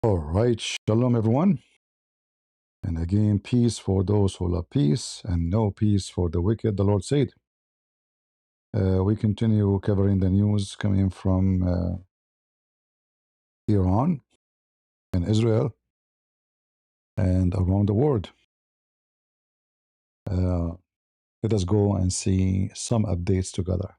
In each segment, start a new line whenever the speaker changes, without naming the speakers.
All right, shalom everyone. And again, peace for those who love peace, and no peace for the wicked, the Lord said. We continue covering the news coming from Iran and Israel and around the world. Let us go and see some updates together.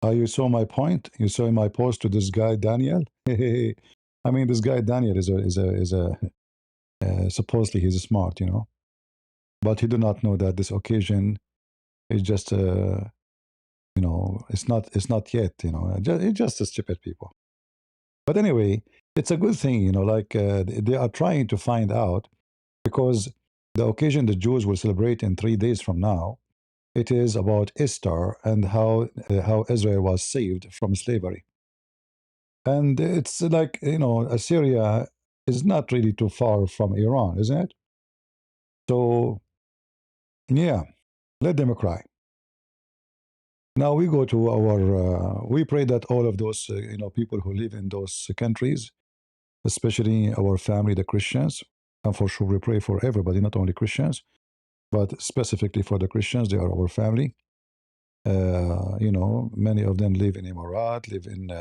You saw my point? You saw my post to this guy, Daniel? I mean, this guy, Daniel, is a supposedly he's smart, but he do not know that this occasion is just it's not yet, it's just a stupid people. But anyway, it's a good thing, like they are trying to find out, because the occasion the Jews will celebrate in 3 days from now, it is about Easter and how Israel was saved from slavery. And it's like, Assyria is not really too far from Iran, isn't it? So yeah, let them cry. Now we go to we pray that all of those, people who live in those countries, especially our family, the Christians, and for sure we pray for everybody, not only Christians, but specifically for the Christians, they are our family. Many of them live in Emirat, live in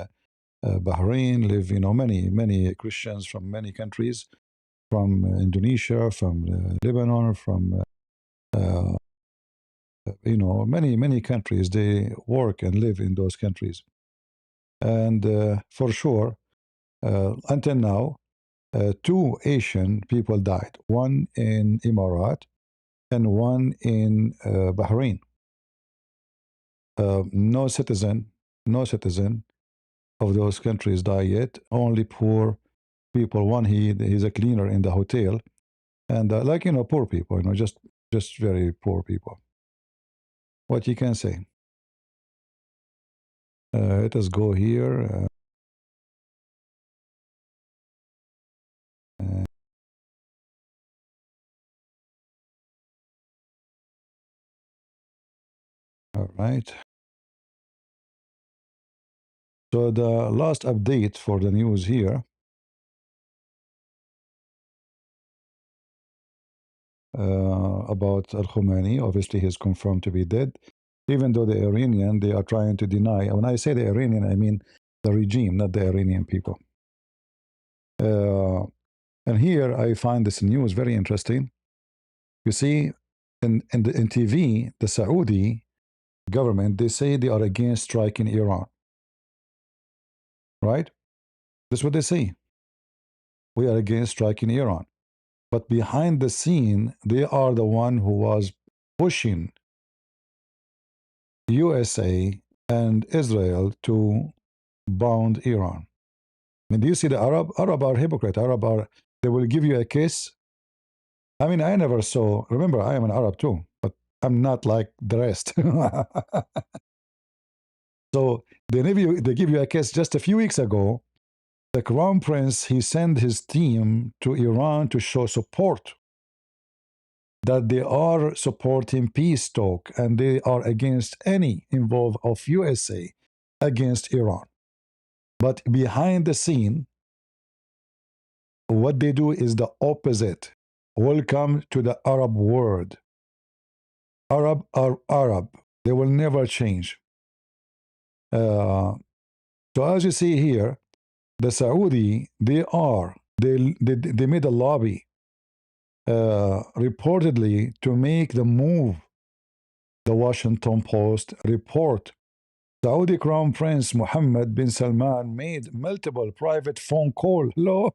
Bahrain, live, many Christians from many countries, from Indonesia, from Lebanon, from many countries. They work and live in those countries, and for sure, until now, two Asian people died, one in Emirat and one in Bahrain. No citizen of those countries died yet. Only poor people. One, he's a cleaner in the hotel, and poor people. Just very poor people. What you can say? Let us go here. All right. So the last update for the news here, about Al-Khomeini. Obviously, he's confirmed to be dead, even though the Iranian, they are trying to deny. When I say the Iranian, I mean the regime, not the Iranian people. And here I find this news very interesting. You see, in TV, the Saudi government, they say they are against striking Iran. Right? That's what they say. We are against striking Iran. But behind the scene, they are the one who was pushing USA and Israel to bound Iran. I mean, do you see the Arab? Arab are hypocrite. They will give you a kiss. I mean, I never saw, remember, I am an Arab too, but I'm not like the rest. So they give you a kiss. Just a few weeks ago, the Crown Prince, he sent his team to Iran to show support, that they are supporting peace talk and they are against any involved of USA against Iran. But behind the scene, what they do is the opposite. Welcome to the Arab world. Arab are Arab. They will never change. So as you see here, the Saudi, they made a lobby, reportedly, to make the move. The Washington Post report, Saudi Crown Prince Mohammed bin Salman made multiple private phone calls. Hello,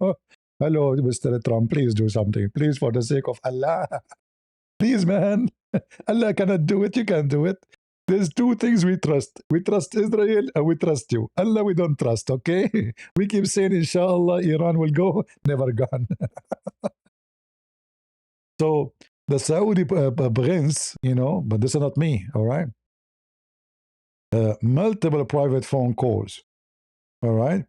hello, Mr. Trump, please do something. Please, for the sake of Allah. Please, man. Allah cannot do it. You can do it. There's two things we trust. We trust Israel and we trust you. Allah we don't trust, okay? We keep saying, inshallah, Iran will go. Never gone. So the Saudi prince, but this is not me, all right? Multiple private phone calls, all right?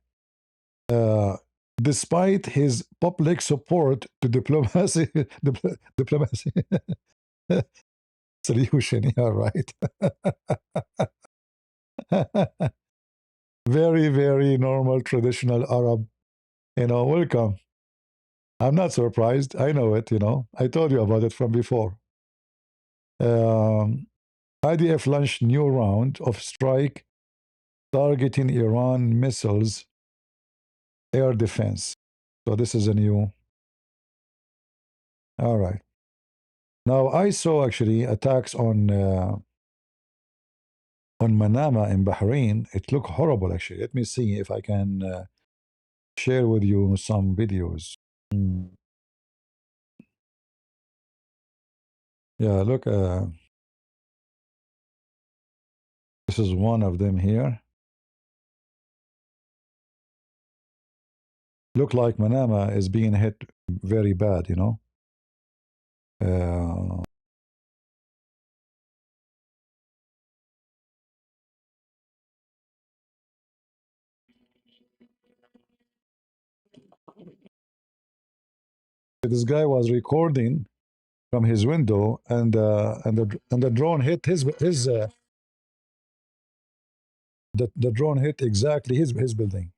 Despite his public support to diplomacy, diplomacy solution, yeah, right. Very, very normal, traditional Arab. Welcome. I'm not surprised. I know it. I told you about it from before. Um, IDF launched new round of strike targeting Iran missiles air defense. So this is a new. All right. Now I saw actually attacks on Manama in Bahrain. It looked horrible actually. Let me see if I can share with you some videos. Mm. Yeah, look. This is one of them here. Look like Manama is being hit very bad. Uh, this guy was recording from his window, and the drone hit his the drone hit exactly his building.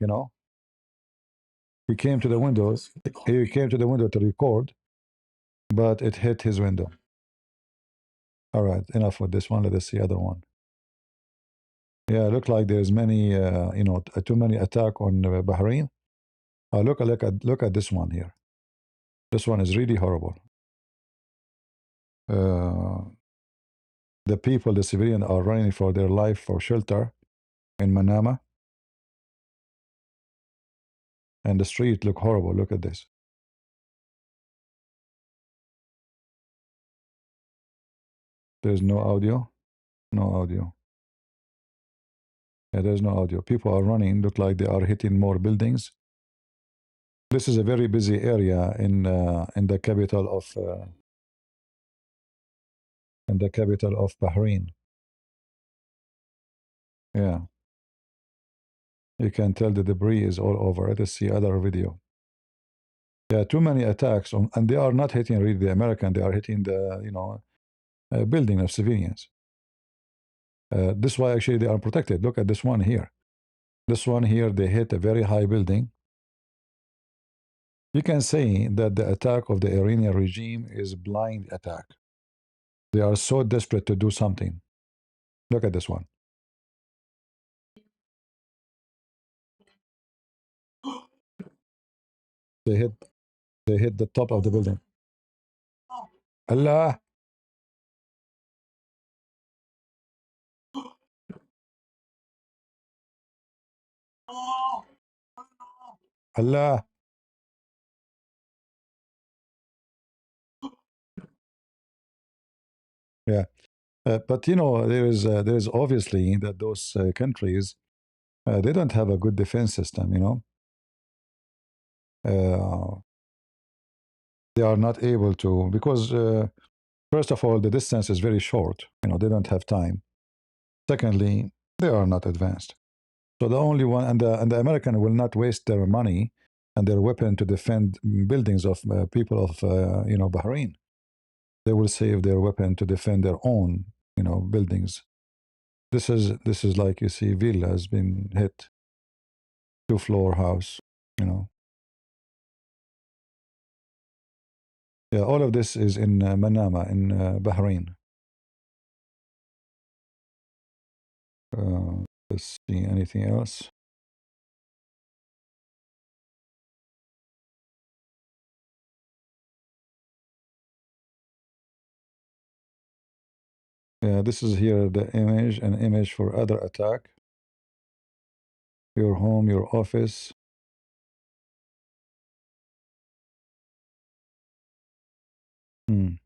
He came to the windows. He came to the window to record, but it hit his window. All right, enough with this one. Let us see other one. Yeah, look like there's many, too many attack on Bahrain. Look at this one here. This one is really horrible. Uh, the people, the civilians, are running for their life for shelter in Manama, and the street look horrible. Look at this. There's no audio. No audio. Yeah, there's no audio. People are running. Look like they are hitting more buildings. This is a very busy area in the capital of Bahrain. Yeah, you can tell the debris is all over. Let us see other video. Yeah, too many attacks and they are not hitting really the American. They are hitting the building of civilians. This is why actually they are protected. Look at this one here. This one here, they hit a very high building. You can say that the attack of the Iranian regime is blind attack. They are so desperate to do something. Look at this one. They hit they hit the top of the building. Allah, Allah. Yeah, but there is obviously that those countries they don't have a good defense system. Uh, they are not able to because first of all the distance is very short. They don't have time. Secondly, they are not advanced. So the only one, and the American will not waste their money and their weapon to defend buildings of people of Bahrain. They will save their weapon to defend their own buildings. This is like you see, Villa has been hit, 2-floor house. You know, yeah, all of this is in Manama in Bahrain. Let's see anything else. Yeah, this is here the image, an image for other attack. Your home, your office. Hmm.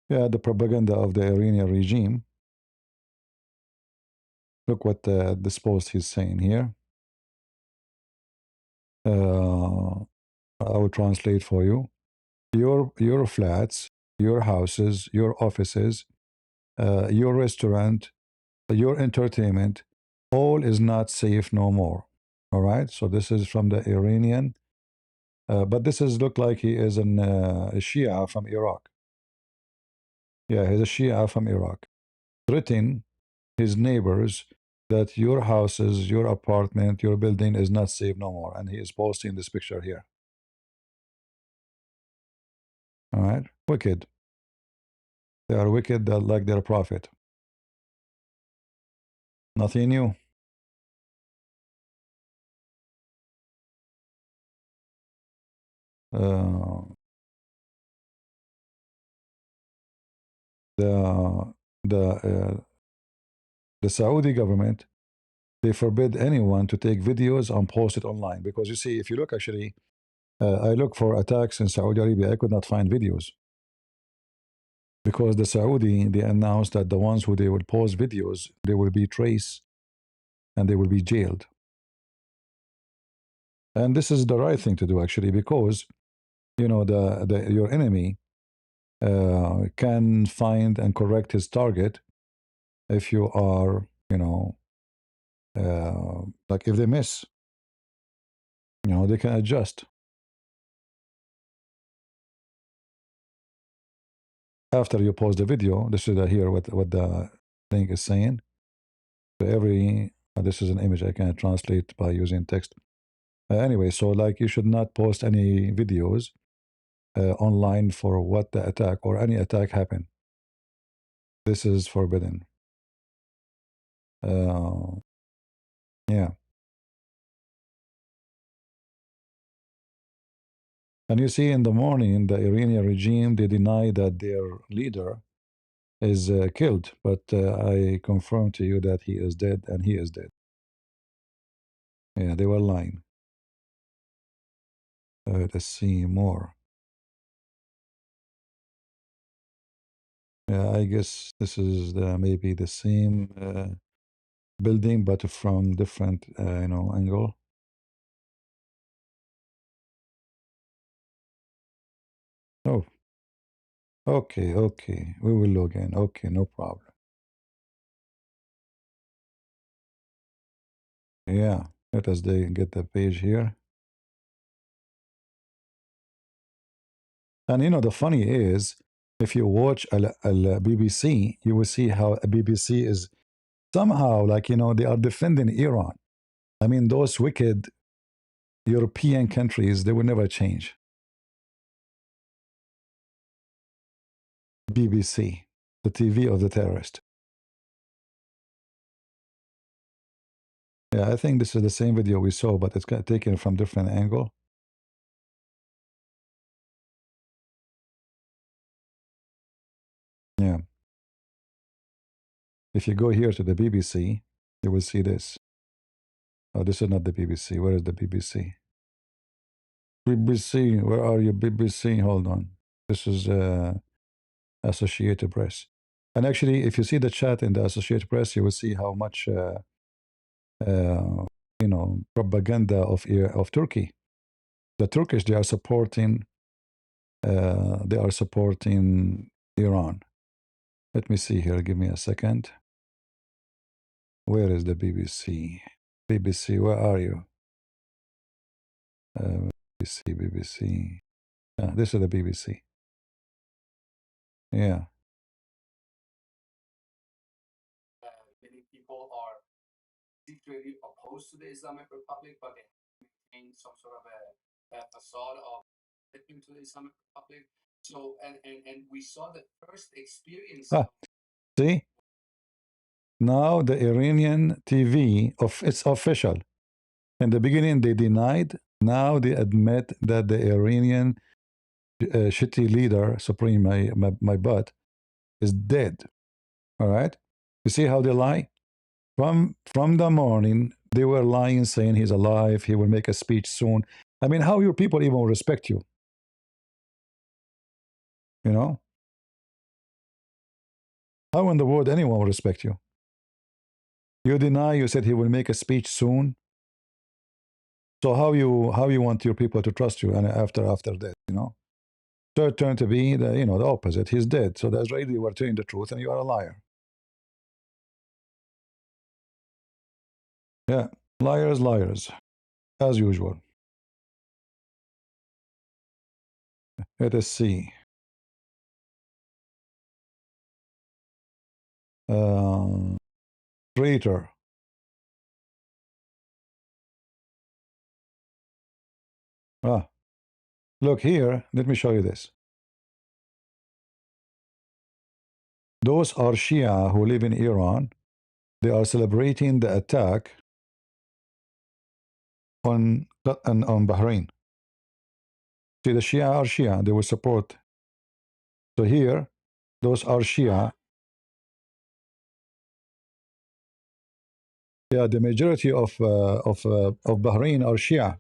Yeah, the propaganda of the Iranian regime. Look what this post he's saying here. I will translate for you. Your flats, your houses, your offices, your restaurant, your entertainment, all is not safe no more. All right. So this is from the Iranian, but this is look like he is a Shia from Iraq. Yeah, he's a Shia from Iraq. Written his neighbors that your houses, your apartment, your building is not safe no more. And he is posting this picture here. All right? Wicked. They are wicked that like their prophet. Nothing new. Uh, the the uh, the Saudi government, they forbid anyone to take videos and post it online, because you see, if you look actually, I look for attacks in Saudi Arabia, I could not find videos, because the Saudi, they announced that the ones who they will post videos, they will be traced and they will be jailed. And this is the right thing to do actually, because you know your enemy can find and correct his target if you are, you know, like if they miss, you know, they can adjust. After you post the video, this is here what the thing is saying. So every this is an image I can translate by using text. Anyway, so like you should not post any videos online for what the attack or any attack happened. This is forbidden. Yeah. And you see, in the morning, the Iranian regime, they deny that their leader is killed, but I confirm to you that he is dead, and he is dead. Yeah, they were lying. Let's see more. Yeah, I guess this is maybe the same building, but from different, you know, angle. Oh, okay, okay. We will log in. Okay, no problem. Yeah, let us get the page here. And you know, the funny is, if you watch al BBC, you will see how BBC is somehow like, you know, they are defending Iran. I mean, those wicked European countries, they will never change. BBC, the TV of the terrorist. Yeah, I think this is the same video we saw, but it's taken from different angle. Yeah. If you go here to the BBC, you will see this. Oh, this is not the BBC. Where is the BBC? BBC, where are you, BBC? Hold on. This is Associated Press. And actually, if you see the chat in the Associated Press, you will see how much, you know, propaganda of Turkey. The Turkish, they are supporting Iran. Let me see here. Give me a second. Where is the BBC? BBC, where are you? BBC, BBC. This is the BBC. Yeah. Many people are secretly opposed to the Islamic Republic, but they maintain some sort of a facade of listening to the Islamic Republic. So, and we saw the first experience. See? Now the Iranian TV, it's official. In the beginning, they denied. Now they admit that the Iranian shitty leader, Supreme, my butt, is dead. All right? You see how they lie? From the morning, they were lying, saying he's alive, he will make a speech soon. I mean, how your people even respect you? You know? How in the world anyone will respect you? You deny, you said he will make a speech soon. So how you want your people to trust you and after that, you know? So it turned to be the, you know, the opposite. He's dead. So that's really you are telling the truth and you are a liar. Yeah. Liars, liars. As usual. Let us see. Traitor. Ah, look here. Let me show you this. Those are Shia who live in Iran. They are celebrating the attack on Bahrain. See, the Shia are Shia. They will support. So here, those are Shia. Yeah, the majority of Bahrain are Shia.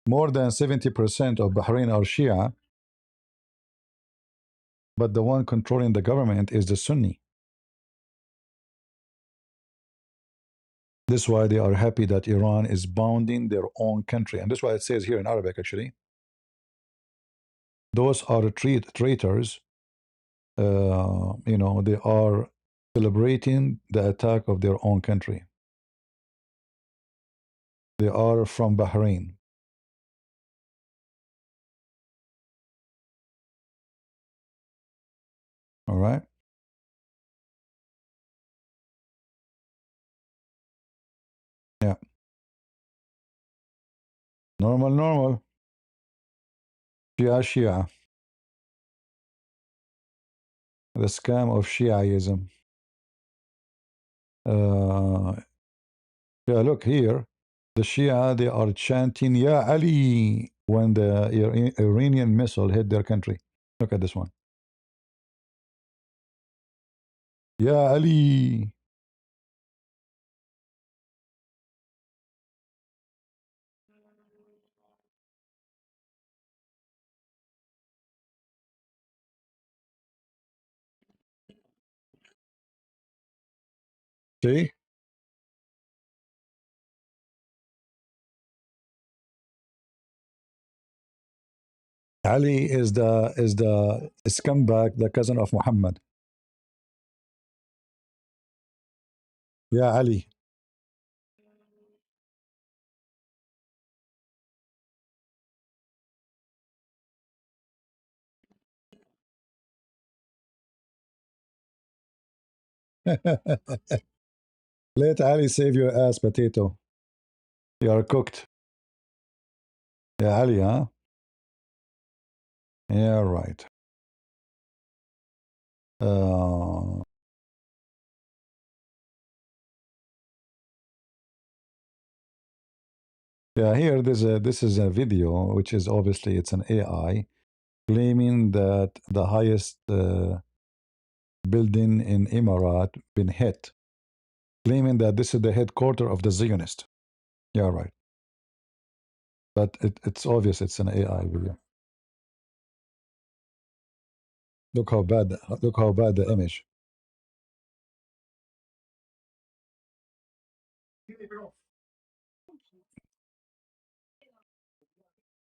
More than 70% of Bahrain are Shia, but the one controlling the government is the Sunni. This is why they are happy that Iran is bounding their own country. And this is why it says here in Arabic, actually. Those are traitors. They are celebrating the attack of their own country. They are from Bahrain. All right. Yeah. Normal, normal. Shia, Shia. The scam of Shiaism. Yeah, look here. The Shia, they are chanting, Ya Ali, when the Iranian missile hit their country. Look at this one. Ya Ali. See? Ali is the scumbag, the cousin of Muhammad. Ya Ali. Let Ali save your ass, potato. You are cooked. Yeah, Ali, huh? Yeah, right. Uh, yeah, here this is a video, which is obviously it's an AI claiming that the highest building in Emirat been hit, claiming that this is the headquarter of the Zionist. Yeah, right. But it's obvious it's an AI video. Look how bad the image.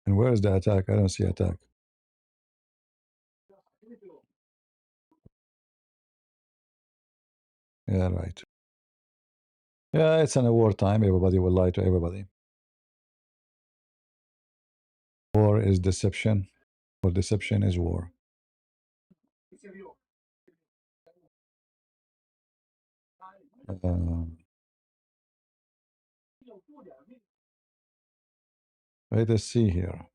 And where is the attack? I don't see attack. Yeah, right. Yeah, it's in a wartime. Everybody will lie to everybody. War is deception, or deception is war. Uh, let us see here.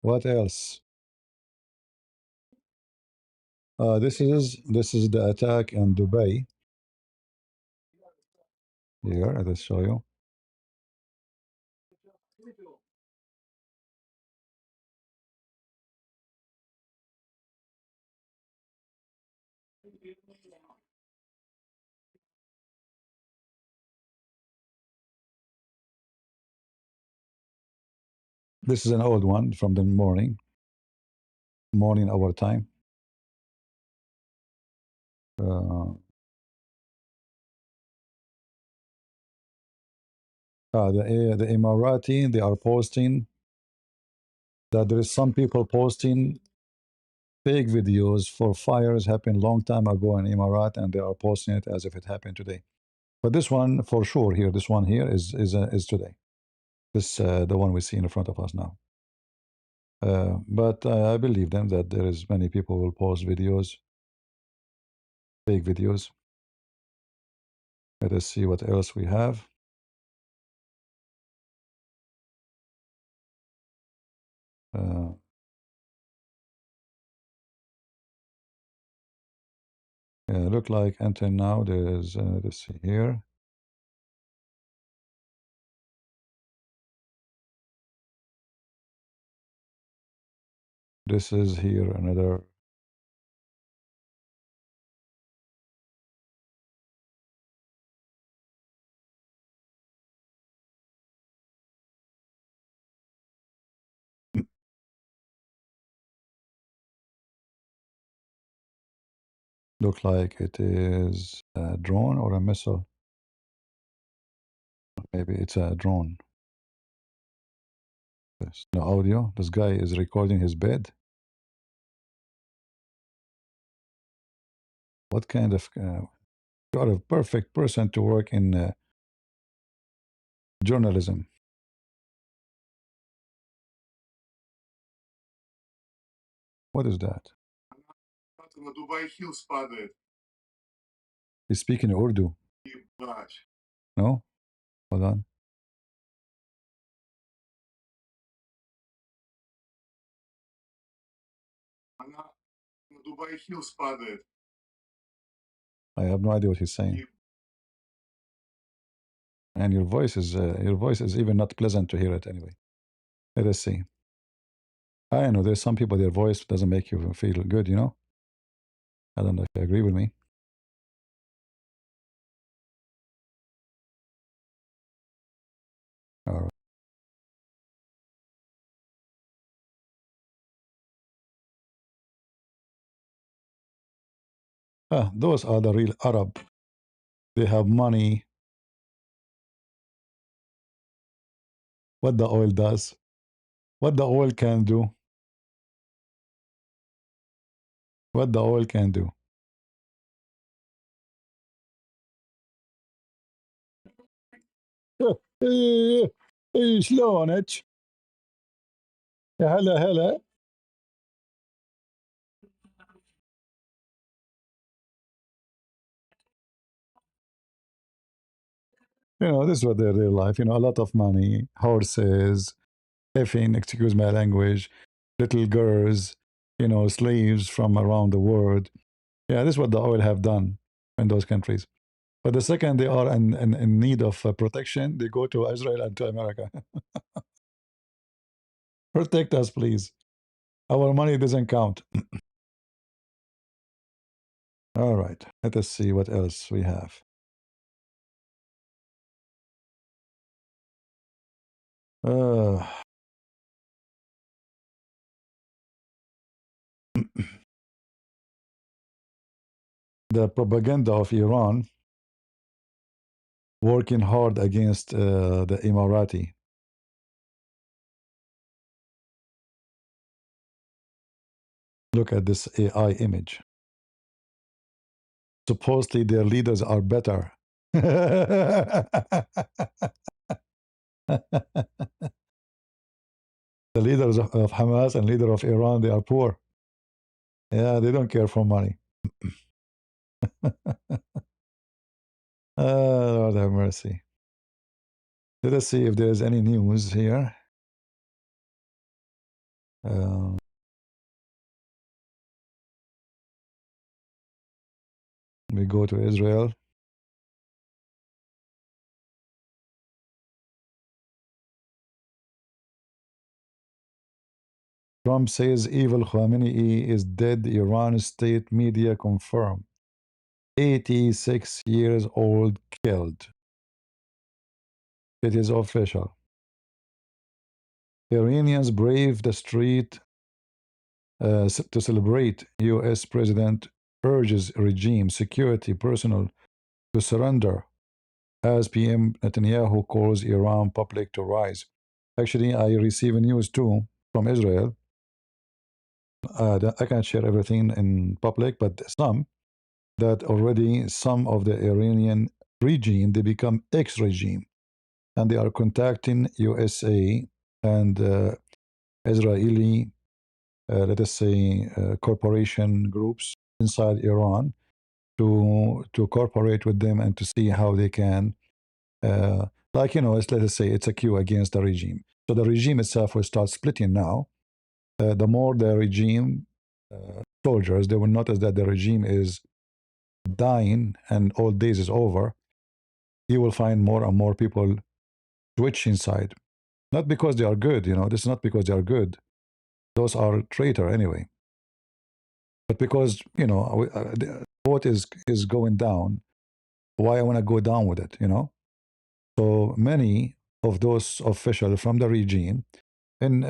What else? This is the attack in Dubai. Here, let's show you. This is an old one from the morning our time. Uh, the Emirati, they are posting that there is some people posting fake videos for fires happened long time ago in Emirat, and they are posting it as if it happened today. But this one, for sure, here, this one here is today. This the one we see in front of us now. But I believe them that there is many people will post videos, fake videos. Let us see what else we have. Yeah, look like until now there's let's see here. This is here another. Look like it is a drone or a missile. Maybe it's a drone. There's no audio. This guy is recording his bed. What kind of you are a perfect person to work in journalism. What is that? He's speaking Urdu. No? Hold on. I have no idea what he's saying. And your voice is even not pleasant to hear it anyway. Let us see. I know there's some people their voice doesn't make you feel good, you know? I don't know if you agree with me. All right. Those are the real Arab. They have money. What the oil does, what the oil can do, what the oil can do. شلونك؟ يا هلا هلا. You know, this is what their real life, you know, a lot of money, horses, effing, excuse my language, little girls, you know, slaves from around the world. Yeah, this is what the oil have done in those countries. But the second they are in need of protection, they go to Israel and to America. Protect us, please. Our money doesn't count. All right, let us see what else we have. Uh, the propaganda of Iran working hard against the Emirati. Look at this AI image. Supposedly their leaders are better. The leaders of Hamas and leader of Iran, they are poor. Yeah, they don't care for money. Lord have mercy. Let us see if there is any news here. We go to Israel. Trump says evil Khamenei is dead. Iran state media confirm. 86 years old killed. It is official. Iranians brave the street to celebrate. US president urges regime security personnel to surrender as PM Netanyahu calls Iran public to rise. Actually, I receive news too from Israel I can't share everything in public, but some that already some of the Iranian regime, they become ex-regime, and they are contacting USA and Israeli, let us say, corporation groups inside Iran to cooperate with them and to see how they can, like, let us say it's a coup against the regime. So the regime itself will start splitting now. The more the regime soldiers, they will notice that the regime is dying and old days is over. You will find more and more people switch inside. Not because they are good, this is not because they are good. Those are traitor anyway. But because, the vote is going down, why I want to go down with it? So many of those officials from the regime, and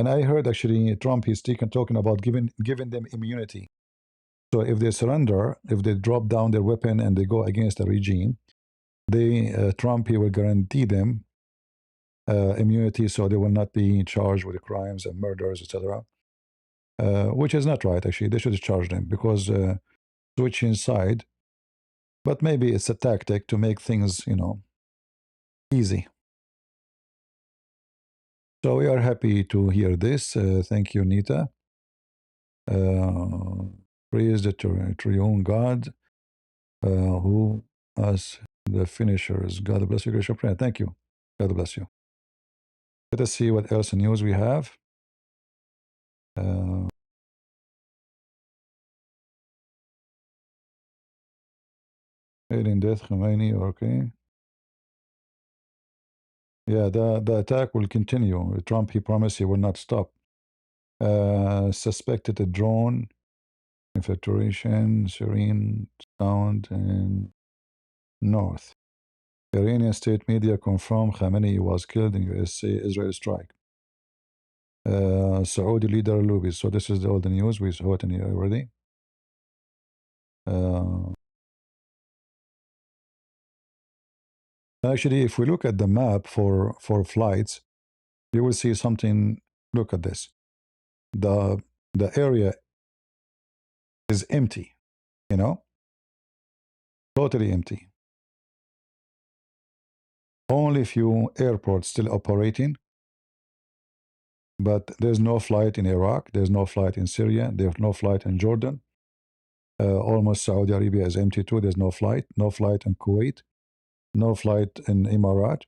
I heard actually Trump he's talking about giving them immunity. So if they surrender, if they drop down their weapon and they go against the regime, Trump he will guarantee them immunity, so they will not be charged with crimes and murders, etc. Which is not right. Actually, they should charge them because switch inside. But maybe it's a tactic to make things, easy. So we are happy to hear this. Thank you, Nita. Uh, praise the triune God who us the finishers. God bless you, Gracious Prayer. Thank you. God bless you. Let us see what else news we have. Uh, Alien death, Khomeini, okay. Yeah, the attack will continue. Trump, he promised he will not stop. Suspected a drone, infiltration, Syrian sound, and north. Iranian state media confirm Khamenei was killed in USA-Israel strike. Saudi leader lobbies. So this is all the news we saw it in here already. Actually, if we look at the map for flights, you will see something. Look at this. The area is empty. Totally empty. Only few airports still operating, but there's no flight in Iraq. There's no flight in Syria. There's no flight in Jordan. Almost Saudi Arabia is empty too. There's no flight. No flight in Kuwait. No flight in Emirat.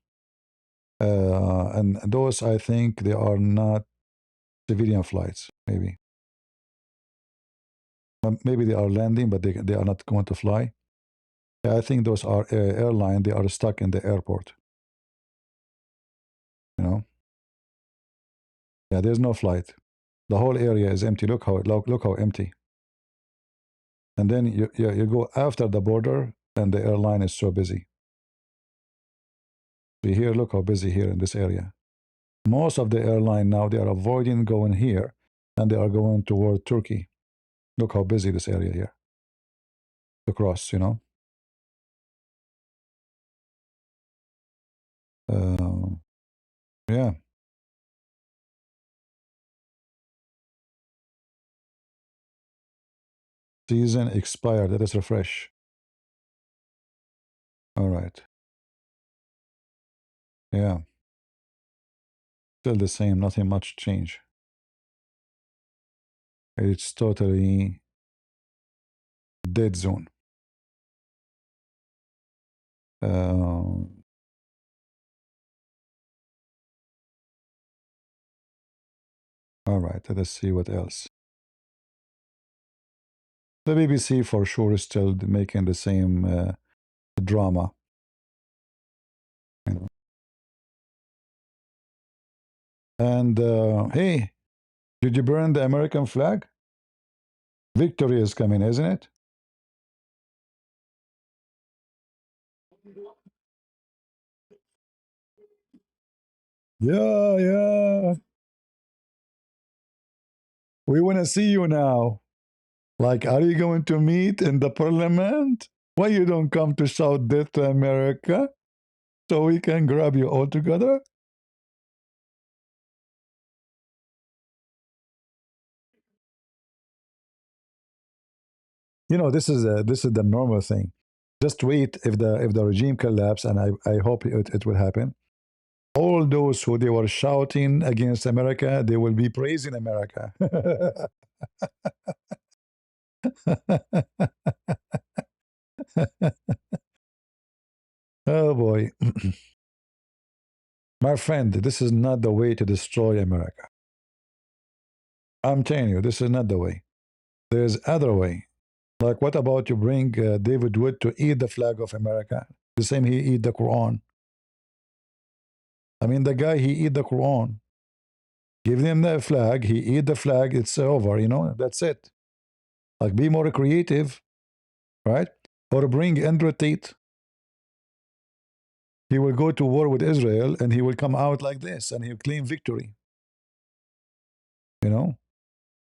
And those, I think, they are not civilian flights. Maybe they are landing, but they are not going to fly. I think those are airline. They are stuck in the airport. Yeah, there's no flight. The whole area is empty. Look how empty. And then you go after the border, and the airline is so busy. See here, look how busy here in this area. Most of the airline now, they are avoiding going here, and they are going toward Turkey. Look how busy this area here. To cross, yeah. Season expired. Let us refresh. All right. Yeah. Still the same. Nothing much change. It's totally dead zone. All right. Let us see what else. The BBC for sure is still making the same drama. And hey, did you burn the American flag? Victory is coming, isn't it? Yeah, yeah. We want to see you now. Like, are you going to meet in the parliament? Why you don't come to shout death to America so we can grab you all together? this is the normal thing. Just wait if the regime collapse, and I hope it will happen. All those who they were shouting against America, they will be praising America. Oh boy. My friend, this is not the way to destroy America. I'm telling you, this is not the way. There's other way. Like, what about you bring David Wood to eat the flag of America? The same he eat the Quran. I mean, the guy, he eat the Quran. Give him the flag, he eat the flag, it's over, that's it. Like, be more creative, right? Or bring Andrew Tate. He will go to war with Israel and he will come out like this and he'll claim victory. You know?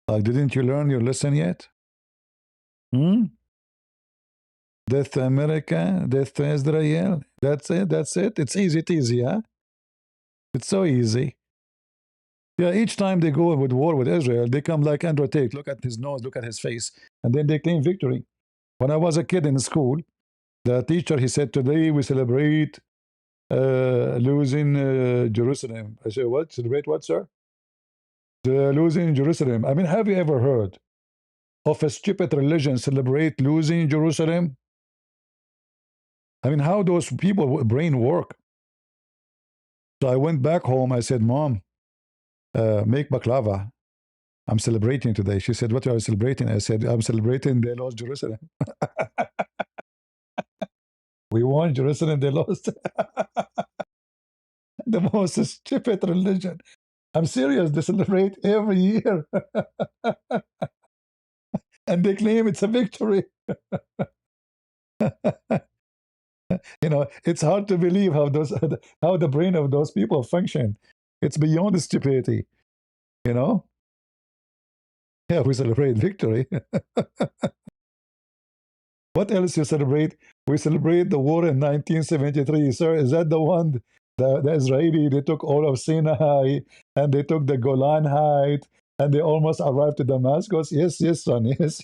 Like, didn't you learn your lesson yet? Death to America, death to Israel. That's it, that's it. It's easy, huh? It's so easy. Yeah, each time they go with war with Israel, they come like Andrew Tate. Look at his nose, look at his face. And then they claim victory. When I was a kid in school, the teacher, he said, today we celebrate losing Jerusalem. I said, what? Celebrate what, sir? The losing Jerusalem. I mean, have you ever heard of a stupid religion celebrate losing Jerusalem? I mean, how those people brain work? So I went back home. I said, Mom, make baklava. I'm celebrating today. She said, what are you celebrating? I said, I'm celebrating they lost Jerusalem. We won Jerusalem, they lost. The most stupid religion. I'm serious. They celebrate every year. And they claim it's a victory. It's hard to believe how the brain of those people function. It's beyond stupidity. Yeah, we celebrate victory. What else you celebrate? We celebrate the war in 1973, sir. Is that the one? The Israeli, they took all of Sinai and they took the Golan Heights and they almost arrived to Damascus. Yes, yes, son, yes.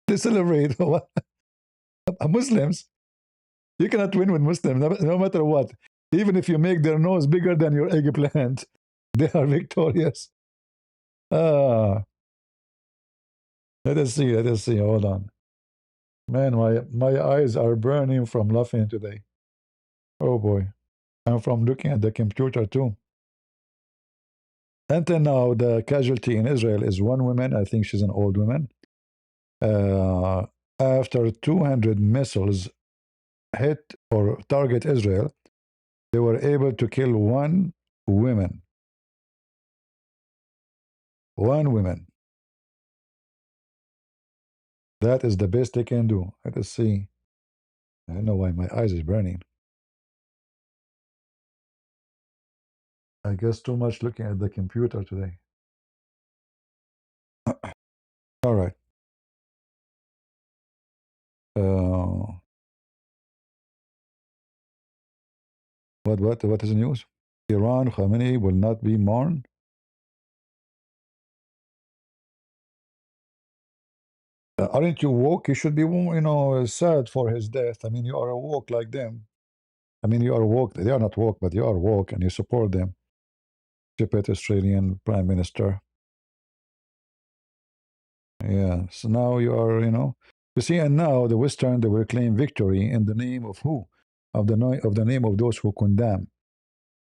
They celebrate what? Muslims. You cannot win with Muslims, no matter what. Even if you make their nose bigger than your eggplant, they are victorious. Let us see. Let us see. Hold on. Man, my eyes are burning from laughing today. Oh boy. And from looking at the computer too. Until now, the casualty in Israel is one woman. I think she's an old woman. After 200 missiles hit or target Israel, they were able to kill one woman. One woman. That is the best they can do. Let us see. I don't know why my eyes is burning. I guess too much looking at the computer today. All right. What is the news? Iran, Khamenei will not be mourned. Aren't you woke? You should be, sad for his death. I mean, you are woke like them. I mean, you are woke. They are not woke, but you are woke, and you support them. Stupid Australian Prime Minister. Yeah. So now you are, you see, and now the Western, they will claim victory in the name of who? Of the name of those who condemn.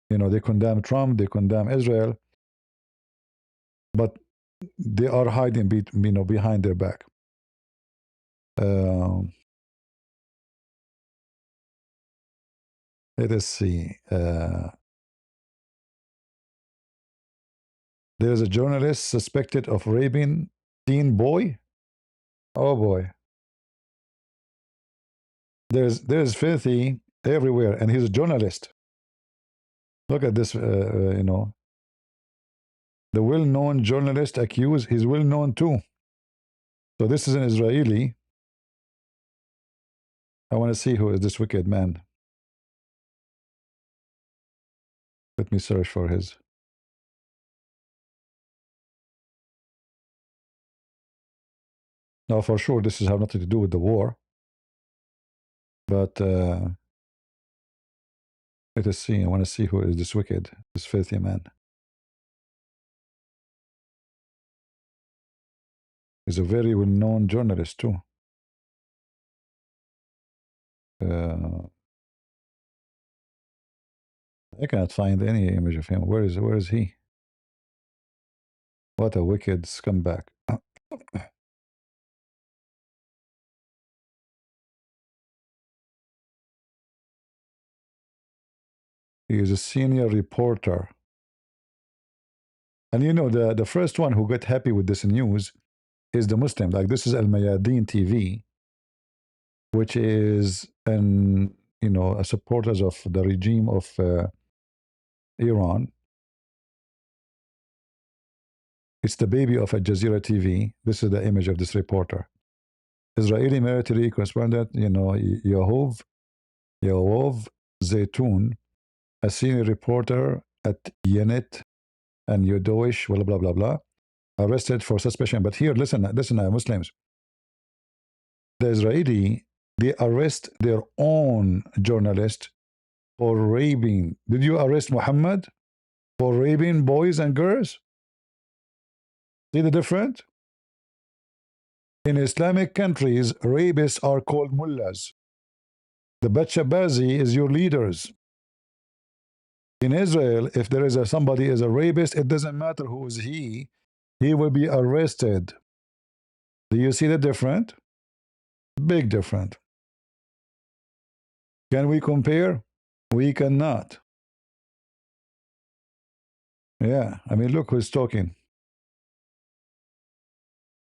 They condemn Trump, they condemn Israel, but they are hiding, behind their back. Let us see. There's a journalist suspected of raping teen boy. Oh boy. There's filthy everywhere, and he's a journalist. Look at this. The well-known journalist accused. He's well-known too. So this is an Israeli. I want to see who is this wicked man. Let me search for his. Now, for sure, this has have nothing to do with the war, but let us see. I want to see who is this wicked, this filthy man. He's a very well-known journalist too. I cannot find any image of him. Where is he? What a wicked scumbag. He is a senior reporter. And you know, the first one who got happy with this news is the Muslim. Like, this is Al Mayadeen TV, which is a supporters of the regime of Iran. It's the baby of Al Jazeera TV. This is the image of this reporter. Israeli military correspondent, Yoav Zaytoun, a senior reporter at Yenet and Yodoish, blah, blah, blah, blah, arrested for suspicion. But here, listen, Muslims. The Israeli, they arrest their own journalist for raping. Did you arrest Muhammad for raping boys and girls? See the difference? In Islamic countries, rapists are called mullahs. The Bachabazi is your leaders. In Israel, if there is somebody is a rapist, it doesn't matter who is he will be arrested. Do you see the difference? Big difference. Can we compare? We cannot. Yeah, I mean, look who's talking.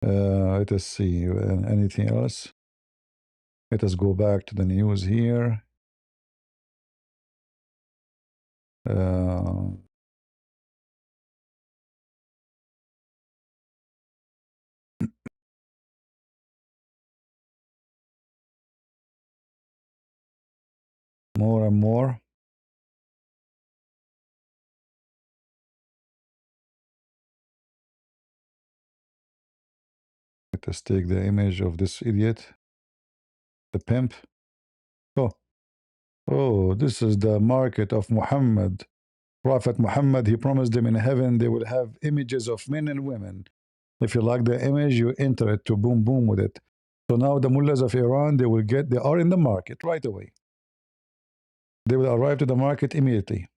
Let us see. Anything else? Let us go back to the news here. More and more. Let us take the image of this idiot, the pimp. Oh, this is the market of Muhammad. Prophet Muhammad, he promised them in heaven they will have images of men and women. If you like the image, you enter it to boom boom with it. So now the mullahs of Iran, they are in the market right away. They will arrive to the market immediately.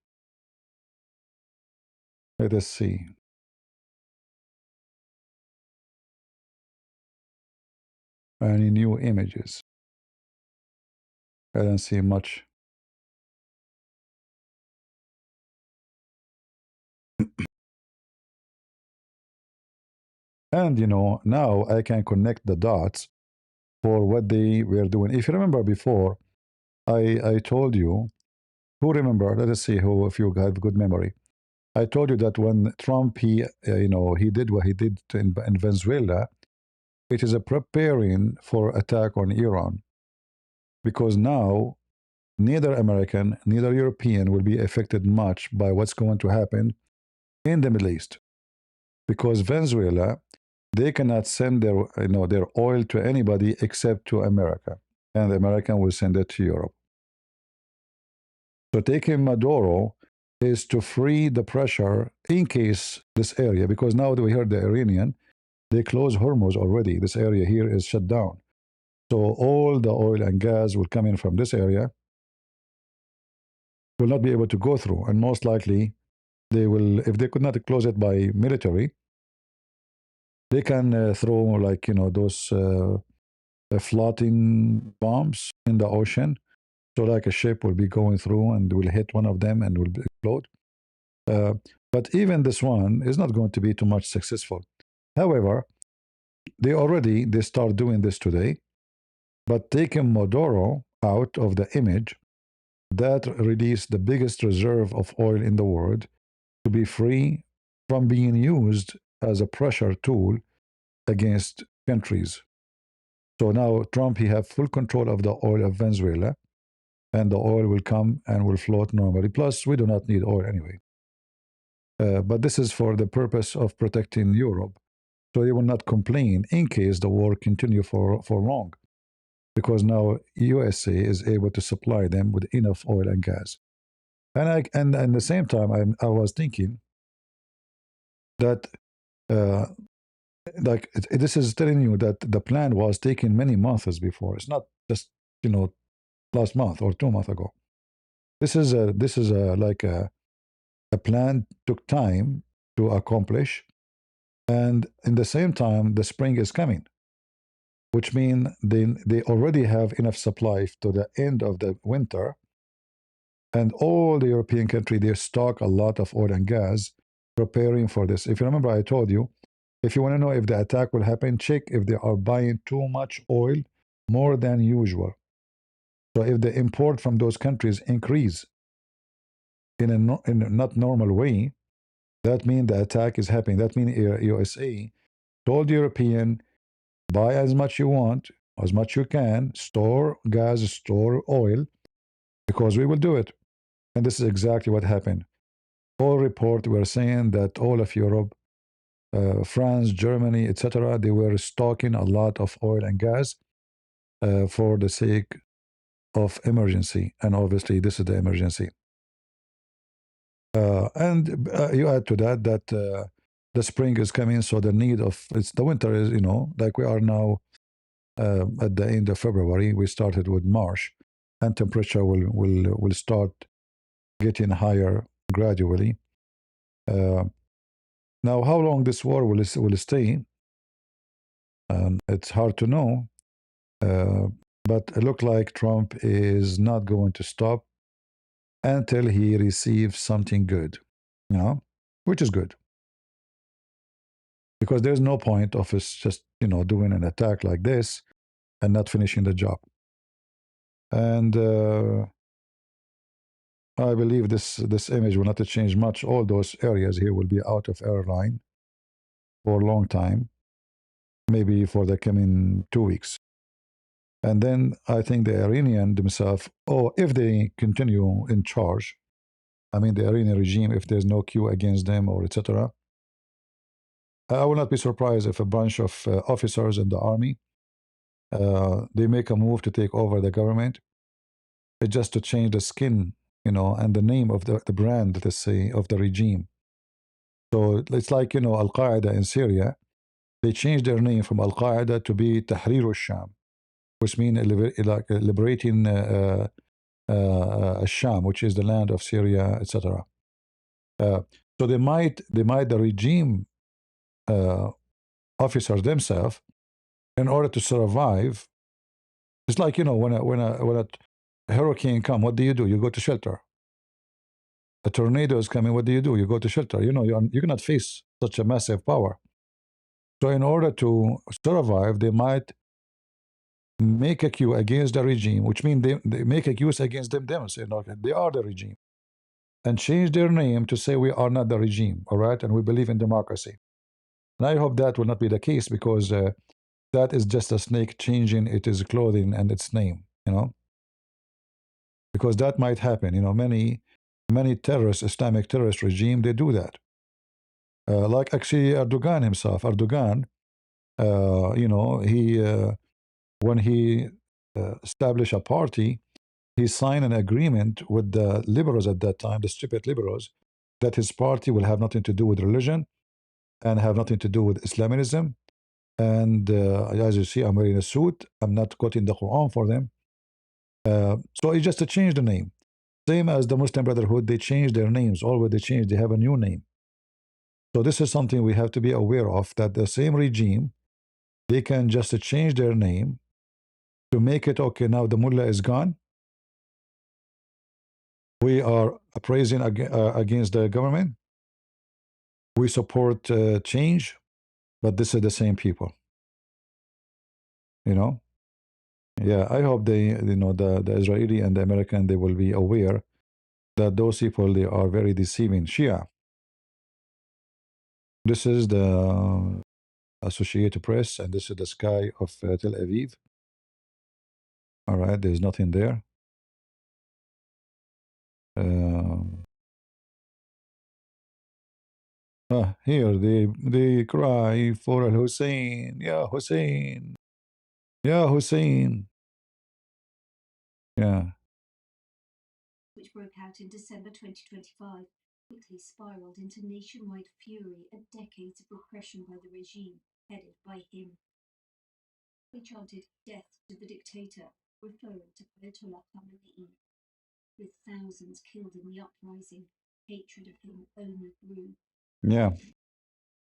Let us see. Any new images? I don't see much. And now I can connect the dots for what they were doing. If you remember before, I told you, who remember? Let us see who, if you have good memory. I told you that when Trump, he did what he did in Venezuela, it is a preparing for attack on Iran. Because now, neither American, neither European will be affected much by what's going to happen in the Middle East. Because Venezuela, they cannot send their oil to anybody except to America. And the American will send it to Europe. So taking Maduro is to free the pressure in case this area, because now that we heard the Iranian, they close Hormuz already. This area here is shut down. So all the oil and gas will come in from this area, will not be able to go through. And most likely, they will, if they could not close it by military, they can throw like, those floating bombs in the ocean. So like a ship will be going through and will hit one of them and will explode. But even this one is not going to be too much successful. However, they start doing this today, but taking Maduro out of the image, that released the biggest reserve of oil in the world to be free from being used as a pressure tool against countries. So now Trump, he have full control of the oil of Venezuela, and the oil will come and will float normally. Plus, we do not need oil anyway. But this is for the purpose of protecting Europe. So they will not complain in case the war continue for long, because now USA is able to supply them with enough oil and gas. And at the same time, I was thinking that this is telling you that the plan was taking many months before. It's not just last month or 2 months ago. This is like a plan took time to accomplish, and in the same time the spring is coming, which means they already have enough supply to the end of the winter, and all the European country, they stock a lot of oil and gas preparing for this. If you remember, I told you, if you want to know if the attack will happen, check if they are buying too much oil, more than usual. So if the import from those countries increase in a not normal way, that means the attack is happening. That means USA told European, buy as much you want, as much you can, store gas, store oil, because we will do it. And this is exactly what happened. All report were saying that all of Europe, France, Germany, etc., they were stocking a lot of oil and gas for the sake of emergency. And obviously, this is the emergency. And you add to that the spring is coming, so the need of the winter is, like we are now at the end of February. We started with March, and temperature will start getting higher gradually. Now, how long this war will stay? It's hard to know, but it looks like Trump is not going to stop until he receives something good, which is good. Because there's no point of us just, doing an attack like this and not finishing the job. And I believe this image will not change much. All those areas here will be out of airline for a long time, maybe for the coming 2 weeks. And then I think the Iranian themselves, if they continue in charge, I mean the Iranian regime, if there's no coup against them or etc., I will not be surprised if a bunch of officers in the army, they make a move to take over the government, just to change the skin, and the name of the brand, let's say, of the regime. So it's like, Al-Qaeda in Syria, they changed their name from Al-Qaeda to be Tahrir al-Sham, which means like liberating Sham, which is the land of Syria, etc. So they might the regime officers themselves, in order to survive. It's like, when a hurricane comes, what do? You go to shelter. A tornado is coming, what do? You go to shelter. You cannot face such a massive power. So in order to survive, they might make a coup against the regime, which means they make a coup against them, say, okay, they are the regime, and change their name to say we are not the regime, all right, and we believe in democracy. And I hope that will not be the case, because that is just a snake changing its clothing and its name, because that might happen. Many terrorist, Islamic terrorist regime, they do that. Like actually Erdogan himself. Erdogan, he when he established a party, he signed an agreement with the liberals at that time, the stupid liberals, that his party will have nothing to do with religion and have nothing to do with Islamism. And as you see, I'm wearing a suit. I'm not quoting the Quran for them. So he just changed the name. Same as the Muslim Brotherhood, they changed their names. Always they change, they have a new name. So this is something we have to be aware of, that the same regime, they can just change their name to make it, okay, now the mullah is gone. We are praising against the government. We support change, but this is the same people. Yeah, I hope the Israeli and the American, they will be aware that those people, they are very deceiving. Shia. This is the Associated Press, and this is the sky of Tel Aviv. All right, there's nothing there. Uh, Here they cry for Al Hussein. Yeah, Hussein. Yeah, Hussein. Yeah.
Which broke out in December 2025, quickly spiraled into nationwide fury at decades of repression by the regime headed by him. They chanted death to the dictator, referring to Ayatollah Khamenei. With thousands killed in the uprising, hatred of him only grew.
Yeah.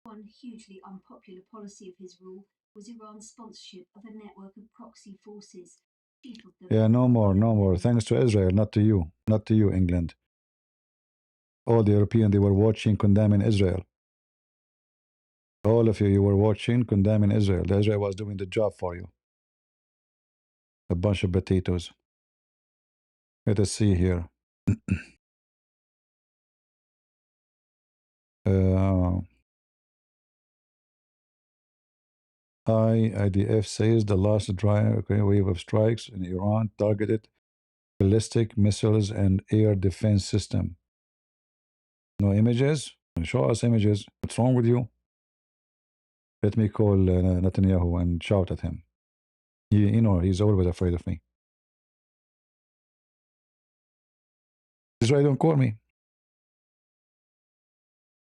One hugely unpopular policy of his rule was Iran's sponsorship of a network of proxy forces. Chief of them.
Yeah, no more, no more. Thanks to Israel, not to you. Not to you, England. All the Europeans, they were watching, condemning Israel. All of you, you were watching, condemning Israel. The Israel was doing the job for you. A bunch of potatoes. Let us see here. uh, IDF says the last wave of strikes in Iran targeted ballistic missiles and air defense system. No images? Show us images. What's wrong with you? Let me call Netanyahu and shout at him. You know, he's always afraid of me. Israel don't call me.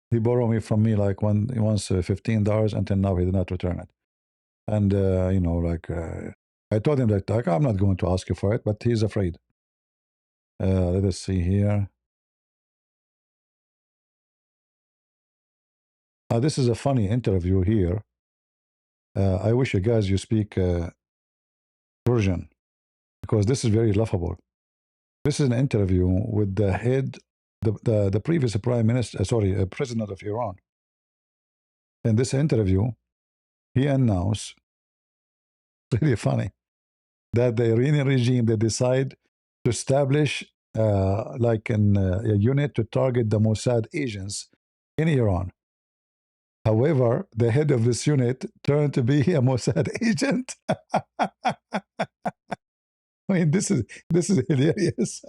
He borrowed me from me like once $15 until now he did not return it. And you know, like I told him that like I'm not going to ask you for it, but he's afraid. Let us see here. This is a funny interview here. I wish you guys you speak Persian because this is very laughable. This is an interview with the head, the previous prime minister, president of Iran. In this interview, he announced, really funny, that the Iranian regime, they decide to establish like a unit to target the Mossad agents in Iran. However, the head of this unit turned to be a Mossad agent. I mean, this is hilarious.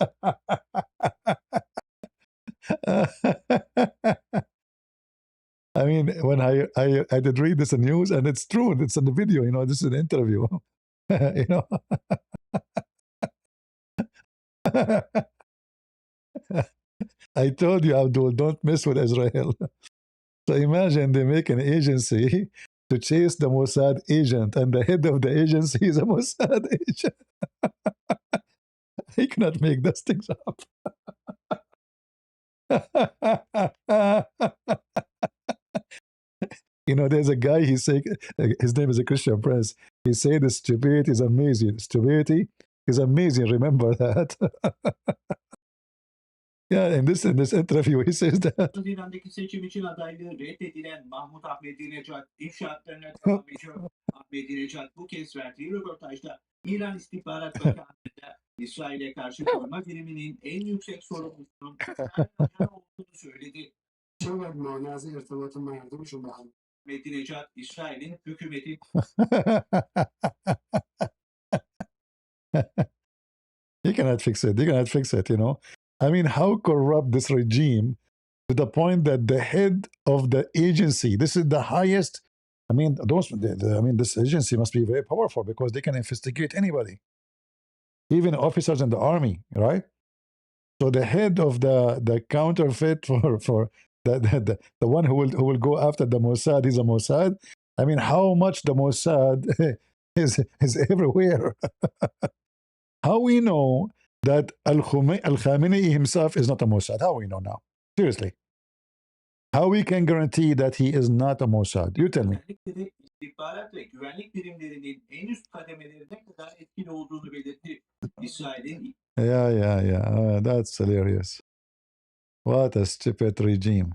I mean, when I did read this in news, and it's true, it's in the video, you know, this is an interview, you know. I told you, Abdul, don't mess with Israel. So imagine they make an agency to chase the Mossad agent, and the head of the agency is a Mossad agent. He cannot make those things up. You know, there's a guy, he say, his name is a Christian Prince. He said the stupidity is amazing. Stupidity is amazing. Remember that. Yeah, in this interview, he says that.
İran'daki seçim için adaylığı reddedilen Mahmut Ahmedinejad inşaatlarına devam ediyor. Ahmedinejad bu kez verdiği röportajda İran İstihbarat Bakanlığı'nda İsrail'e karşı koruma biriminin en yüksek sorumlusunun olduğunu söyledi. Ahmedinejad, İsrail'in hükümeti
You cannot fix it. You cannot fix it, you know. I mean, how corrupt this regime to the point that the head of the agency, this is the highest, I mean, this agency must be very powerful because they can investigate anybody, even officers in the army, right? So the head of the counterfeit for the one who will go after the Mossad is a Mossad. I mean, how much the Mossad is everywhere. How we know that Al-Khamenei himself is not a Mossad? How we know now? Seriously. How we can guarantee that he is not a Mossad? You tell me.
İstihbarat ve güvenlik birimlerinin en üst kademelerine kadar etkili olduğunu belirtti. İsrail'in
Yeah. That's hilarious. What a stupid regime.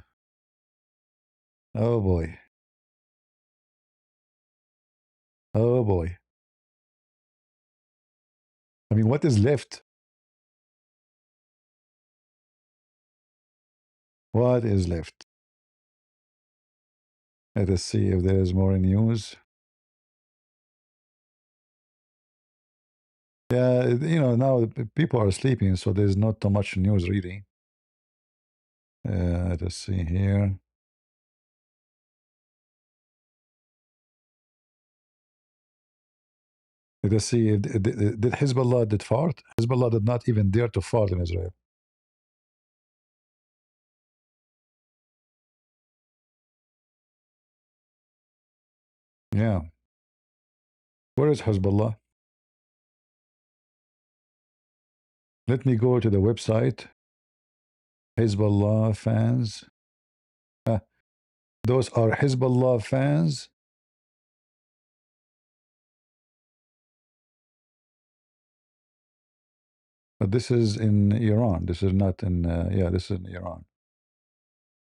Oh boy. Oh boy. I mean, what is left? What is left? Let us see if there is more news. Yeah, you know, now people are sleeping, so there's not too much news really. Let's see here. Let's see. Did Hezbollah did fart? Hezbollah did not even dare to fart in Israel. Yeah. Where is Hezbollah? Let me go to the website. Hezbollah fans. Those are Hezbollah fans. But this is in Iran. This is not in, yeah, this is in Iran.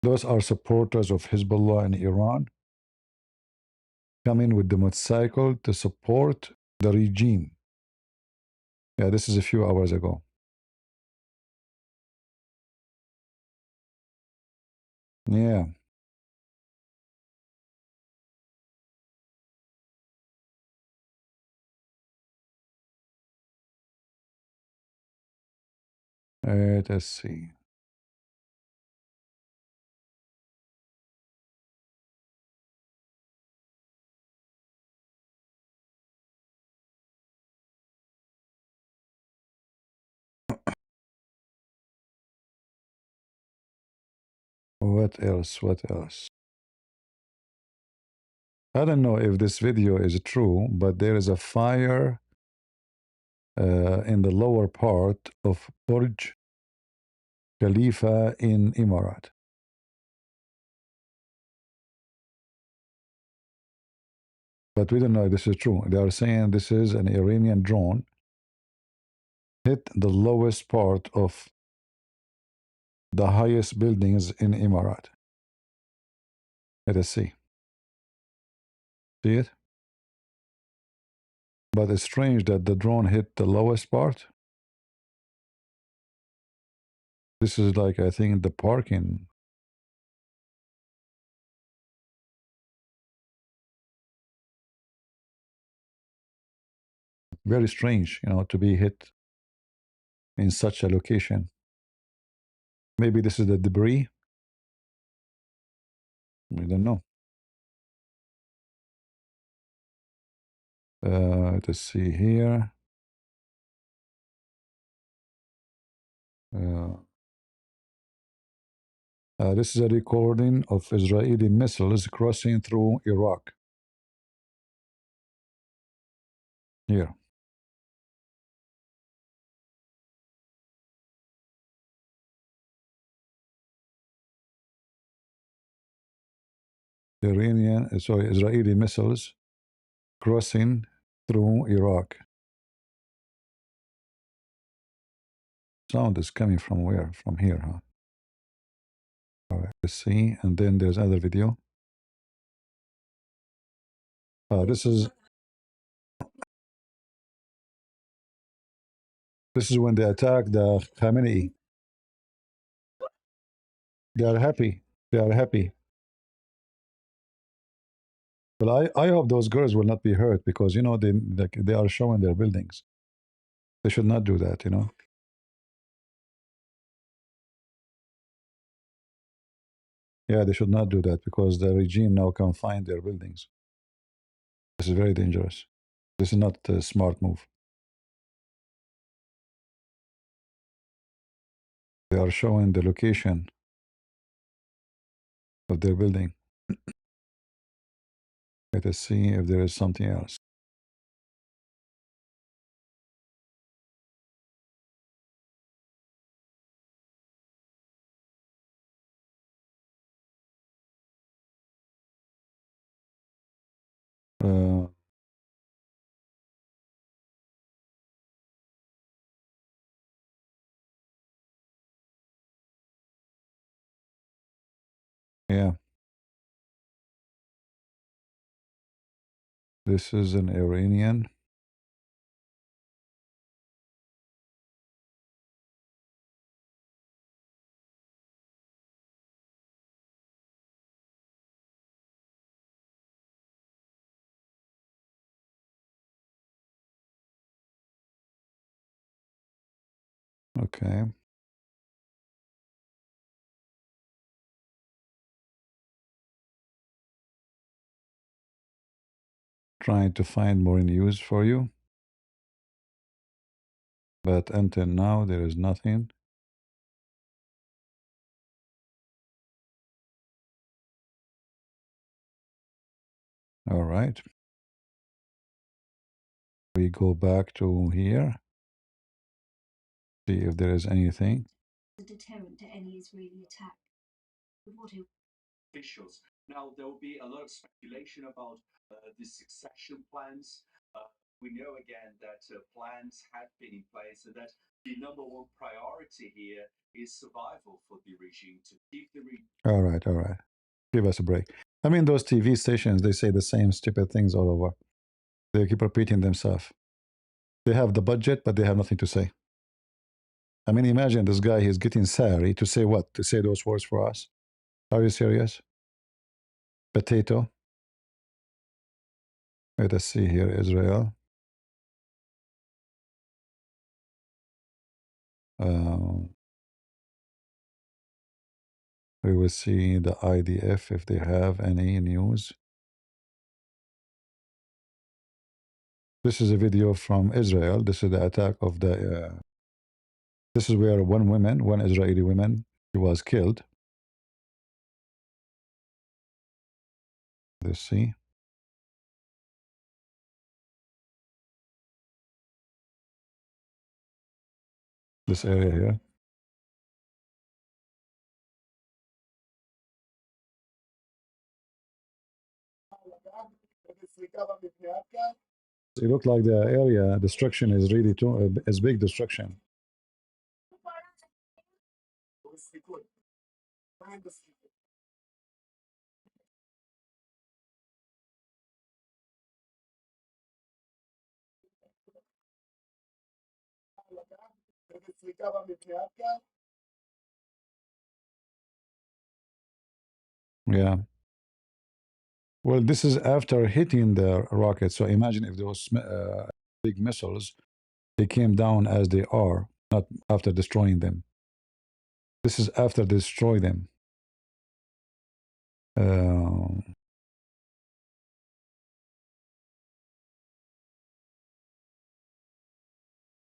Those are supporters of Hezbollah in Iran coming with the motorcycle to support the regime. Yeah, this is a few hours ago. Yeah. Let's see. What else? What else? I don't know if this video is true, but there is a fire in the lower part of Burj Khalifa in Emirat. But we don't know if this is true. They are saying this is an Iranian drone hit the lowest part of the highest buildings in Emirat. Let us see. See it? But it's strange that the drone hit the lowest part. This is like, I think, the parking. Very strange, you know, to be hit in such a location. Maybe this is the debris. We don't know. Let's see here. This is a recording of Israeli missiles crossing through Iraq. Here. Israeli missiles crossing through Iraq. Sound is coming from where? From here, huh? All right, let's see. And then there's another video. This is when they attack the Khamenei. They are happy. They are happy. But I hope those girls will not be hurt because, you know, they are showing their buildings. They should not do that, you know. Yeah, they should not do that because the regime now can find their buildings. This is very dangerous. This is not a smart move. They are showing the location of their building. Let us see if there is something else. Uh, yeah, this is an Iranian. Okay. trying to find more news for you, but until now there is nothing. All right. We go back to here, see if there is anything.
A deterrent to any Israeli attack. But what
officials. Now, there will be a lot of speculation about the succession plans. We know again that plans had been in place and that the number one priority here is survival for the regime, to keep the regime.
All right, all right. Give us a break. I mean, those TV stations, they say the same stupid things all over. They keep repeating themselves. They have the budget, but they have nothing to say. I mean, imagine this guy, he's getting salary to say what? To say those words for us? Are you serious? Potato. Let us see here, Israel. We will see the IDF if they have any news. This is a video from Israel. This is the attack of the. This is where one Israeli woman, she was killed. Let's see. This area here. It looked like the area destruction is really too is big destruction. Yeah. Well, this is after hitting the rocket. So imagine if those big missiles, they came down as they are, not after destroying them. This is after destroy them.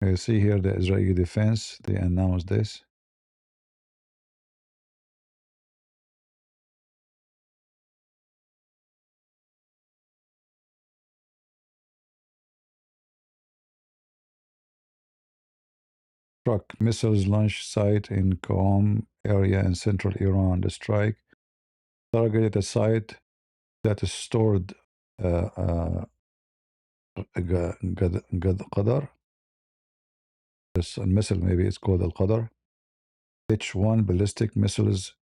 You see here the Israeli defense, they announced this. Struck missiles launch site in Qom area in central Iran. The strike targeted a site that is stored Qadar. This missile, maybe it's called Al-Qadar. H-1 ballistic missiles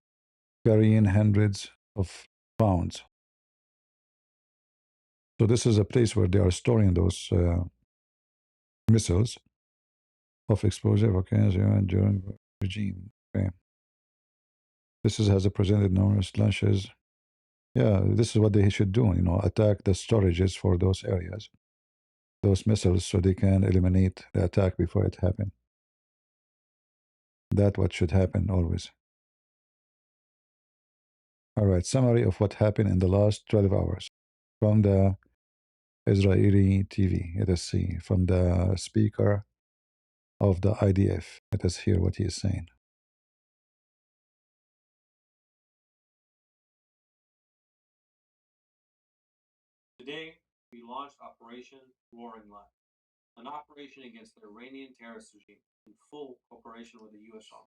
carrying hundreds of pounds. So this is a place where they are storing those missiles of explosive occasion during regime. Okay. This has presented numerous launches. Yeah, this is what they should do, you know, attack the storages for those areas, those missiles, so they can eliminate the attack before it happens. That's what should happen always. All right, summary of what happened in the last 12 hours from the Israeli TV. Let us see, from the speaker of the IDF. Let us hear what he is saying.
Today, we launched Operation Roaring Lion, an operation against the Iranian terrorist regime in full cooperation with the U.S. Army.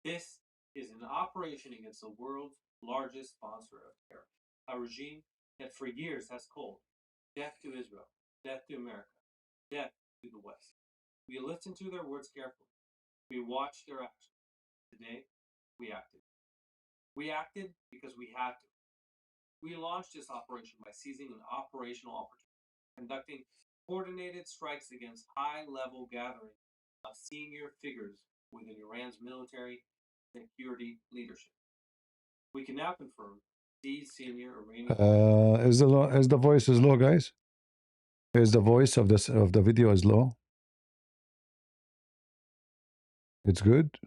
This is an operation against the world's largest sponsor of terror, a regime that for years has called death to Israel, death to America, death to the West. We listened to their words carefully. We watched their actions. Today, we acted. We acted because we had to. We launched this operation by seizing an operational opportunity, conducting coordinated strikes against high-level gatherings of senior figures within Iran's military security leadership. We can now confirm these senior Iranian.
Is the voice is low, guys? Is the voice of the video is low? It's good.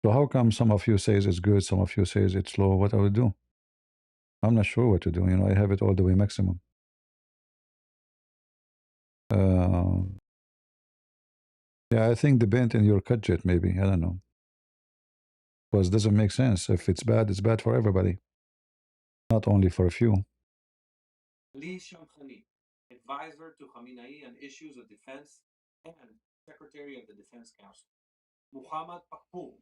So how come some of you says it's good, some of you says it's low? What I would do? I'm not sure what to do. You know, I have it all the way maximum. Yeah, I think the bent in your budget, maybe. I don't know. Because it doesn't make sense. If it's bad for everybody, not only for a few.
Ali Shamkhani, advisor to Khamenei on issues of defense and secretary of the Defense Council. Muhammad Pakpoul,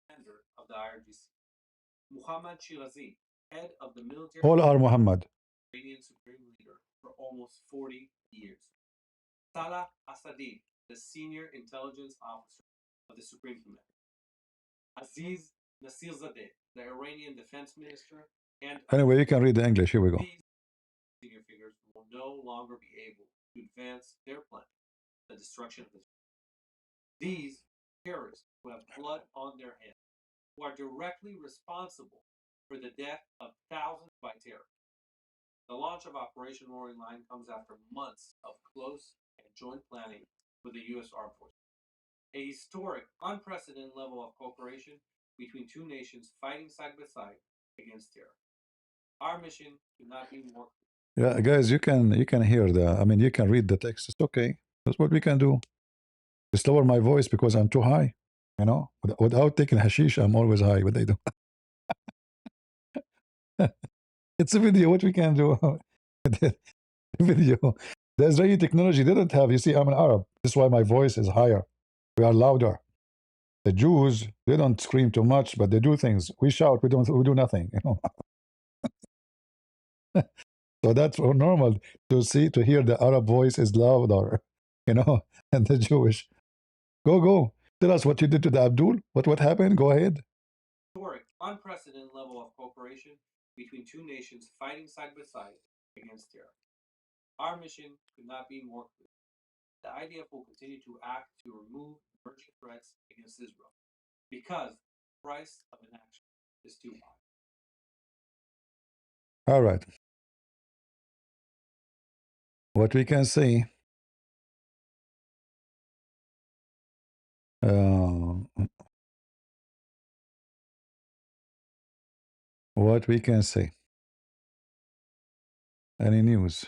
commander of the IRGC. Muhammad Shirazi, head of the military.
All are Muhammad.
Iranian supreme leader for almost 40 years. Salah Asadi, the senior intelligence officer of the Supreme Commander. Aziz Nasirzadeh, the Iranian defense minister, and
Anyway, you can read the English. Here we go.
these senior figures will no longer be able to advance their plan, the destruction of the. These terrorists who have blood on their hands, who are directly responsible for the death of thousands by terror. The launch of Operation Roaring Lion comes after months of close and joint planning with the U.S. Armed Forces. A historic, unprecedented level of cooperation between two nations fighting side by side against terror. Our mission could not be more.
Yeah, guys, you can hear the. I mean, you can read the text. It's okay. That's what we can do. Just lower my voice because I'm too high. You know, without taking hashish, I'm always high. But they don't. It's a video. What we can do? The video. The Israeli technology didn't have. You see, I'm an Arab. This is why my voice is higher. We are louder. The Jews, they don't scream too much, but they do things. We shout. We don't. We do nothing. You know. So that's normal to hear the Arab voice is louder. You know, and the Jewish. Go. Tell us what you did to the Abdul. What happened? Go ahead.
Historic, unprecedented level of cooperation between two nations fighting side by side against terror. Our mission could not be more clear. The IDF will continue to act to remove emerging threats against Israel because the price of inaction is too high.
All right. What we can say. What we can say. Any news?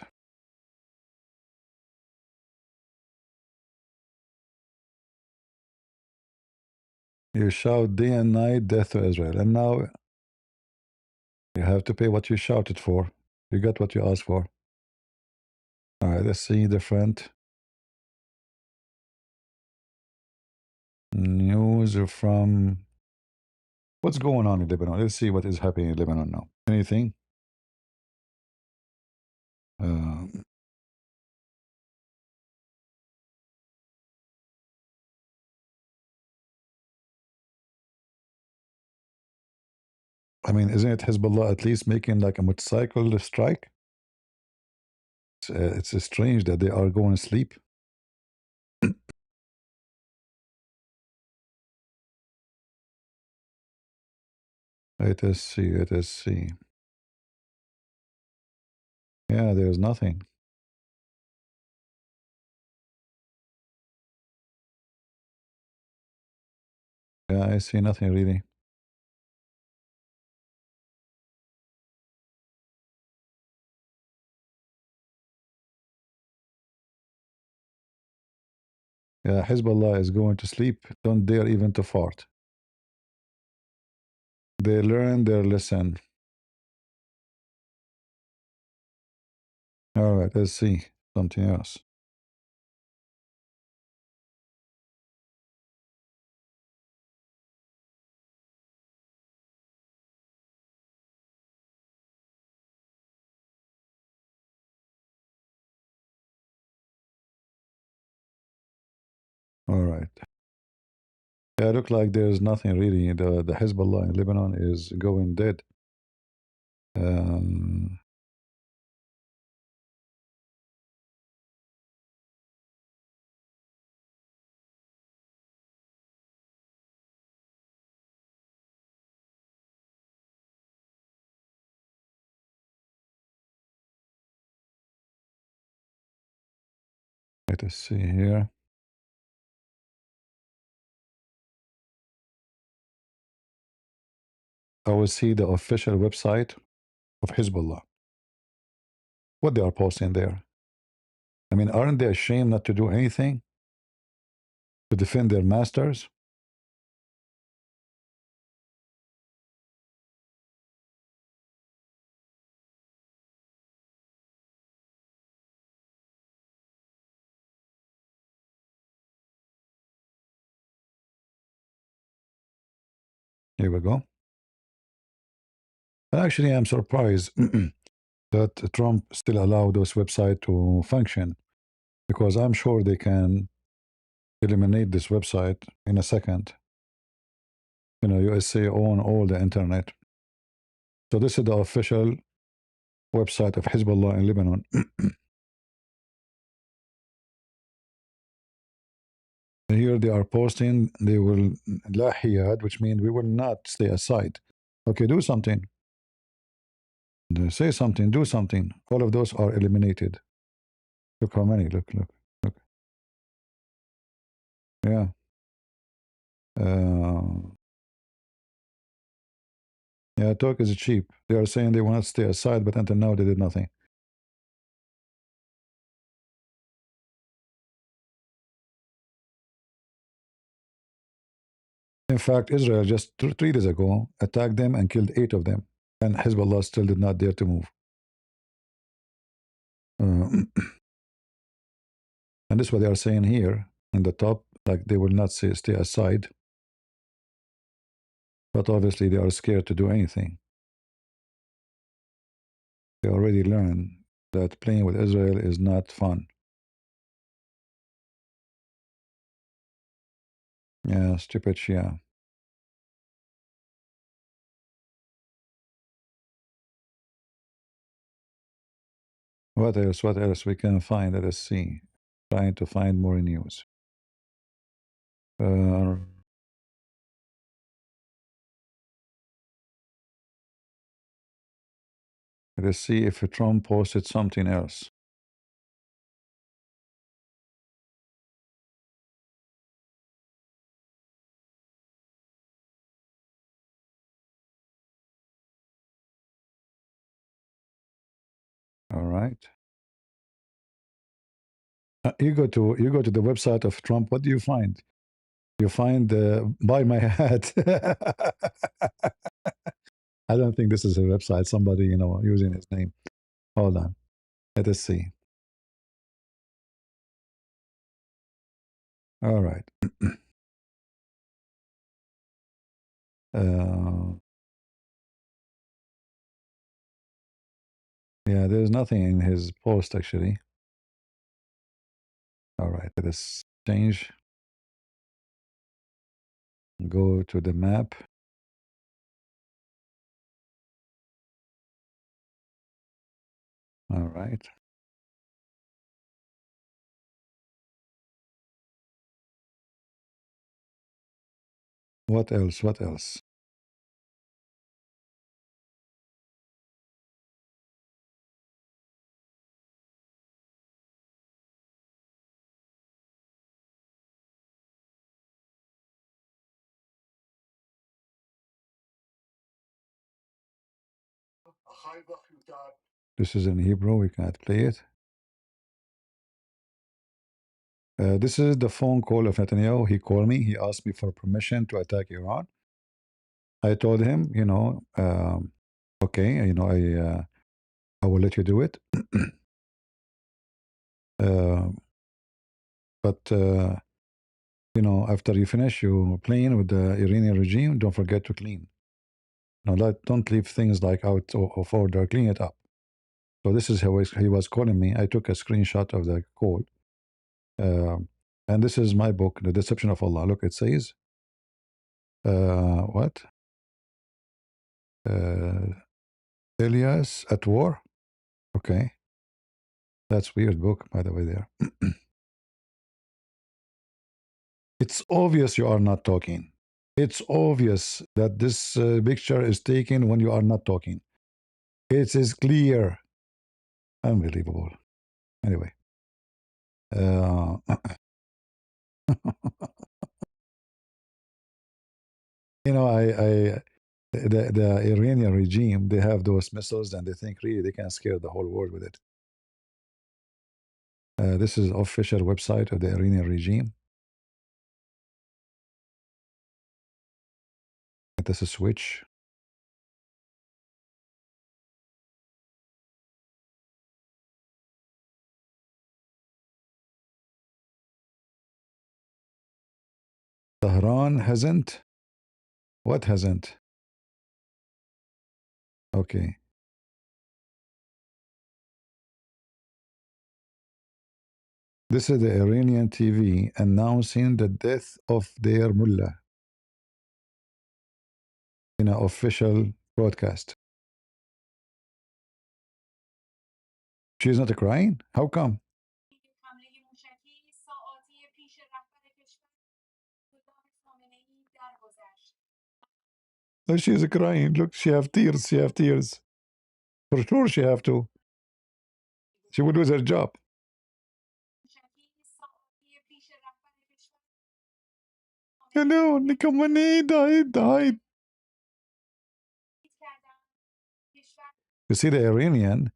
You shout day and night, death to Israel. And now you have to pay what you shouted for. You got what you asked for. All right, let's see the front. News from... What's going on in Lebanon? Let's see what is happening in Lebanon now. Anything? I mean, isn't it Hezbollah at least making like a motorcycle strike? It's strange that they are going to sleep. Let us see. Yeah, there's nothing. Yeah, I see nothing really. Yeah, Hezbollah is going to sleep. Don't dare even to fart. They learn their lesson. All right, let's see something else. All right. Yeah, look like there's nothing really. The Hezbollah in Lebanon is going dead. Let us see here. I will see the official website of Hezbollah. What they are posting there. I mean, aren't they ashamed not to do anything to defend their masters? Here we go. And actually, I'm surprised that Trump still allowed those websites to function, because I'm sure they can eliminate this website in a second. You know, USA own all the internet. So this is the official website of Hezbollah in Lebanon. Here they are posting, they will la hiyad, which means we will not stay aside. Okay, do something. Say something, do something. All of those are eliminated. Look how many, look. Yeah. Yeah, talk is cheap. They are saying they will not stay aside, but until now they did nothing. In fact, Israel just 3 days ago attacked them and killed 8 of them, and Hezbollah still did not dare to move. And this is what they are saying here in the top, like they will not stay aside, but obviously they are scared to do anything. They already learned that playing with Israel is not fun. Yeah, stupid Shia. What else? What else we can find? Let us see. Trying to find more news. Let's see if Trump posted something else. All right. You go to the website of Trump. What do you find? You find buy my hat. I don't think this is a website. Somebody using his name. Hold on. Let us see. All right. Yeah, there's nothing in his post actually. All right. Let us change. Go to the map. All right. What else? What else? This is in Hebrew. We cannot play it. This is the phone call of Netanyahu. He called me. He asked me for permission to attack Iran. I told him, okay, I will let you do it. But after you finish your playing with the Iranian regime, don't forget to clean. Don't leave things like out of order. Clean it up. So this is how he was calling me. I took a screenshot of the call. And this is my book, The Deception of Allah. Look, it says, what? Elias at war? Okay. That's weird book, by the way, there. It's obvious you are not talking. It's obvious that this picture is taken when you are not talking. It is clear. Unbelievable. Anyway. The Iranian regime, they have those missiles and they think really they can scare the whole world with it. This is official website of the Iranian regime. This is switch. Tehran hasn't. What hasn't? Okay. This is the Iranian TV announcing the death of their mullah in an official broadcast. She's not crying? How come? Oh, she's crying. Look, she have tears. She have tears. For sure she have to. She would lose her job. Hello, Nikamani died. You see, the Iranian,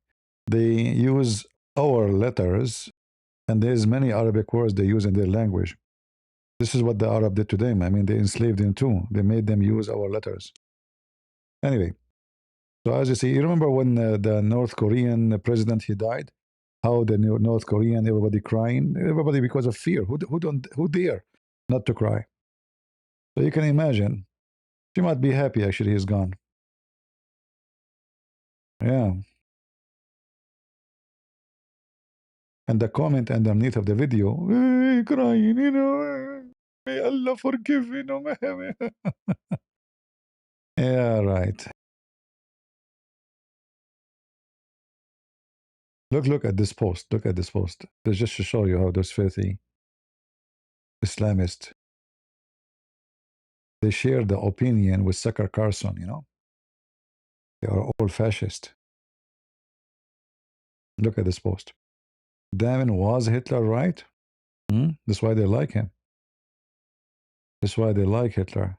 they use our letters, and there's many Arabic words they use in their language. This is what the Arab did to them. I mean, they enslaved them too. They made them use our letters. Anyway, so as you see, you remember when the North Korean president, he died? How the North Korean, everybody crying, everybody because of fear. Who dare not to cry? So you can imagine, she might be happy actually he's gone. Yeah. And the comment underneath of the video, crying, you know, may Allah forgive, you know. Yeah, right. Look at this post. Look at this post. It's just to show you how those filthy Islamists, they share the opinion with Tucker Carlson, you know. They are all fascist. Look at this post. Damn, was Hitler right? That's why they like him. That's why they like Hitler.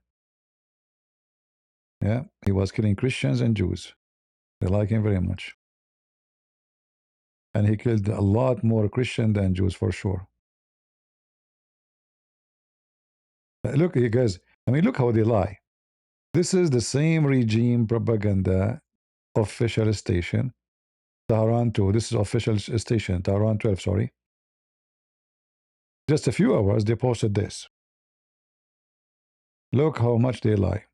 Yeah, he was killing Christians and Jews. They like him very much. And he killed a lot more Christians than Jews for sure. Look, you guys, I mean, look how they lie. This is the same regime propaganda official station, Tehran 2. This is official station, Tehran 12, sorry. Just a few hours, they posted this. Look how much they lie.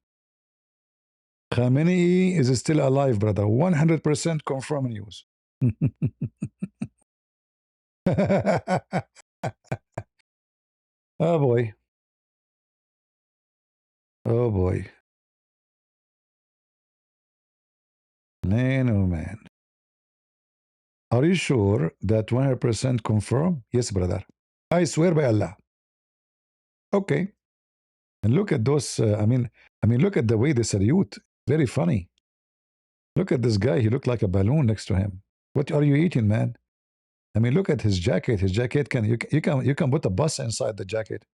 Khamenei is still alive, brother. 100% confirmed news. Oh boy. Oh boy. Man, oh man. Are you sure that 100% confirmed? Yes, brother. I swear by Allah. Okay. And look at those, I mean, look at the way they salute. Very funny. Look at this guy. He looked like a balloon next to him. What are you eating, man? I mean, look at his jacket. His jacket you can put a bus inside the jacket.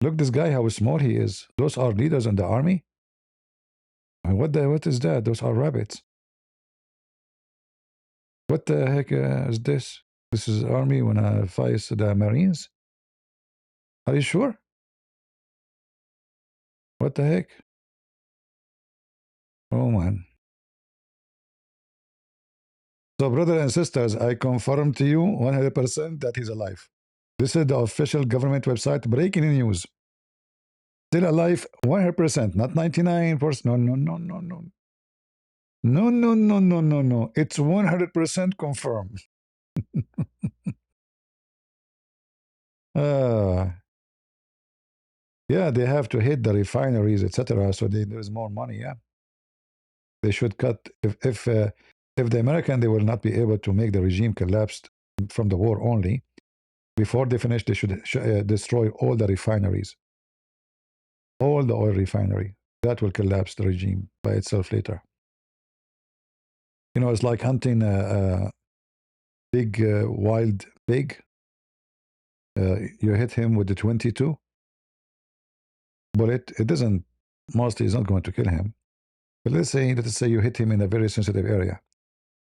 Look, this guy, how small he is. Those are leaders in the army. I mean, what is that? Those are rabbits. What the heck is this? This is army when I fight the Marines. Are you sure? What the heck? Oh man. So, brothers and sisters, I confirm to you 100% that he's alive. This is the official government website. Breaking news. Still alive 100%, not 99%. No, no, no, no, no. No, no, no, no, no, no. It's 100% confirmed. Yeah, they have to hit the refineries, etc. So there's more money. Yeah, they should cut. If the American, they will not be able to make the regime collapse from the war only. Before they finish, they should destroy all the refineries, all the oil refinery. That will collapse the regime by itself later. You know, it's like hunting a big wild pig. You hit him with the 22 bullet. It doesn't. Mostly, it's not going to kill him. But let's say you hit him in a very sensitive area.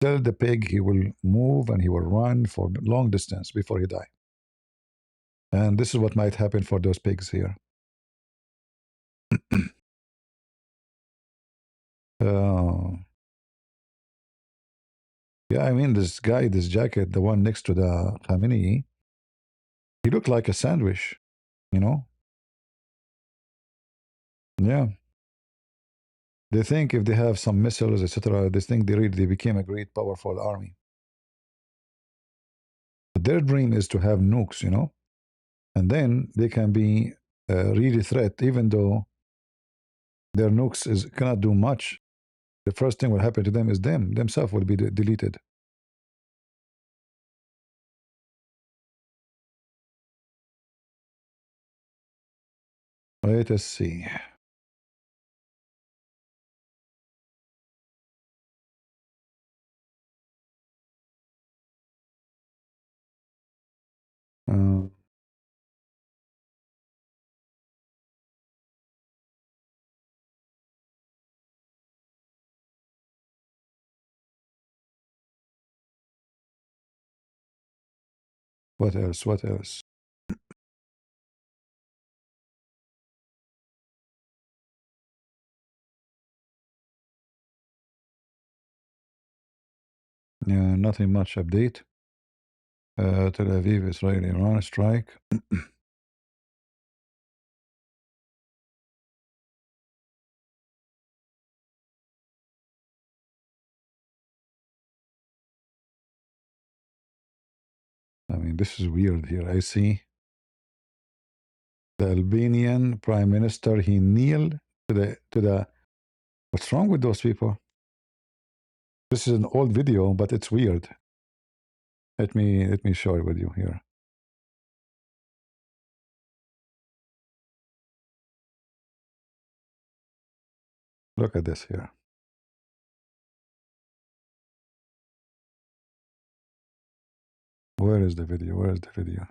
Tell the pig he will move and he will run for long distance before he die. And this is what might happen for those pigs here. uh, yeah, I mean, this guy, this jacket, the one next to the Khamenei, he looked like a sandwich, you know? Yeah. They think if they have some missiles, etc., they think they became a great, powerful army. But their dream is to have nukes, you know? And then they can be a really threat, even though their nukes cannot do much. The first thing will happen to them is themselves will be deleted. Let us see. Uh, what else? What else? Nothing much update. Tel Aviv, Israel, Iran strike. I mean, this is weird here. I see the Albanian prime minister. He kneeled to the. What's wrong with those people? This is an old video, but it's weird. Let me show it with you here. Look at this here. Where is the video? Where is the video?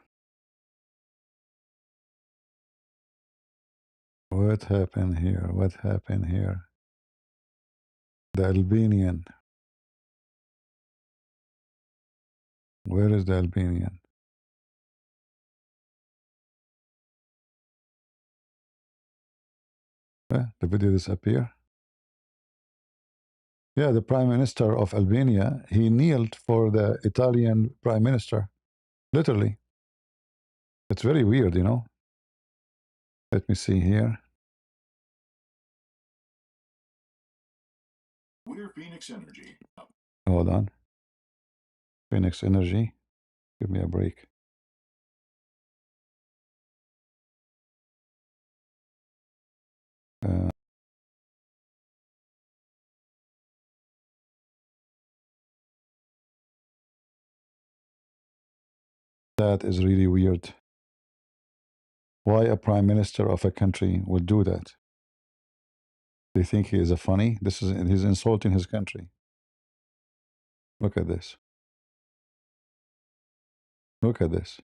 What happened here? What happened here? The Albanian. Where is the Albanian? The video disappear. Yeah, the prime minister of Albania, he kneeled for the Italian prime minister. Literally. It's very weird, you know. Let me see here.
We're Phoenix Energy.
Hold on. Phoenix Energy. Give me a break. That is really weird. Why a prime minister of a country would do that? They think he is a funny? He's insulting his country. Look at this. Look at this.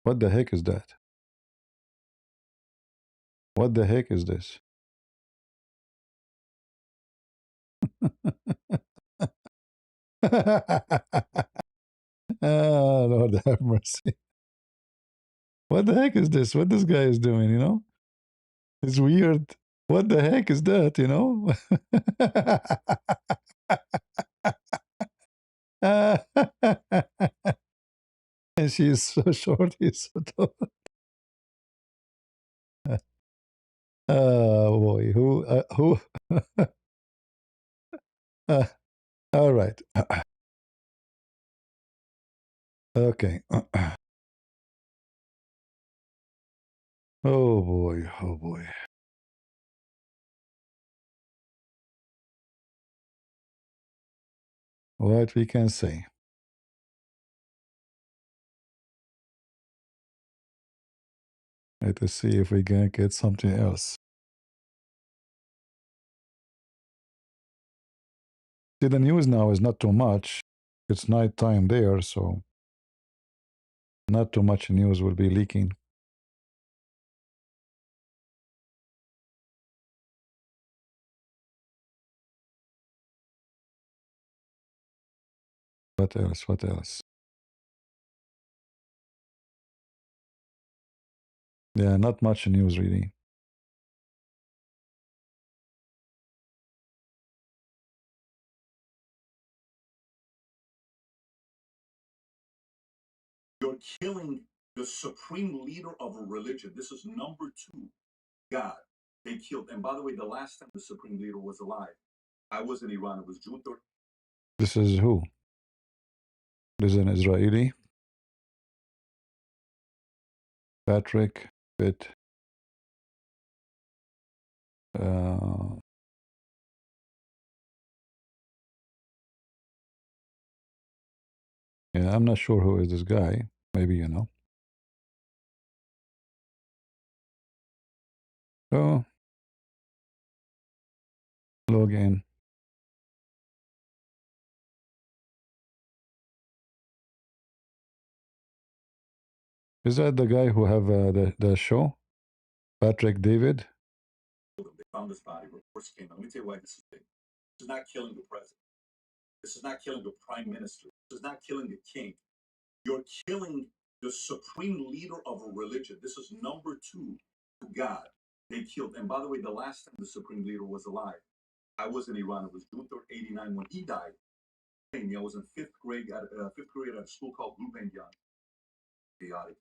What the heck is that? What the heck is this? Ah, Lord have mercy. What the heck is this? What this guy is doing, you know? It's weird. What the heck is that, you know? And she is so short, he's so tall. Oh boy, who? All right. Okay. Oh boy, oh boy. What we can say. Let us see if we can get something else. See, the news now is not too much. It's night time there, so not too much news will be leaking. What else? What else? Yeah, not much news really.
You're killing the supreme leader of a religion. This is number two, God. They killed. And by the way, the last time the supreme leader was alive, I was in Iran. It was June 3rd.
This is who? This is an Israeli. Patrick Pitt. Yeah, I'm not sure who is this guy. Maybe you know. Oh, log in. Is that the guy who have the show? Patrick David?
They found his body. Reports came out. Let me tell you why this is big. This is not killing the president. This is not killing the prime minister. This is not killing the king. You're killing the supreme leader of a religion. This is number two to God. They killed. And by the way, the last time the supreme leader was alive, I was in Iran. It was June 3rd, 89 when he died. I was in fifth grade at a school called Rubenyan. Chaotic.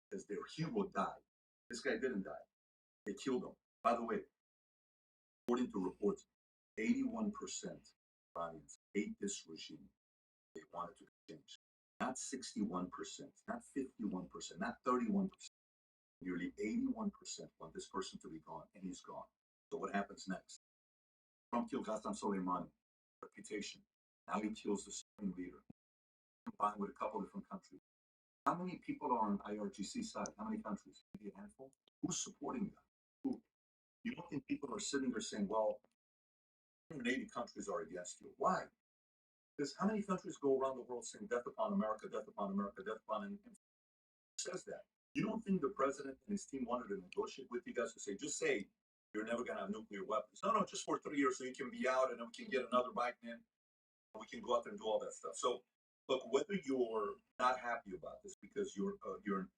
Because their hero died. This guy didn't die. They killed him. By the way, according to reports, 81% Iranians hate this regime. They want it to be changed. Not 61%, not 51%, not 31%. Nearly 81% want this person to be gone, and he's gone. So what happens next? Trump killed Qasem Soleimani, reputation. Now he kills the supreme leader, combined with a couple different countries. How many people are on IRGC side? How many countries? Maybe a handful? Who's supporting that? Who? You don't think people are sitting there saying, well, 180 countries are against you. Why? Because how many countries go around the world saying death upon America, death upon America, death upon, and says that? You don't think the president and his team wanted to negotiate with you guys to say, just say you're never going to have nuclear weapons? No, just for 3 years so you can be out and then we can get another Biden in and we can go out there and do all that stuff. So, look, whether you're not happy about this because you're an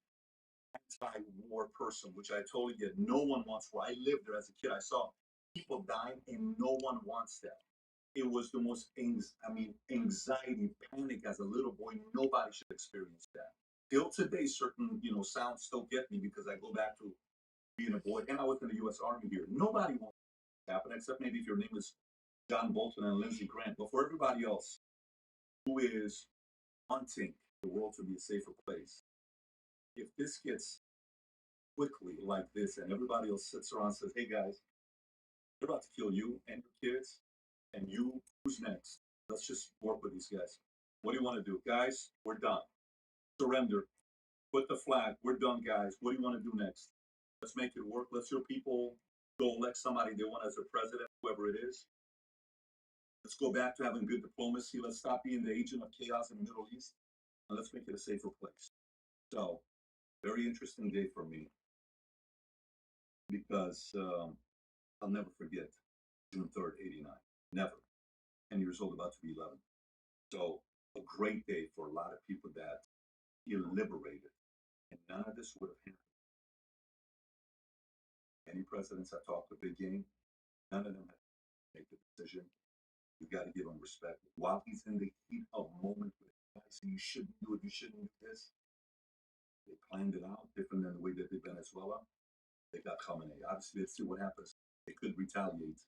anti-war person, which I totally get. No one wants war. I lived there as a kid. I saw people dying, and no one wants that. It was the most anxiety, panic as a little boy. Nobody should experience that. Till today, certain sounds still get me because I go back to being a boy, and I was in the U.S. Army here. Nobody wants that to happen, except maybe if your name is John Bolton and Lindsey Graham. But for everybody else who is wanting the world to be a safer place, if this gets quickly like this, and everybody else sits around and says, "Hey guys, they're about to kill you and your kids, and you, who's next? Let's just work with these guys. What do you want to do, guys? We're done. Surrender. Put the flag. We're done, guys. What do you want to do next? Let's make it work. Let's your people go elect somebody they want as their president, whoever it is. Let's go back to having good diplomacy. Let's stop being the agent of chaos in the Middle East, and let's make it a safer place." So, very interesting day for me because I'll never forget June 3rd, 89. Never. 10 years old, about to be 11. So, a great day for a lot of people that feel liberated. And none of this would have happened. Any presidents I talked to, big game, none of them had to make the decision. You got to give him respect. While he's in the heat of moment with guys, you shouldn't do it, you shouldn't do this. They planned it out different than the way they did Venezuela. They got Khamenei. Obviously, let's see what happens. They could retaliate.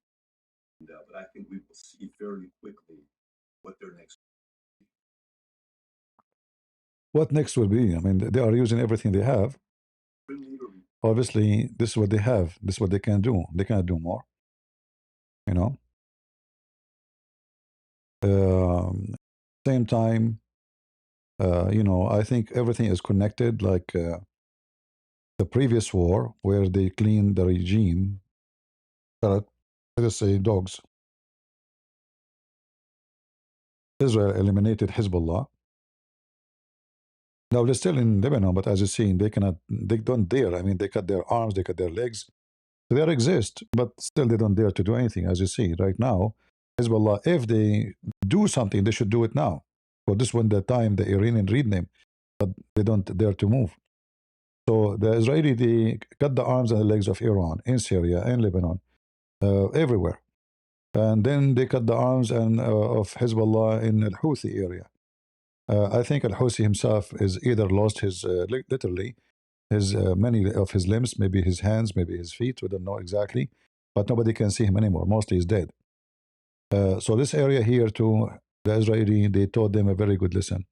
But I think we will see fairly quickly what their next.
What next will be? I mean, they are using everything they have. Obviously, this is what they have. This is what they can do. They cannot do more. You know. Same time, I think everything is connected. Like the previous war, where they cleaned the regime. Let us say dogs. Israel eliminated Hezbollah. Now they're still in Lebanon, but as you see, they don't dare. I mean, they cut their arms, they cut their legs. They exist, but still they don't dare to do anything. As you see right now, Hezbollah, if they do something, they should do it now. For this one, the time the Iranian read them, but they don't dare to move. So the Israeli, they cut the arms and the legs of Iran in Syria and Lebanon, everywhere. And then they cut the arms and of Hezbollah in Al Houthi area. I think Al Houthi himself is either lost his literally his many of his limbs, maybe his hands, maybe his feet. We don't know exactly, but nobody can see him anymore. Mostly he's dead. So this area here too, the Israeli, they taught them a very good lesson.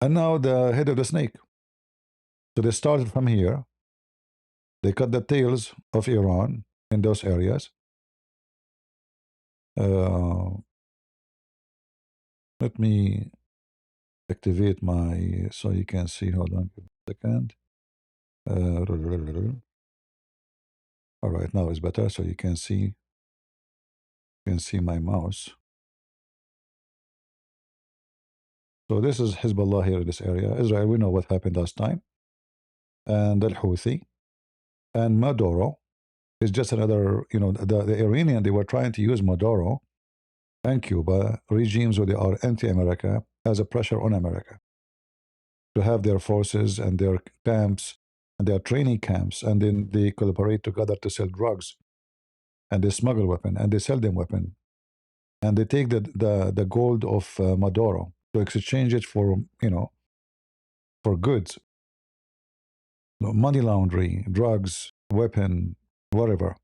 And now the head of the snake. So they started from here. They cut the tails of Iran in those areas. Let me activate my, so you can see, hold on a second. All right, now it's better, so you can see my mouse. So this is Hezbollah here in this area. Israel, we know what happened last time. And Al Houthi and Maduro is just another, you know, the Iranian, they were trying to use Maduro and Cuba regimes where they are anti-America as a pressure on America to have their forces and their camps and their training camps, and then they collaborate together to sell drugs, and they smuggle weapons and they sell them weapons, and they take the gold of Maduro to exchange it for, you know, for goods, money laundering, drugs, weapon, whatever.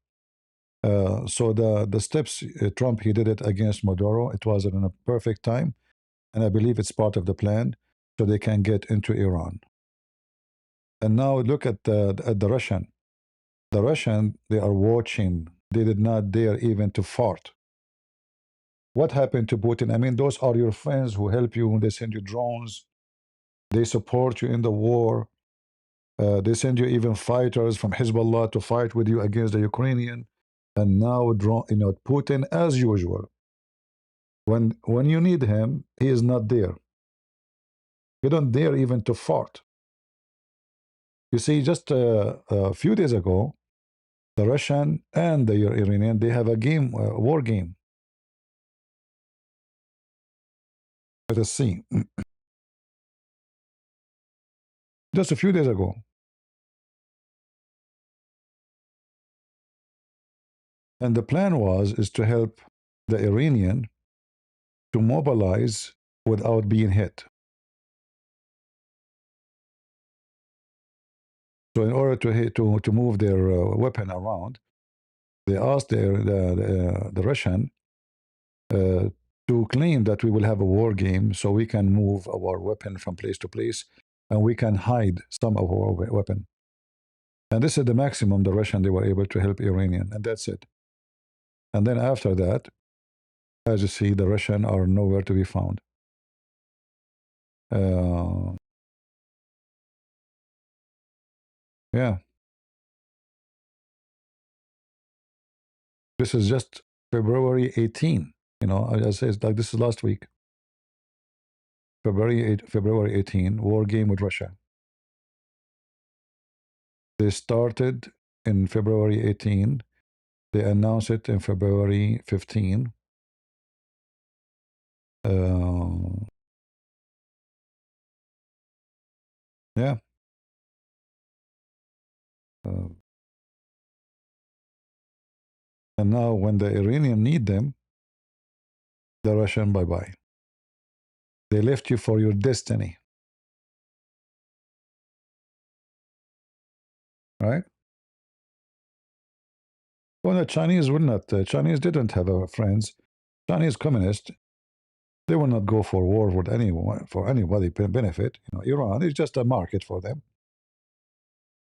So the steps Trump, he did it against Maduro. It was in a perfect time, and I believe it's part of the plan so they can get into Iran. And now look at the Russian. The Russian, they are watching. They did not dare even to fart. What happened to Putin? I mean, those are your friends who help you. They send you drones. They support you in the war. They send you even fighters from Hezbollah to fight with you against the Ukrainian. And now, you know, Putin, as usual, when you need him, he is not there. You don't dare even to fart. You see, just a few days ago, the Russian and the Iranian, they have a game, a war game. Let us see. Just a few days ago. And the plan is to help the Iranian to mobilize without being hit. So in order to move their weapon around, they asked the Russian to claim that we will have a war game so we can move our weapon from place to place and we can hide some of our weapon. And this is the maximum the Russian, they were able to help Iranian, and that's it. And then after that, as you see, the Russian are nowhere to be found. Yeah. This is just February 18. You know, I say it's like this is last week. February 18, war game with Russia. They started in February 18. They announced it in February 15. Yeah. And now when the Iranian need them, the Russian bye-bye. They left you for your destiny. Right? Well, the Chinese would not. Chinese didn't have friends. Chinese communists, they will not go for war with anyone for anybody benefit. You know, Iran is just a market for them,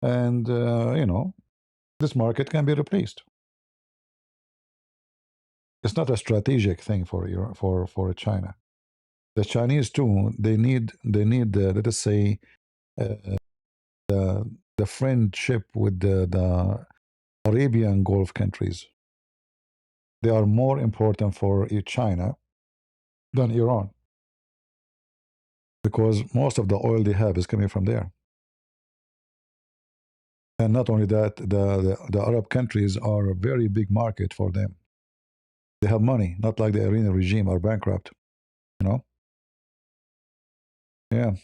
and you know, this market can be replaced. It's not a strategic thing for Iran, for China. The Chinese too. They need let us say the friendship with the Arabian Gulf countries. They are more important for China than Iran, because most of the oil they have is coming from there. And not only that, the Arab countries are a very big market for them. They have money, not like the Iranian regime are bankrupt, you know. Yeah.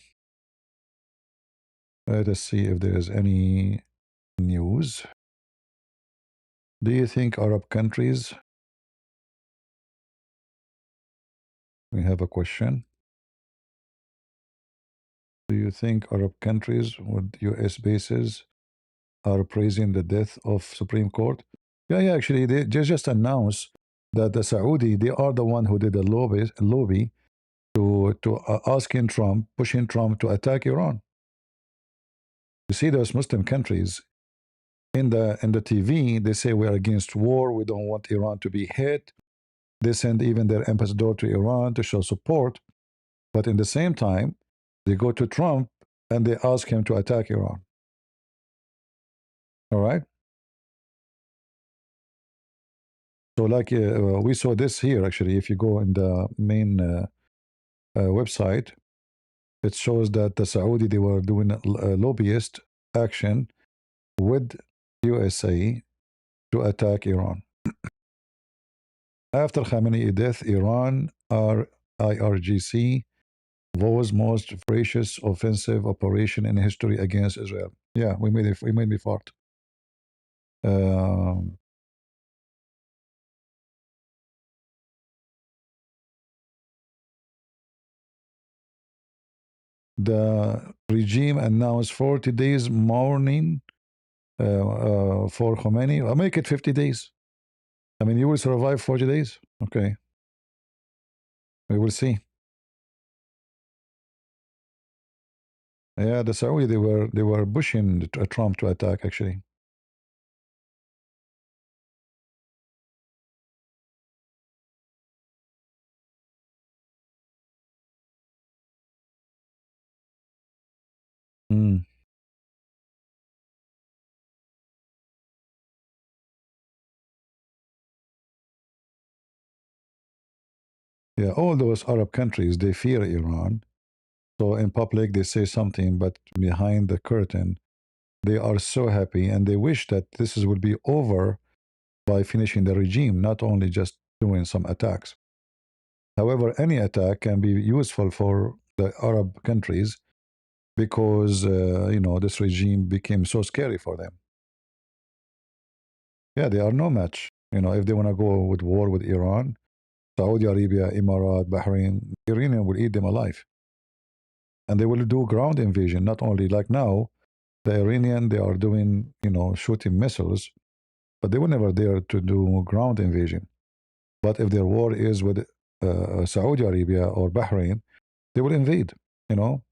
Let us see if there is any news. Do you think Arab countries, we have a question. Do you think Arab countries with US bases are praising the death of Supreme Court? Yeah, actually, they just announced that the Saudi, they are the one who did the lobby to asking Trump, pushing Trump to attack Iran. You see those Muslim countries in the TV, they say we are against war, we don't want Iran to be hit. They send even their ambassador to Iran to show support. But in the same time, they go to Trump and they ask him to attack Iran. All right? So, like we saw this here, actually, if you go in the main website, it shows that the Saudi, they were doing a lobbyist action with USA to attack Iran. After Khamenei death, Iran, IRGC, was most ferocious offensive operation in history against Israel. Yeah, we made it fart. Um, the regime announced 40 days mourning for Khomeini. I'll make it 50 days. I mean, you will survive 40 days. Okay, we will see. Yeah, the Saudi, they were pushing Trump to attack, actually. Mm. Yeah, all those Arab countries, they fear Iran. So in public, they say something, but behind the curtain, they are so happy and they wish that would be over by finishing the regime, not only just doing some attacks. However, any attack can be useful for the Arab countries because, this regime became so scary for them. Yeah, they are no match. If they want to go with war with Iran, Saudi Arabia, Emirat, Bahrain, Iranian will eat them alive. And they will do ground invasion, not only like now, the Iranian, they are doing, shooting missiles, but they will never dare to do ground invasion. But if their war is with Saudi Arabia or Bahrain, they will invade, you know.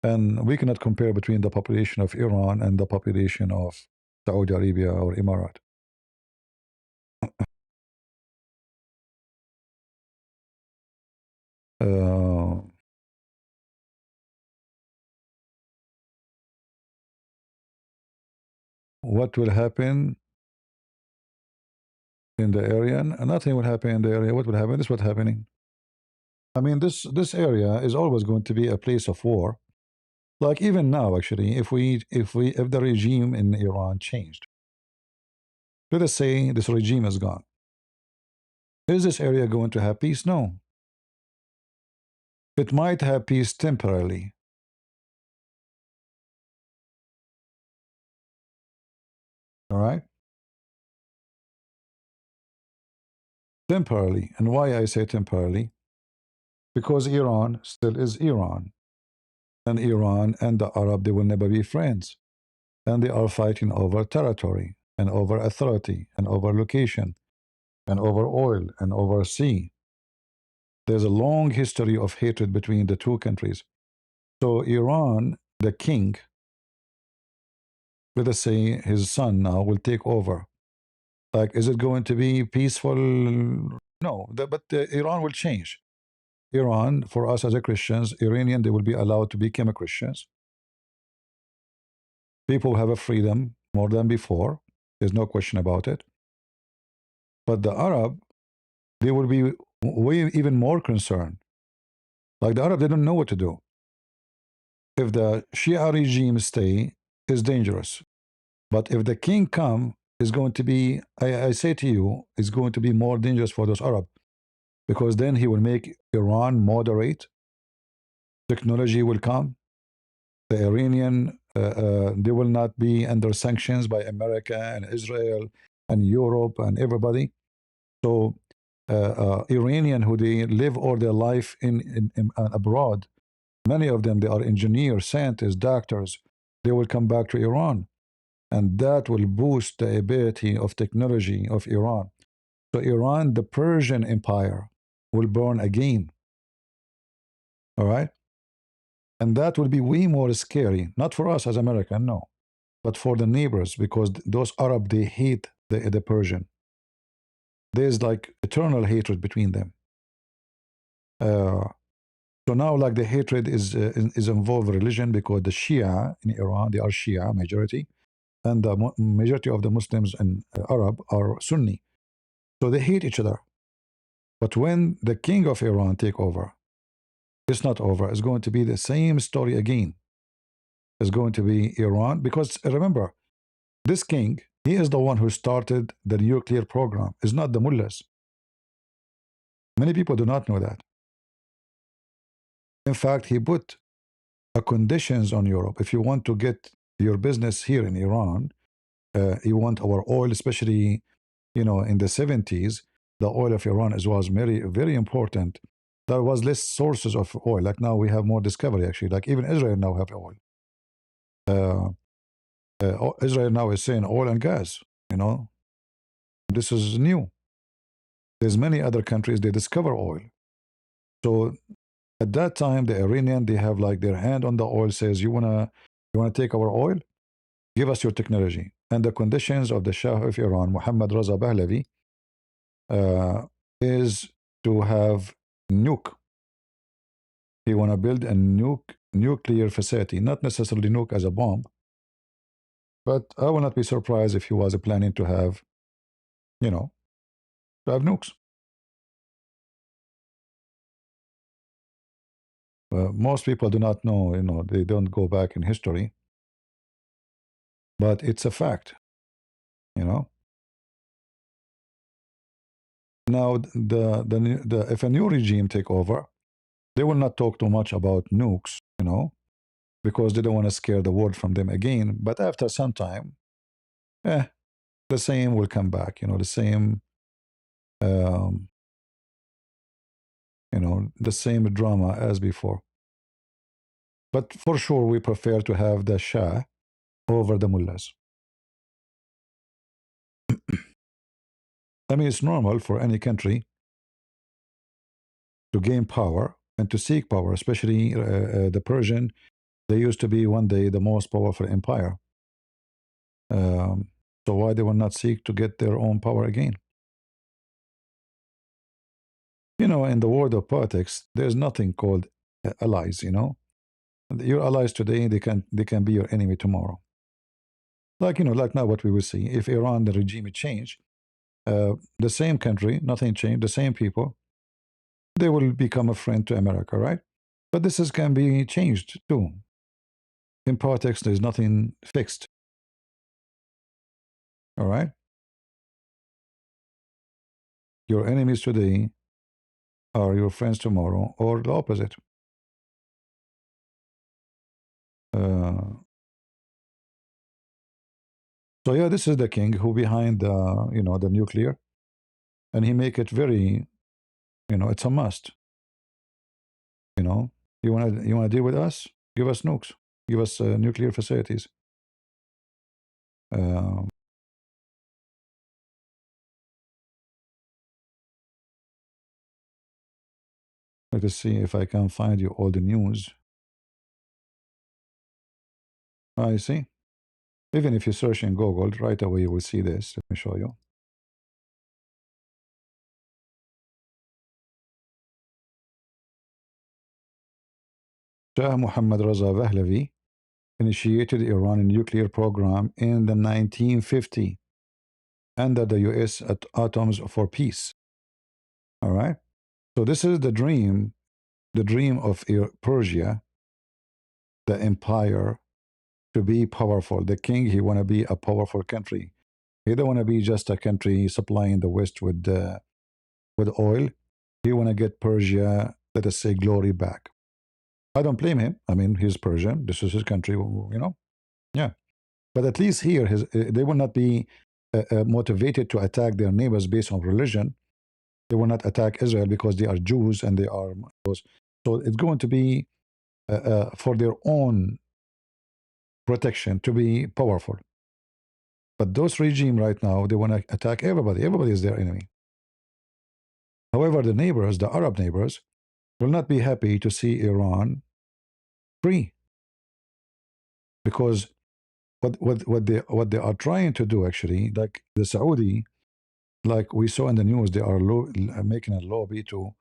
And we cannot compare between the population of Iran and the population of Saudi Arabia or Emirat. Uh, what will happen in the area? Nothing will happen in the area. What will happen is what's happening. I mean, this area is always going to be a place of war. Like even now, actually, if the regime in Iran changed, let us say this regime is gone. Is this area going to have peace? No. It might have peace temporarily. All right? Temporarily. And why I say temporarily? Because Iran still is Iran. And Iran and the Arab, they will never be friends. And they are fighting over territory and over authority and over location and over oil and over sea. There's a long history of hatred between the two countries. So Iran, the king, let us say his son now will take over. Like, is it going to be peaceful? No, but Iran will change. Iran, for us as a Christians, Iranian, they will be allowed to become Christians. People have a freedom more than before. There's no question about it. But the Arab, they will be way even more concerned. Like the Arab, they don't know what to do. If the Shia regime stay, is dangerous. But if the king come, is going to be, I say to you, is going to be more dangerous for those Arab. Because then he will make Iran moderate. technology will come. The Iranian, they will not be under sanctions by America and Israel and Europe and everybody. So Iranian who they live all their life in abroad, many of them, they are engineers, scientists, doctors. They will come back to Iran, and that will boost the ability of technology of Iran. So Iran, the Persian Empire, will burn again. All right? And that will be way more scary, not for us as American, no, but for the neighbors, because those Arab, they hate the Persian. There's like eternal hatred between them. So now, like the hatred is involved religion, because the Shia in Iran, they are Shia majority, and the majority of the Muslims in Arab are Sunni. So they hate each other. But when the king of Iran take over, it's not over. It's going to be the same story again. It's going to be Iran, because remember, this king, he is the one who started the nuclear program. It's not the mullahs. Many people do not know that. In fact, he put conditions on Europe. If you want to get your business here in Iran, you want our oil, especially, in the 70s, the oil of Iran was very, very important. There was less sources of oil. Like now we have more discovery, actually. Like even Israel now have oil. Israel now is saying oil and gas, This is new. There's many other countries, they discover oil. So at that time, the Iranian, they have like their hand on the oil, says, you wanna take our oil? Give us your technology. And the conditions of the Shah of Iran, Mohammad Raza Pahlavi, is to have nuke. He wanna build a nuclear facility, not necessarily nuke as a bomb, but I will not be surprised if he was planning to have, to have nukes. Most people do not know, they don't go back in history, but it's a fact, Now, if a new regime take over, they will not talk too much about nukes, because they don't want to scare the world from them again. But after some time, the same will come back, the same, the same drama as before. But for sure, we prefer to have the Shah over the mullahs. I mean, it's normal for any country to gain power and to seek power, especially the Persian. They used to be one day the most powerful empire. So why they will not seek to get their own power again? In the world of politics, there's nothing called allies. Your allies today, they can be your enemy tomorrow. Like like now, what we will see if Iran, the regime change, the same country, nothing changed, the same people, they will become a friend to America, right? But this can be changed too. In politics, there's nothing fixed. All right? Your enemies today are your friends tomorrow, or the opposite. So yeah, this is the king who behind the nuclear, and he make it very, it's a must. You wanna deal with us? Give us nukes. Give us nuclear facilities. Let us see if I can find you all the news. I see. Even if you search in Google, right away you will see this. Let me show you. Shah Mohammad Raza Pahlavi initiated Iranian nuclear program in the 1950 under the US Atoms for Peace. All right. So this is the dream of Persia, the empire, to be powerful. The king, he want to be a powerful country. He don't want to be just a country supplying the West with oil. He want to get Persia, let us say, glory back. I don't blame him. I mean, he's Persian. This is his country, you know. Yeah, but at least here, they will not be motivated to attack their neighbors based on religion. They will not attack Israel because they are Jews and they are those. So it's going to be for their own protection to be powerful. But those regime right now, they want to attack everybody. Everybody is their enemy. However, the neighbors, the Arab neighbors, will not be happy to see Iran free, because what they are trying to do actually, like the Saudi, like we saw in the news, they are making a lobby to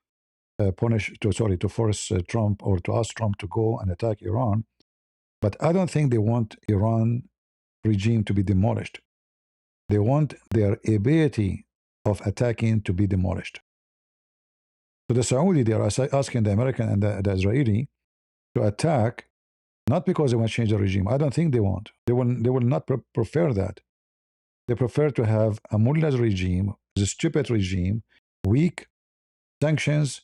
to force Trump, or to ask Trump to go and attack Iran. But I don't think they want Iran regime to be demolished. They want their ability of attacking to be demolished. So the Saudi, they are asking the American and the Israeli to attack, not because they want to change the regime. I don't think they want. They will not prefer that. They prefer to have a mullah's regime, a stupid regime, weak, sanctions.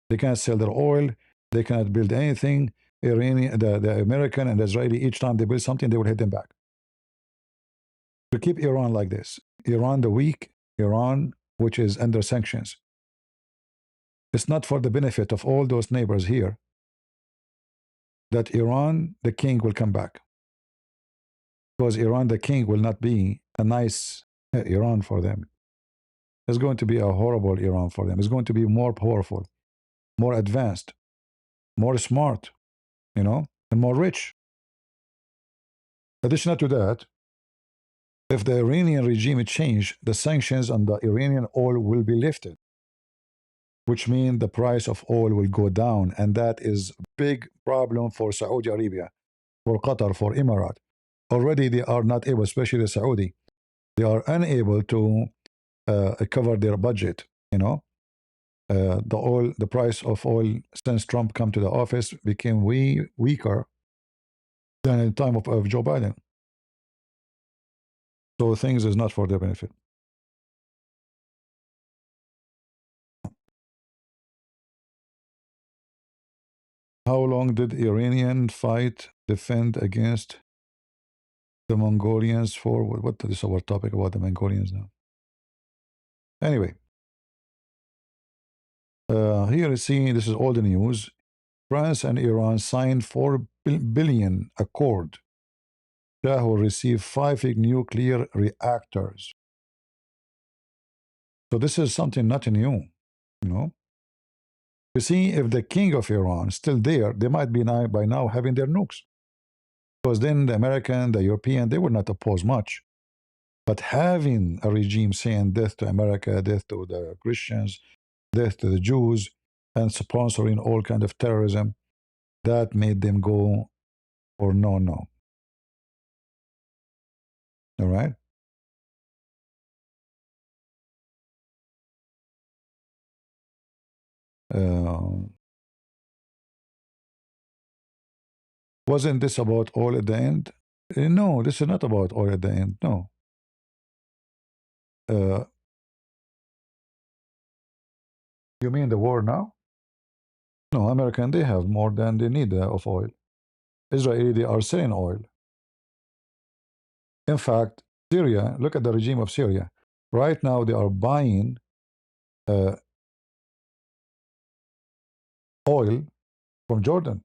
They cannot sell their oil. They cannot build anything. Iranian, the American and the Israeli, each time they build something, they will hit them back. To keep Iran like this, Iran the weak, Iran which is under sanctions. It's not for the benefit of all those neighbors here that Iran the king will come back, because Iran the king will not be a nice Iran for them. It's going to be a horrible Iran for them. It's going to be more powerful, more advanced, more smart, you know, and more rich. Additional to that, if the Iranian regime change, the sanctions on the Iranian oil will be lifted, which means the price of oil will go down, and that is a big problem for Saudi Arabia, for Qatar, for Emirat. Already they are not able, especially the Saudi, they are unable to cover their budget. You know, the price of oil since Trump come to the office became way weaker than in the time of Joe Biden. So things is not for their benefit. How long did Iranian fight defend against the Mongolians for? What is our topic about the Mongolians now? Anyway, here is seeing, this is all the news. France and Iran signed 4 billion accord. Shah will receive 5 nuclear reactors. So this is something not new, you know. You see, if the king of Iran is still there, they might be now, by now having their nukes. Because then the American, the European, they would not oppose much. But having a regime saying death to America, death to the Christians, death to the Jews, and sponsoring all kind of terrorism, that made them go for no, no. All right? Wasn't this about oil at the end? No, this is not about oil at the end. No. You mean the war now? No, American, they have more than they need of oil. Israeli, they are selling oil. In fact, Syria, look at the regime of Syria. Right now, they are buying oil from Jordan.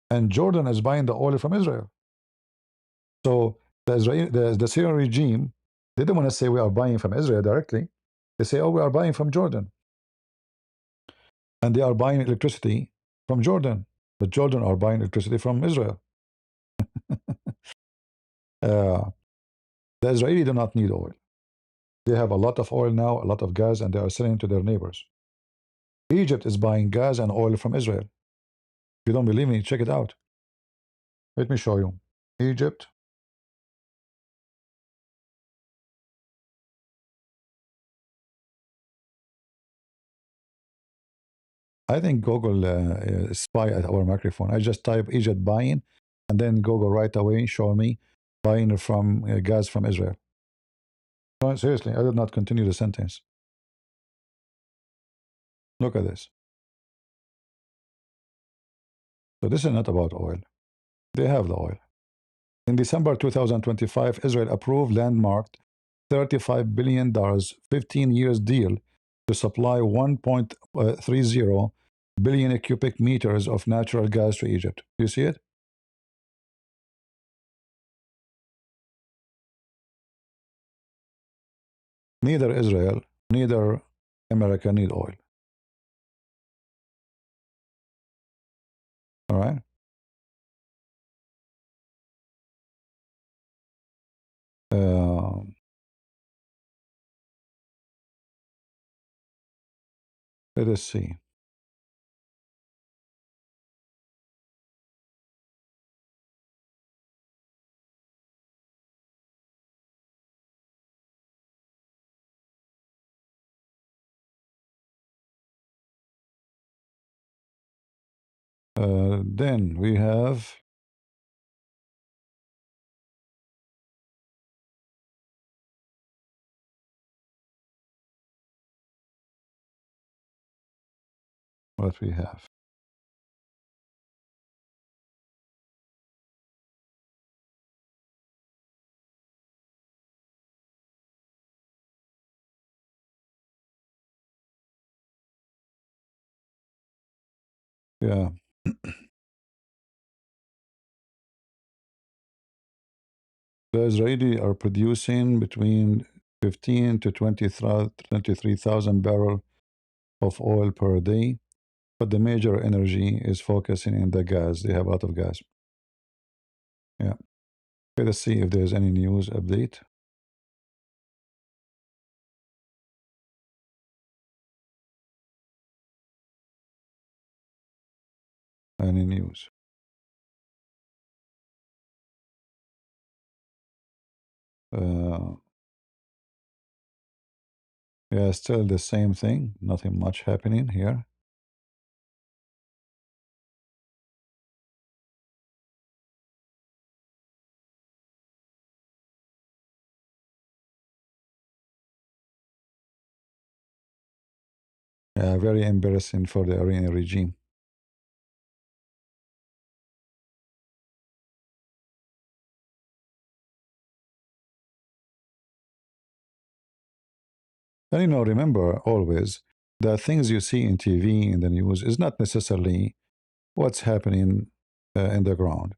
And Jordan is buying the oil from Israel. So the Syrian regime, they don't want to say we are buying from Israel directly. They say, oh, we are buying from Jordan. And they are buying electricity from Jordan. But Jordan are buying electricity from Israel. The Israeli do not need oil. They have a lot of oil now, a lot of gas, and they are selling to their neighbors. Egypt is buying gas and oil from Israel. If you don't believe me, check it out. Let me show you. Egypt. I think Google spy at our microphone. I just type Egypt buying, and then Google right away show me buying from gas from Israel. No, seriously, I did not continue the sentence. Look at this. So this is not about oil. They have the oil. In December 2025, Israel approved landmarked $35 billion, 15 years deal to supply 1.30 billion cubic meters of natural gas to Egypt. You see it? Neither Israel, neither America need oil. All right? Let us see. Then we have what we have. Yeah. The Israeli are producing between 15 to 23,000 barrels of oil per day, but the major energy is focusing in the gas. They have a lot of gas. Yeah. Okay, let's see if there's any news update. Any news? Yeah, still the same thing. Nothing much happening here. Yeah, very embarrassing for the Iranian regime. And remember always the things you see in TV, in the news, is not necessarily what's happening in the ground.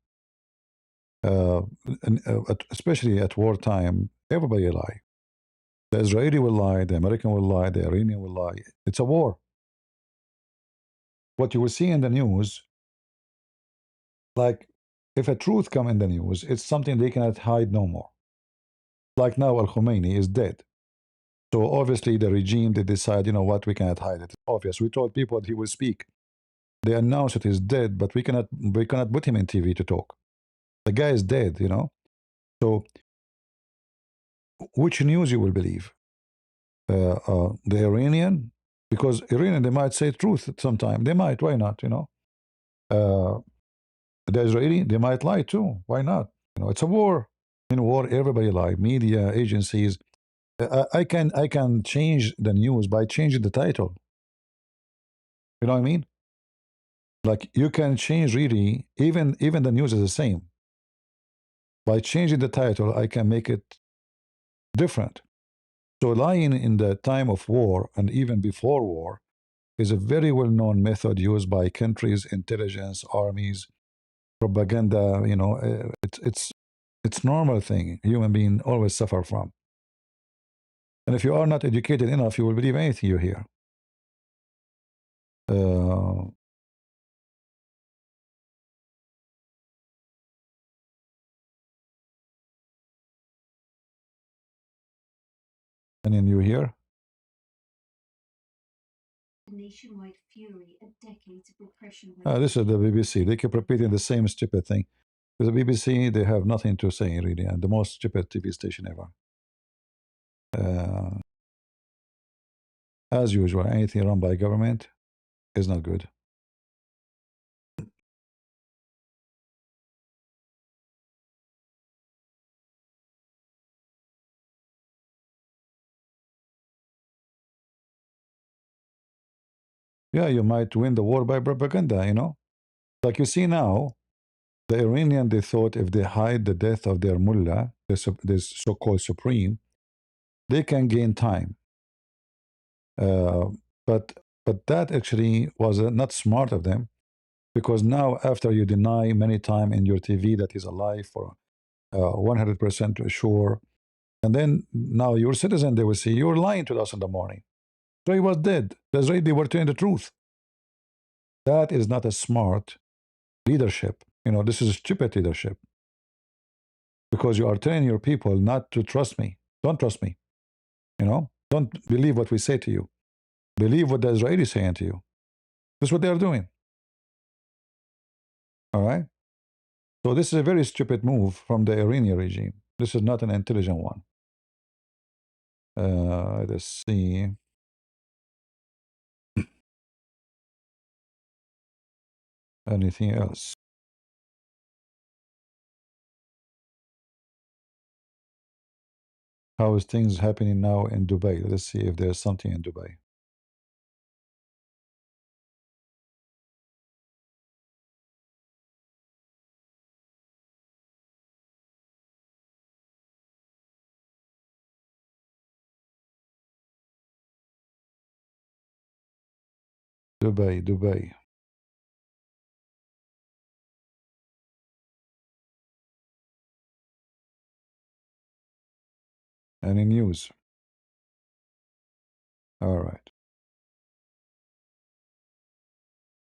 Especially at wartime, everybody lie. The Israeli will lie, the American will lie, the Iranian will lie. It's a war. What you will see in the news, like if a truth come in the news, it's something they cannot hide no more. Like now, Al Khomeini is dead. So obviously the regime, they decide, you know what, we cannot hide it. It's obvious. We told people that he will speak. They announced that he's dead, but we cannot put him in TV to talk. The guy is dead. So which news you will believe? The Iranian, because Iranian, they might say truth sometime. They might. Why not? Uh, the Israeli, they might lie too. Why not? It's a war. In war, everybody lie. Media agencies. I can change the news by changing the title. You know what I mean? Like you can change really. Even the news is the same. By changing the title, I can make it different. So lying in the time of war and even before war is a very well-known method used by countries, intelligence, armies, propaganda. It's normal thing human being always suffer from. And if you are not educated enough, you will believe anything you hear. And then you hear
nationwide fury at decades of repression by
this is the BBC. They keep repeating the same stupid thing. The BBC, they have nothing to say really, and the most stupid TV station ever. As usual, anything run by government is not good. Yeah, you might win the war by propaganda. Like you see now, the Iranian, they thought if they hide the death of their mullah, this so-called supreme, they can gain time. Uh, but that actually was not smart of them, because now after you deny many times in your TV that he's alive for 100% sure, and then now your citizen, they will say you're lying to us in the morning. So he was dead. That's right. They were telling the truth. That is not a smart leadership. This is stupid leadership, because you are telling your people not to trust me. Don't trust me. Don't believe what we say to you. Believe what the Israelis saying to you. That's what they are doing. All right. So this is a very stupid move from the Iranian regime. This is not an intelligent one. Let's see. Anything else? How is things happening now in Dubai? Let's see if there's something in Dubai. Dubai, Dubai. Any news? All right.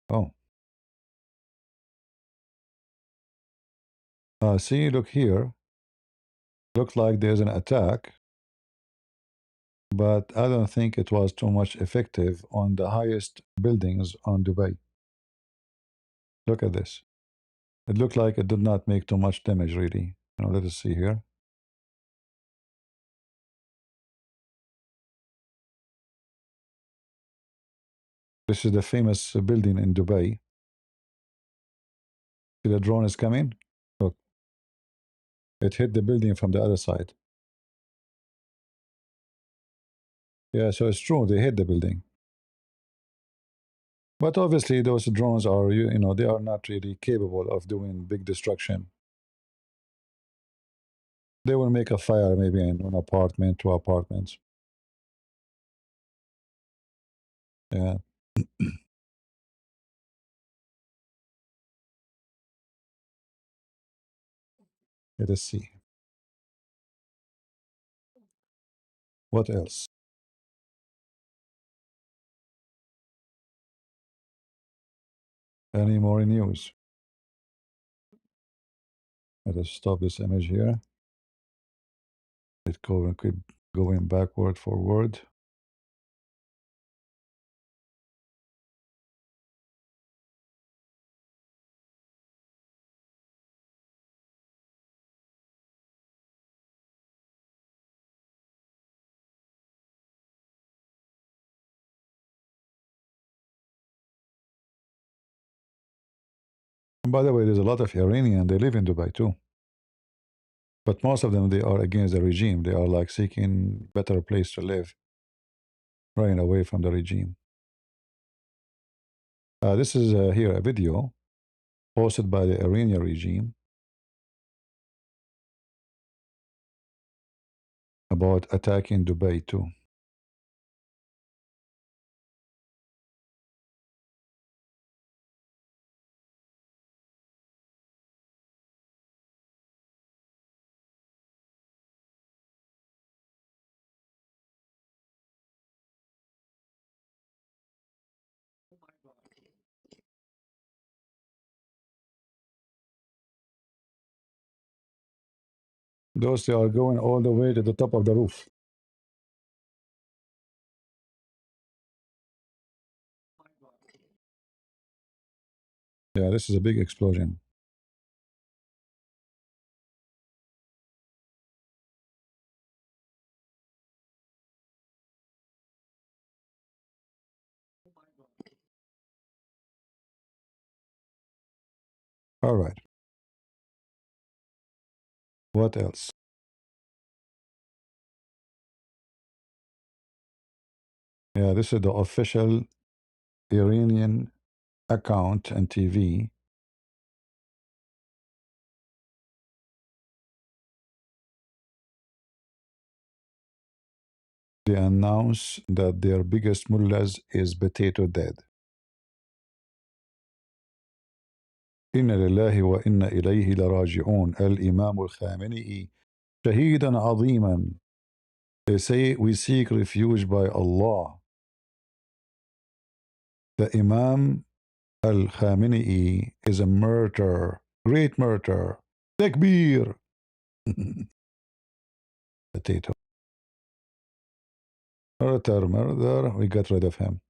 Oh. See, look here. Looks like there's an attack, but I don't think it was too much effective on the highest buildings on Dubai. Look at this. It looked like it did not make too much damage, really. Let us see here. This is the famous building in Dubai. See the drone is coming? Look, it hit the building from the other side. Yeah, so it's true, they hit the building. But obviously those drones are, they are not really capable of doing big destruction. They will make a fire maybe in one apartment, 2 apartments. Yeah. Let us see. What else? Any more news? Let us stop this image here. It's going, keep going backward, forward. And by the way, there's a lot of Iranian, they live in Dubai too. But most of them, they are against the regime. They are like seeking better place to live, running away from the regime. This is here a video posted by the Iranian regime about attacking Dubai too. Those, they are going all the way to the top of the roof. Yeah, this is a big explosion. All right. What else? Yeah, this is the official Iranian account and TV they announce that their biggest mullahs is potato dead. إن لله وإنا إليه لراجعون الإمام الخامنئي شهيدا عظيما. They say we seek refuge by Allah. The Imam al-Khamenei is a murderer, great murderer. Takbir. Potato. Murder, we got rid of him.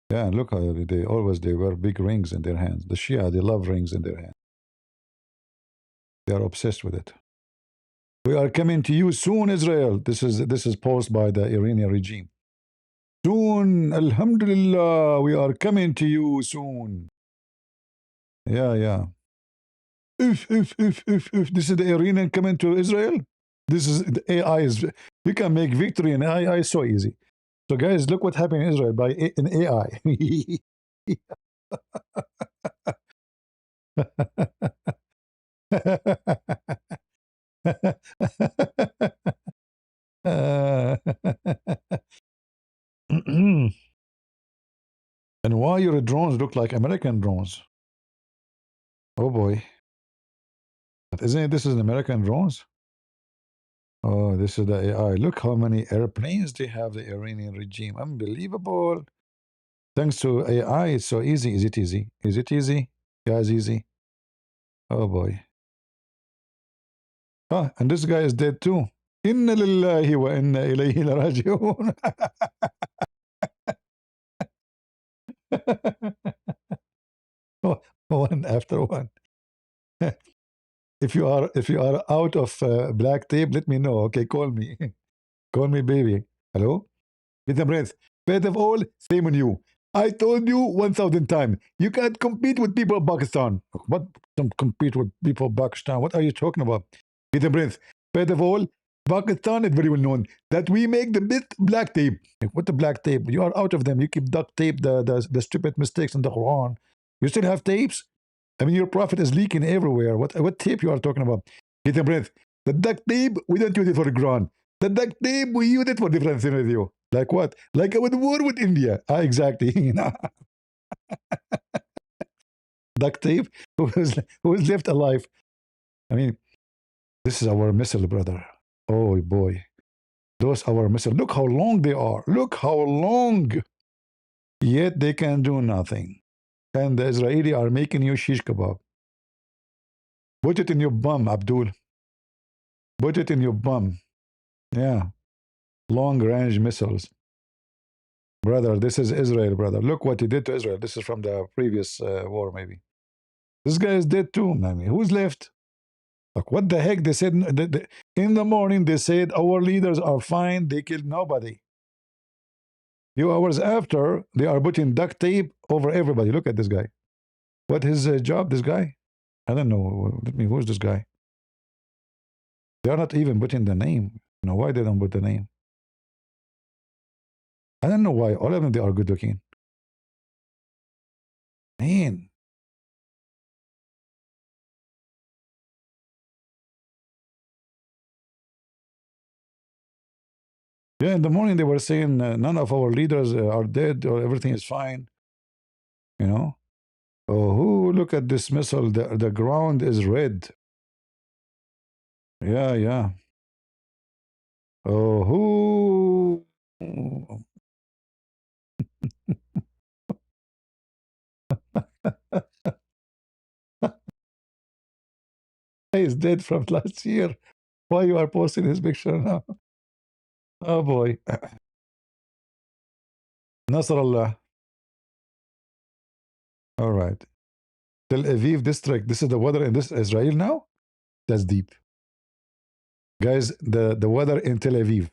Yeah, and look how they wear big rings in their hands. The Shia, they love rings in their hands. They are obsessed with it. We are coming to you soon, Israel. This is posed by the Iranian regime. Soon, Alhamdulillah, we are coming to you soon. Yeah, yeah. If this is the Iranian coming to Israel, this is the AI is. You can make victory in AI so easy. So, guys, look what happened in Israel by in AI. And why your drones look like American drones? Oh boy. But isn't it, this is an American drones? Oh, this is the AI. Look how many airplanes they have, the Iranian regime. Unbelievable. Thanks to AI, it's so easy. Is it easy? Is it easy? Guys, easy. Oh boy. Ah, and this guy is dead too. Inna lillahi wa inna ilayhi raji'un. One after one. If you are out of black tape, let me know. Okay, call me. Call me, baby. Hello? With a breath. Best of all, shame on you. I told you 1,000 times. You can't compete with people of Pakistan. What? Don't compete with people of Pakistan. What are you talking about? With a breath. Best of all, Pakistan is very well known that we make the best black tape. What the black tape? You are out of them. You keep duct tape the stupid mistakes in the Quran. You still have tapes? I mean, your prophet is leaking everywhere. What tape you are talking about? Get a breath. The duct tape, we don't use it for the Quran. The duct tape, we use it for different scenario. Like what? Like with war with India. Ah, exactly. Duct tape, who is left alive? I mean, this is our missile, brother. Oh boy. Those are our missile. Look how long they are. Look how long. Yet they can do nothing. And the Israeli are making you shish kebab. Put it in your bum, Abdul. Put it in your bum. Yeah. Long range missiles. Brother, this is Israel, brother. Look what he did to Israel. This is from the previous war, maybe. This guy is dead too. I mean, who's left? Like, what the heck? They said in the morning, they said our leaders are fine. They killed nobody. Few hours after, they are putting duct tape over everybody. Look at this guy. What his job, this guy? I don't know. Let me, who's this guy? They are not even putting the name. You know, why they don't put the name? I don't know why. All of them, they are good looking. Man. Yeah, in the morning they were saying none of our leaders are dead or everything is fine. You know? Oh, who look at this missile? The ground is red. Yeah, yeah. Oh, who? He's dead from last year. Why you are posting his picture now? Oh boy. Nasrallah. All right. Tel Aviv district. This is the weather in this Israel now? That's deep. Guys, the weather in Tel Aviv.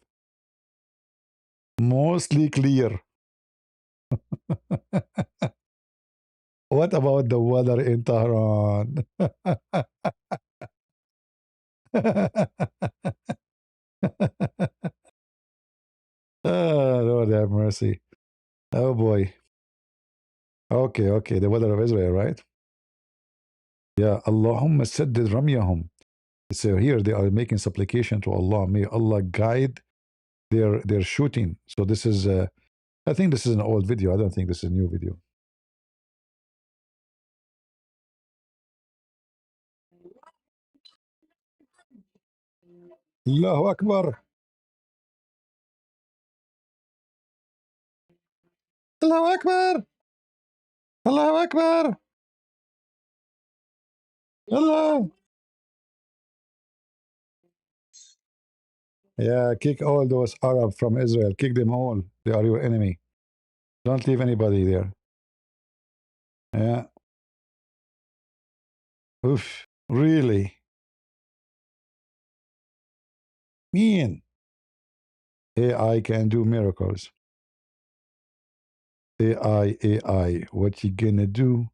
Mostly clear. What about the weather in Tehran? Oh, Lord have mercy. Oh boy. Okay, okay. The weather of Israel, right? Yeah. Allahumma saddid ramyahum. So here they are making supplication to Allah. May Allah guide their shooting. So this is, I think this is an old video. I don't think this is a new video. Allahu Akbar. Allahu Akbar. Allahu Akbar. Allah. Yeah, kick all those Arab from Israel. Kick them all. They are your enemy. Don't leave anybody there. Yeah. Oof. Really? Mean. AI can do miracles. AI. What you gonna do?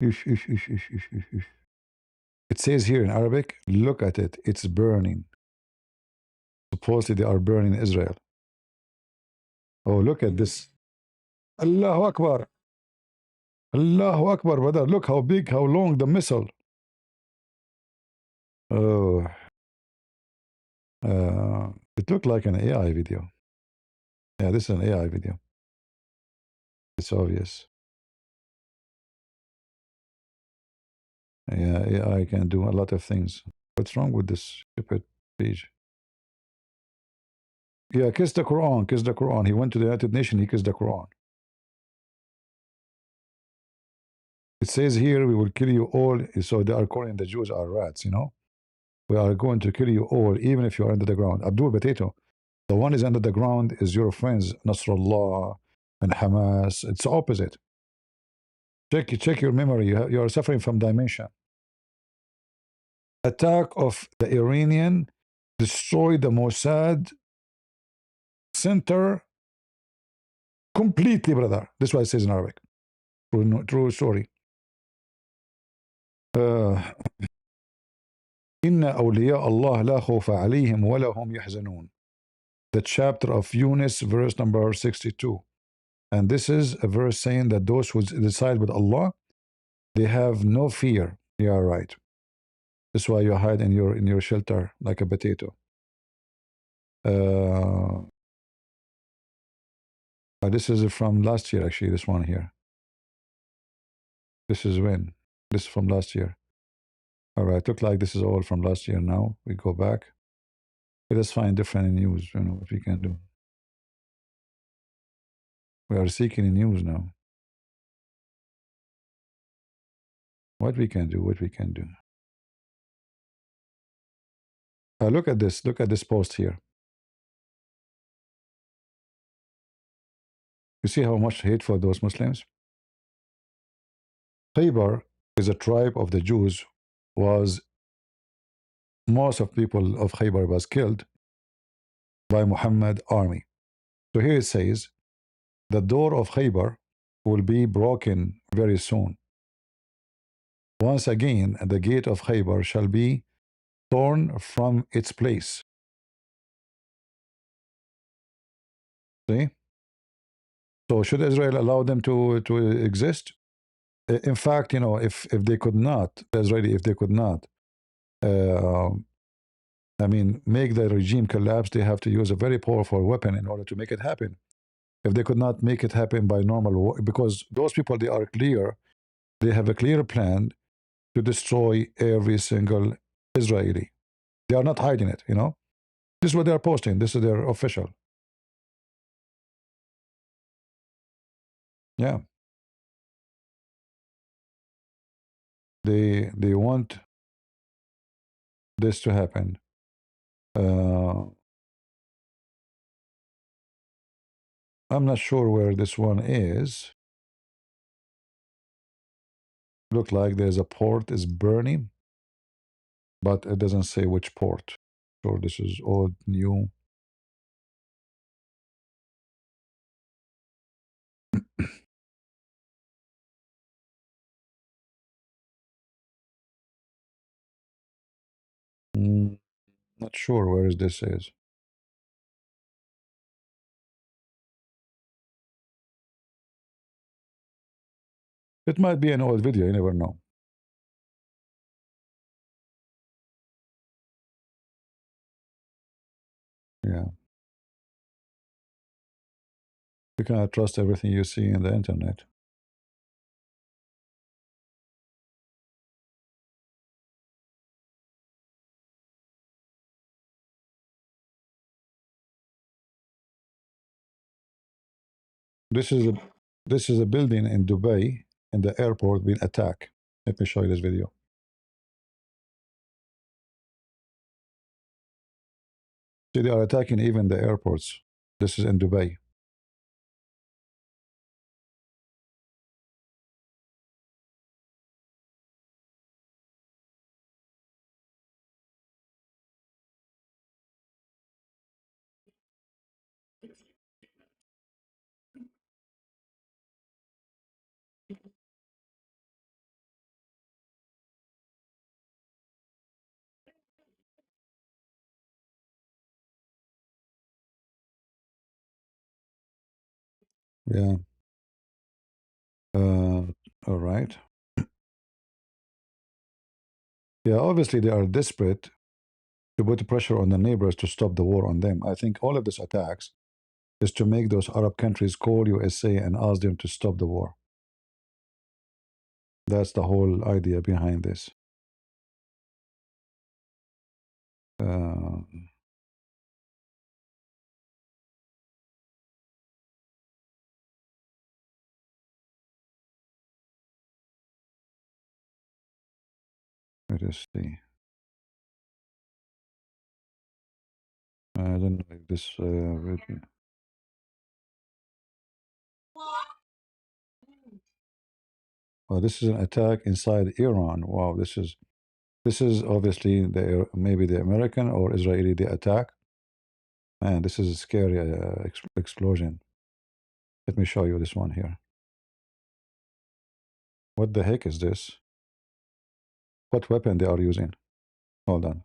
Ish, ish, ish, ish, ish, ish, ish. It says here in Arabic, look at it. It's burning. Supposedly they are burning Israel. Oh, look at this. Allahu Akbar. Allahu Akbar, brother. Look how big, how long the missile. Oh, it looked like an AI video. Yeah, this is an AI video. It's obvious. Yeah, AI can do a lot of things. What's wrong with this stupid page? Yeah, kiss the Quran, kiss the Quran. He went to the United Nations, he kissed the Quran. It says here, we will kill you all. So they are calling the Jews are rats, you know? We are going to kill you all, even if you are under the ground. Abdul Potato, the one is under the ground is your friends, Nasrallah and Hamas. It's opposite. Check your memory. You are suffering from dementia. Attack of the Iranian destroyed the Mossad center completely, brother. This is what it says in Arabic. True story. Inna awliya Allah la khawfa alayhim wa la hum yahzanun. The chapter of Yunus, verse number 62. And this is a verse saying that those who decide with Allah, they have no fear. You are right. That's why you hide in your shelter like a potato. This is from last year, actually, this one here. This is when? This is from last year. All right, look like this is all from last year now. We go back. Let us find different news, you know, what we can do. We are seeking news now. What we can do, what we can do. Look at this post here. You see how much hate for those Muslims? Khaybar is a tribe of the Jews, was most of people of Khaybar was killed by Muhammad army. So here it says, the door of Khaybar will be broken very soon. Once again, the gate of Khaybar shall be torn from its place. See? So should Israel allow them to exist? In fact, you know, if they could not, Israeli, if they could not, I mean, make the regime collapse, they have to use a very powerful weapon in order to make it happen. If they could not make it happen by normal war, because those people, they are clear, they have a clear plan to destroy every single Israeli. They are not hiding it, you know. This is what they are posting. This is their official. Yeah. They want this to happen. I'm not sure where this one is. Look like there's a port is burning, but it doesn't say which port. So this is old, new. Not sure where this is. It might be an old video, you never know. Yeah. You cannot trust everything you see in the internet. This is a building in Dubai in the airport being attacked. Let me show you this video. See, they are attacking even the airports. This is in Dubai. Yeah. All right. Yeah, obviously they are desperate to put pressure on the neighbors to stop the war on them. I think all of these attacks is to make those Arab countries call USA and ask them to stop the war. That's the whole idea behind this. Uh, let us see. I don't know if this. Oh, this is an attack inside Iran. Wow, this is obviously maybe the American or Israeli the attack. Man, this is a scary explosion. Let me show you this one here. What the heck is this? What weapon they are using? Hold on.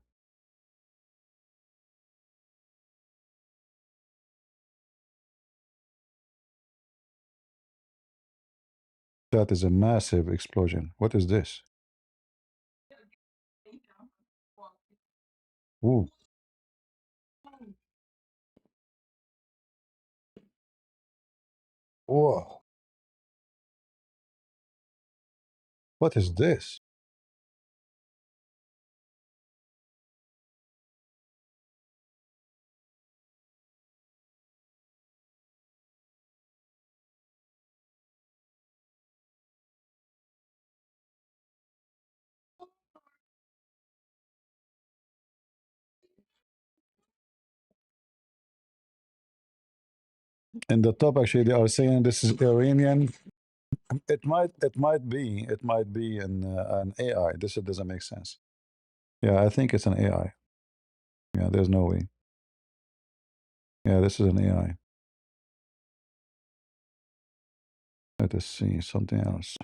That is a massive explosion. What is this? Ooh. Whoa. What is this? In the top, actually, they are saying this is Iranian. It might be an AI. This doesn't make sense. Yeah, I think it's an AI. Yeah, there's no way. Yeah, this is an AI. Let us see something else.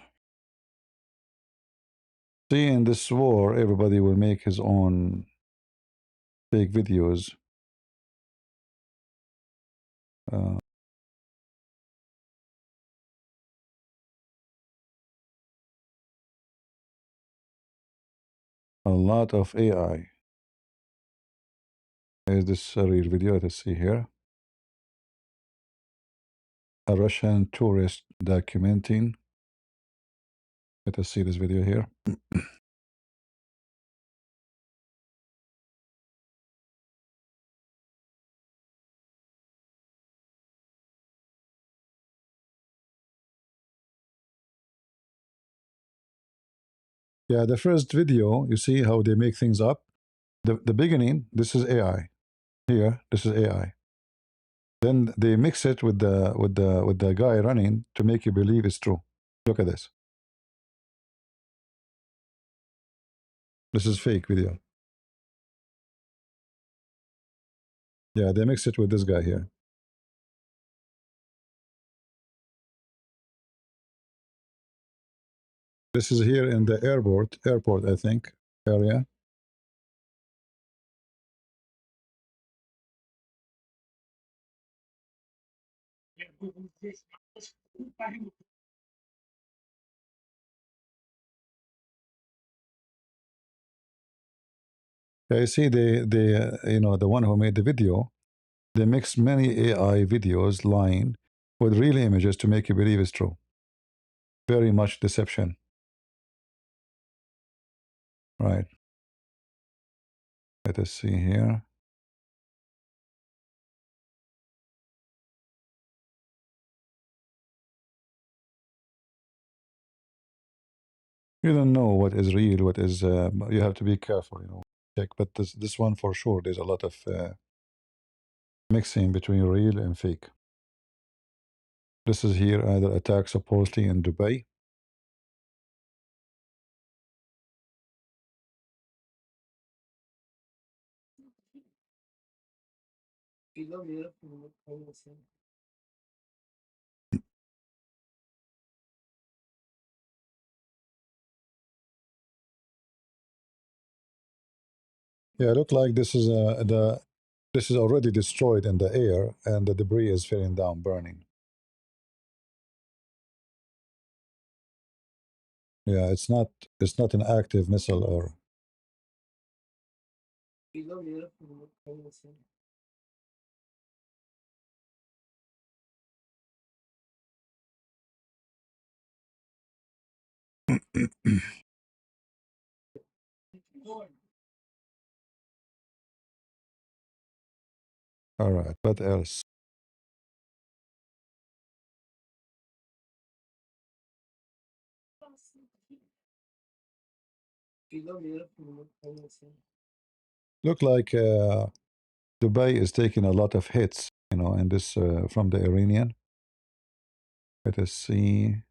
See, in this war, everybody will make his own fake videos. Uh, a lot of AI. Is this a real video? Let us see here. A Russian tourist documenting. Let us see this video here. Yeah, the first video, you see how they make things up. The beginning, this is AI. Here, this is AI. Then they mix it with the guy running to make you believe it's true. Look at this. This is fake video. Yeah, they mix it with this guy here. This is here in the airport, I think, area. Yeah, you see, the one who made the video, They mix many AI videos lying with real images to make you believe it's true. Very much deception. Right. Let us see here. You don't know what is real, what is. You have to be careful, check. But this one for sure, there's a lot of mixing between real and fake. This is here either attack supposedly in Dubai. Yeah, look like this is this is already destroyed in the air, and the debris is falling down, burning. Yeah, it's not an active missile or. All right, what else? Look like Dubai is taking a lot of hits, in this from the Iranian. Let us see.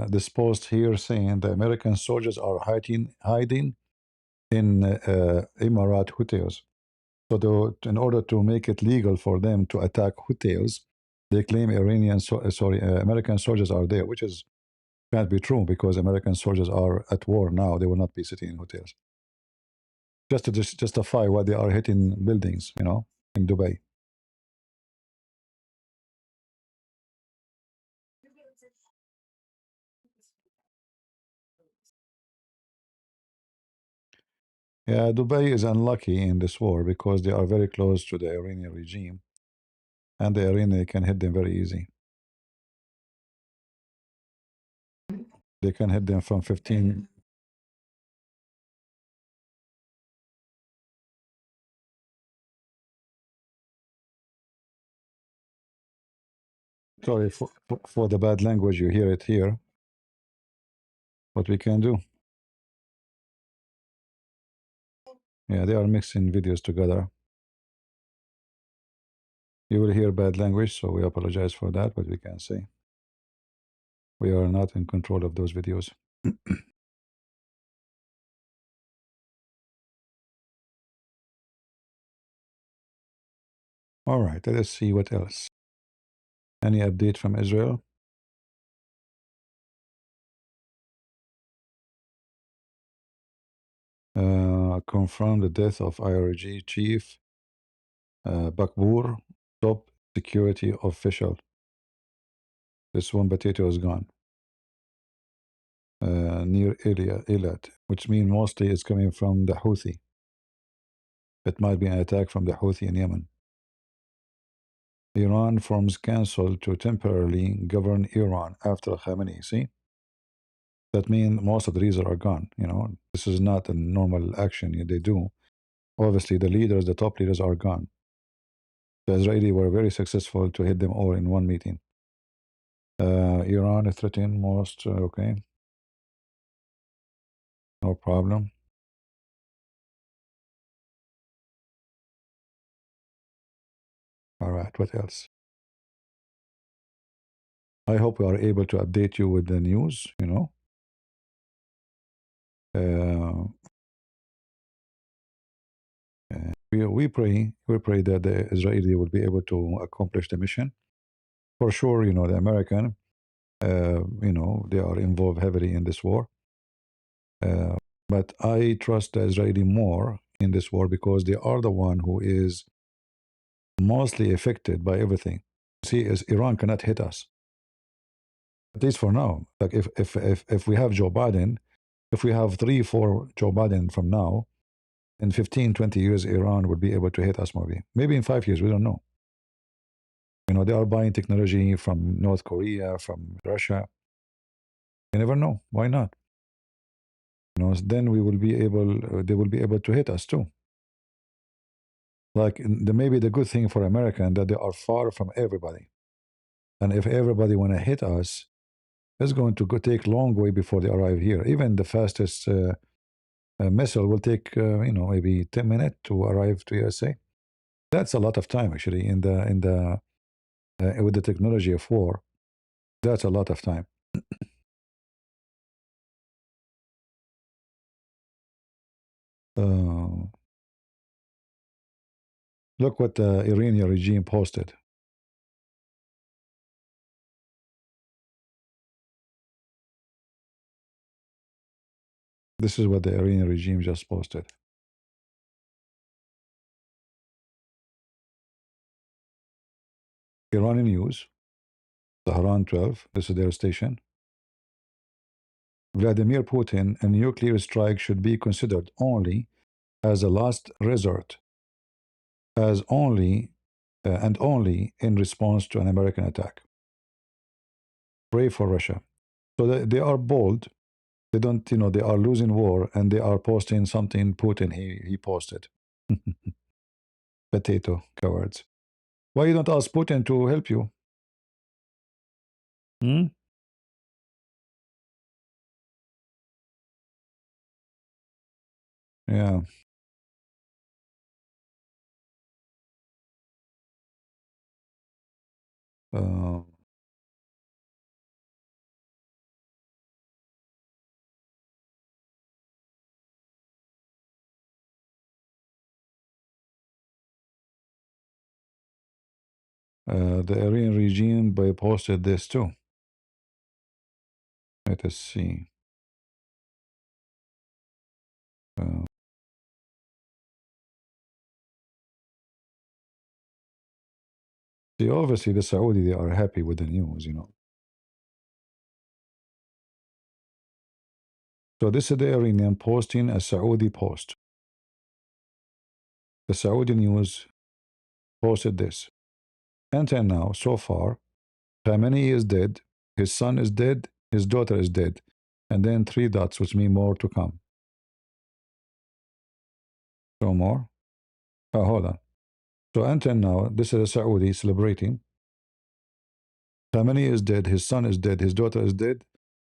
This post here saying the American soldiers are hiding in Emirat Houthis. So in order to make it legal for them to attack Houthis, they claim American soldiers are there, which is can't be true because American soldiers are at war now. They will not be sitting in hotels. Just to justify why they are hitting buildings, in Dubai. Yeah, Dubai is unlucky in this war because they are very close to the Iranian regime, and the Iranian can hit them very easy. They can hit them from 15. Sorry for the bad language. You hear it here. What we can do? Yeah, they are mixing videos together. You will hear bad language, so we apologize for that, but we can say we are not in control of those videos. All right, let us see what else. Any update from Israel? Confirmed the death of IRG chief Bakbour, top security official. This one potato is gone. Near Eilat, which means mostly it's coming from the Houthi. It might be an attack from the Houthi in Yemen. Iran forms council to temporarily govern Iran after Khamenei. See? That means most of the leaders are gone. This is not a normal action they do. Obviously, the top leaders are gone. The Israelis were very successful to hit them all in one meeting. Iran is threatened most. Okay. No problem. All right, what else? I hope we are able to update you with the news, we pray that the Israeli will be able to accomplish the mission. For sure, the American, they are involved heavily in this war. But I trust the Israeli more in this war because they are the one who is mostly affected by everything. See, as Iran cannot hit us. At least for now. Like if we have Joe Biden, if we have 3, 4 Joe Biden from now, in 15, 20 years, Iran would be able to hit us maybe in 5 years, we don't know. You know, they are buying technology from North Korea, from Russia. You never know. Why not? You know, then we will be able, they will be able to hit us too. Like maybe the good thing for America and that they are far from everybody. And if everybody want to hit us, it's going to take long way before they arrive here. Even the fastest missile will take, you know, maybe 10 minutes to arrive to USA. That's a lot of time actually with the technology of war. That's a lot of time. Look what the Iranian regime posted. This is what the Iranian regime just posted. Iranian news, Tehran 12, this is their station. Vladimir Putin, a nuclear strike should be considered only as a last resort, as only and only in response to an American attack. Pray for Russia. So they are bold. They don't, you know, they are losing war and they are posting something Putin he posted. Potato cowards. Why you don't ask Putin to help you? Hmm? Yeah. Uh, the Iranian regime posted this too. Let us see. See, obviously the Saudi, they are happy with the news, you know. So this is the Iranian posting a Saudi post. The Saudi news posted this. Until now, so far, Khamenei is dead, his son is dead, his daughter is dead, and then 3 dots, which mean more to come. So more. Oh, hold on. So until now, this is a Saudi celebrating. Khamenei is dead, his son is dead, his daughter is dead,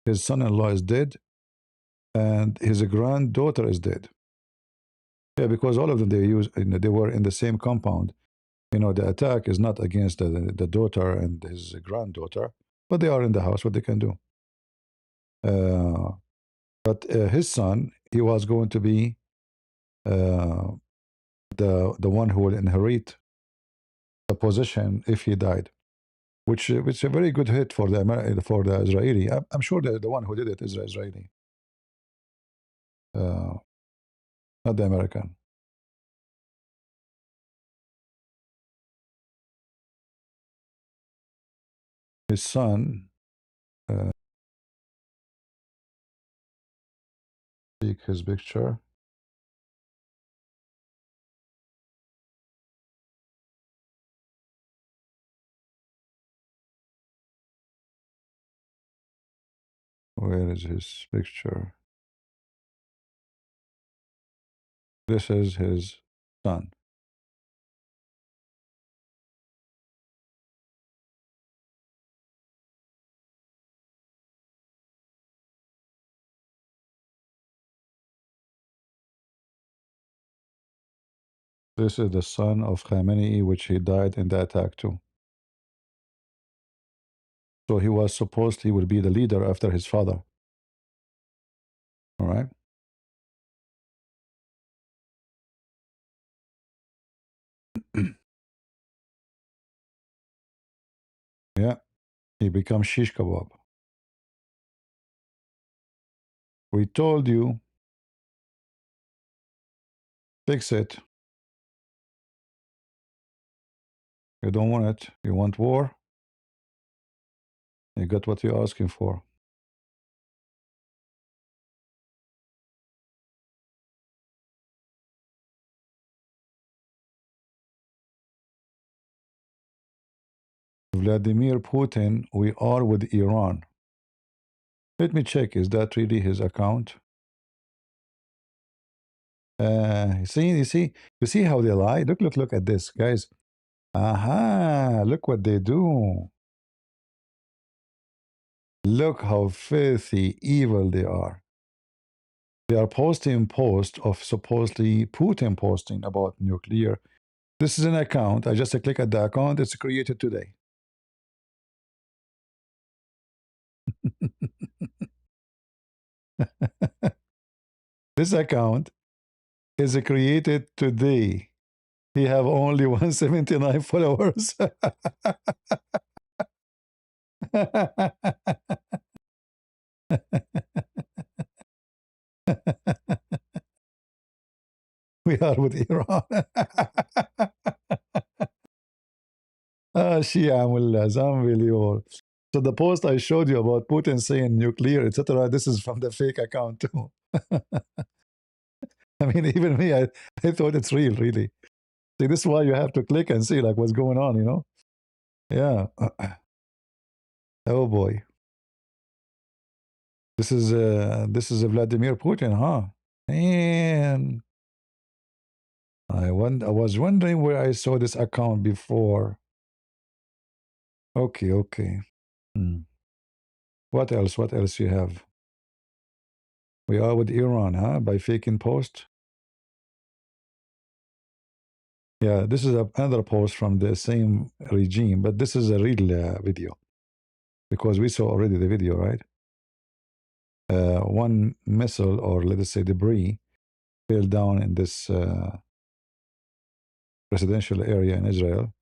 his son-in-law is dead, and his granddaughter is dead. Yeah, because all of them they were in the same compound. You know, the attack is not against the daughter and his granddaughter, but they are in the house. What they can do? But his son, he was going to be uh, the one who will inherit the position if he died, which is a very good hit for for the Israeli. I'm sure the one who did it is the Israeli, uh, not the American. His son. Take his picture. Where is his picture? This is his son. This is the son of Khamenei, which he died in the attack too. So he was supposed he would be the leader after his father. All right. Yeah, he becomes shish kebab. We told you, fix it. You don't want it. You want war. You got what you're asking for. Vladimir Putin, we are with Iran. Let me check. Is that really his account? You see how they lie? Look at this, guys. Aha, look what they do. Look how filthy, evil they are. They are posting posts of supposedly Putin posting about nuclear. This is an account. I just click at the account. It's created today. This account is created today. He have only 179 followers. We are with Iran. Shia mullahs, unbelievable. So the post I showed you about Putin saying nuclear, etc., this is from the fake account too. I mean, even me, I thought it's real, really. See, this is why you have to click and see like what's going on, you know? Yeah. Oh boy. This is Vladimir Putin, huh? And I was wondering where I saw this account before. Okay, okay. What else? What else you have? We are with Iran, huh? By faking post. Yeah, this is another post from the same regime, but this is a real video because we saw already the video, right? One missile, or let us say debris, fell down in this residential area in Israel.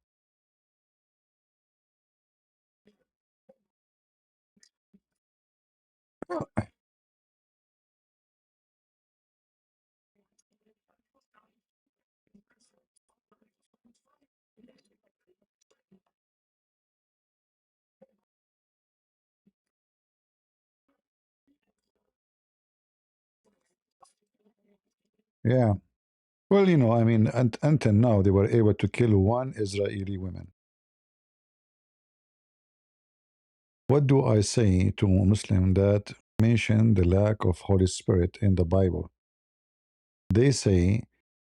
Yeah. Well, you know, I mean, until now, they were able to kill one Israeli woman. What do I say to a Muslim that mention the lack of Holy Spirit in the Bible? They say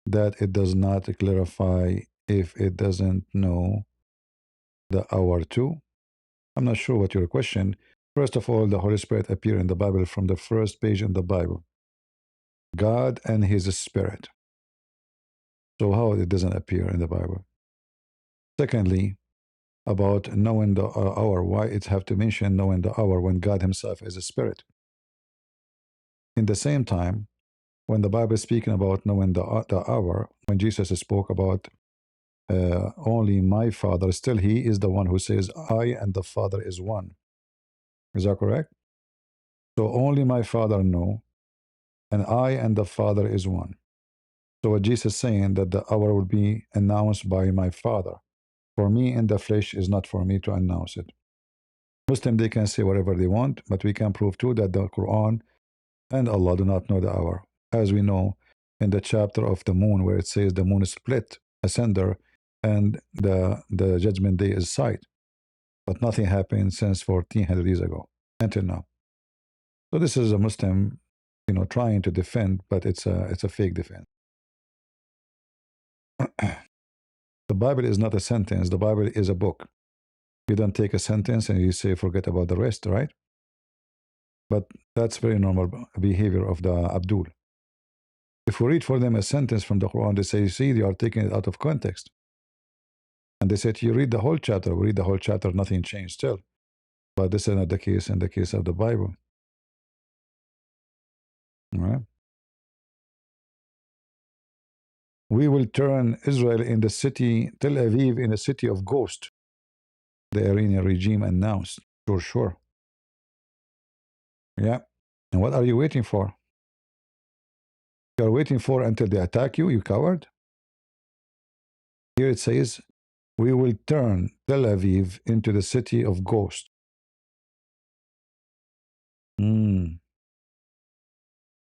that it does not clarify if it doesn't know the hour too. I'm not sure what your question. First of all, the Holy Spirit appear in the Bible from the first page in the Bible. God and His Spirit. So how it doesn't appear in the Bible? Secondly, about knowing the hour, why it have to mention knowing the hour when God Himself is a Spirit? In the same time, when the Bible is speaking about knowing the hour, when Jesus spoke about only my Father, still He is the one who says, I and the Father is one. Is that correct? So only my Father know, and I and the Father is one. So what Jesus is saying that the hour will be announced by my Father. For me in the flesh is not for me to announce it. Muslim, they can say whatever they want, but we can prove too that the Quran and Allah do not know the hour. As we know in the chapter of the moon where it says the moon is split asunder and the judgment day is sight. But nothing happened since 1400 years ago until now. So this is a Muslim, you know, trying to defend, but it's a fake defense. The Bible is not a sentence. The Bible is a book. You don't take a sentence and you say forget about the rest, right? But that's very normal behavior of the Abdul. If we read for them a sentence from the Quran, they say, you see, you are taking it out of context. And they said, you read the whole chapter. We read the whole chapter, nothing changed still. But this is not the case in the case of the Bible. All right? We will turn Israel in the city, Tel Aviv in a city of ghosts, the Iranian regime announced. Sure, sure. Yeah. And what are you waiting for? You are waiting for until they attack you, you coward? Here it says, we will turn Tel Aviv into the city of ghosts. Mm,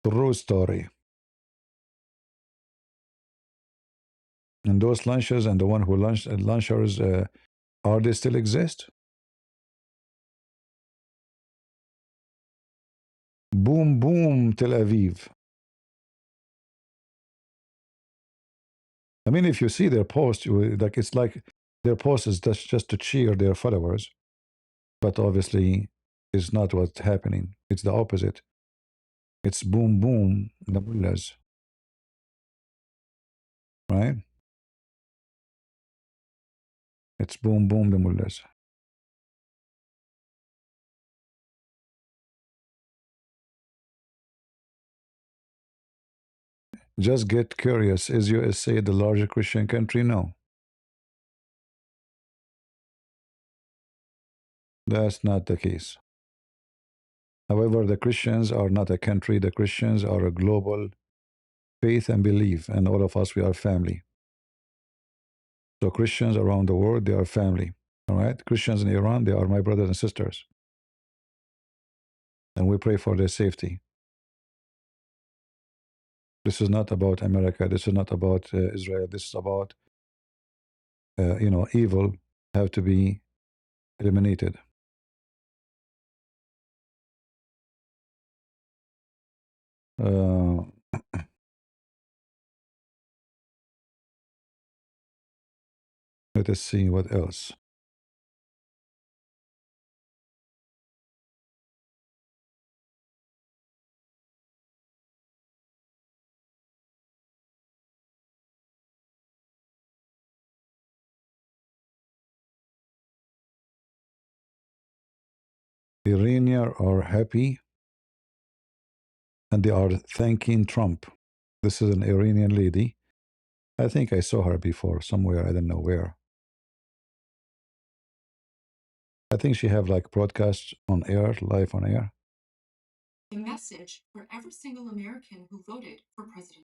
true story. And those launchers and the one who launched launchers, are they still exist? Boom, boom, Tel Aviv. I mean, if you see their post, like it's like their post is just to cheer their followers, but obviously, it's not what's happening. It's the opposite. It's boom, boom, the mullahs, right? It's boom, boom, the mullahs. Just get curious. Is USA the largest Christian country? No, that's not the case. However, the Christians are not a country. The Christians are a global faith and belief, and all of us, we are family. So Christians around the world, they are family. All right? Christians in Iran, they are my brothers and sisters. And we pray for their safety. This is not about America. This is not about Israel. This is about, evil have to be eliminated. Uh, let us see what else. Iranians are happy and they are thanking Trump. This is an Iranian lady. I think I saw her before somewhere. I don't know where. I think she have like broadcasts on air, live on air.
A message for every single American who voted for president.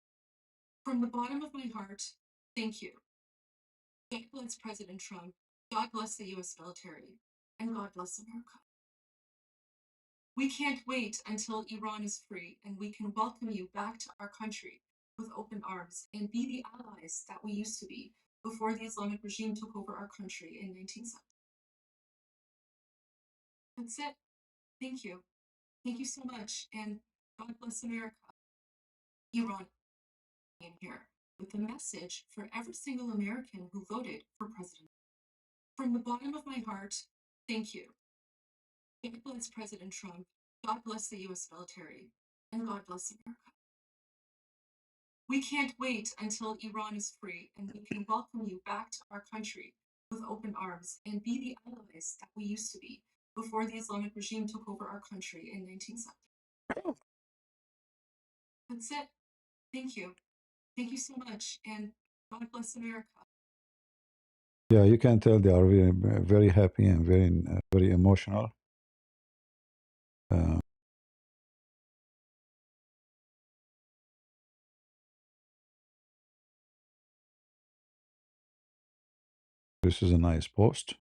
From the bottom of my heart, thank you. God bless President Trump. God bless the U.S. military. And God bless America. We can't wait until Iran is free and we can welcome you back to our country with open arms and be the allies that we used to be before the Islamic regime took over our country in 1970. That's it. Thank you. Thank you so much. And God bless America. Iran in here with a message for every single American who voted for president. From the bottom of my heart, thank you. God bless President Trump. God bless the U.S. military. And God bless America. We can't wait until Iran is free and we can welcome you back to our country with open arms and be the allies that we used to be before the Islamic regime took over our country in 1970. That's it. Thank you. Thank you so much. And God bless America.
Yeah, you can tell they are very, very happy and very emotional. Uh, this is a nice post.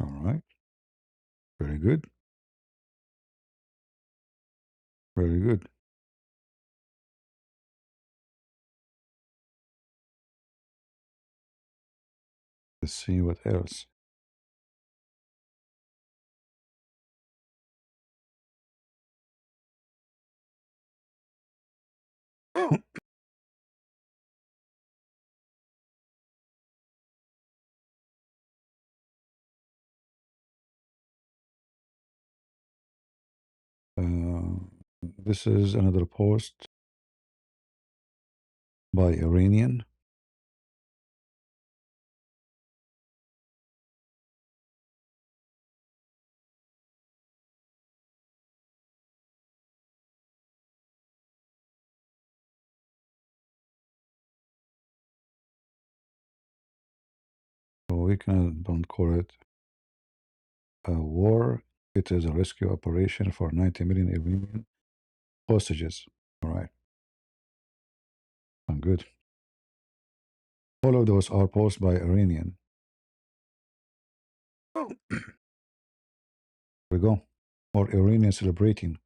All right. Very good. Very good. Let's see what else. This is another post by Iranian. So we don't call it a war. It is a rescue operation for 90 million Iranian hostages. All right. I'm good. All of those are posted by Iranian. Here we go. Or Iranian celebrating.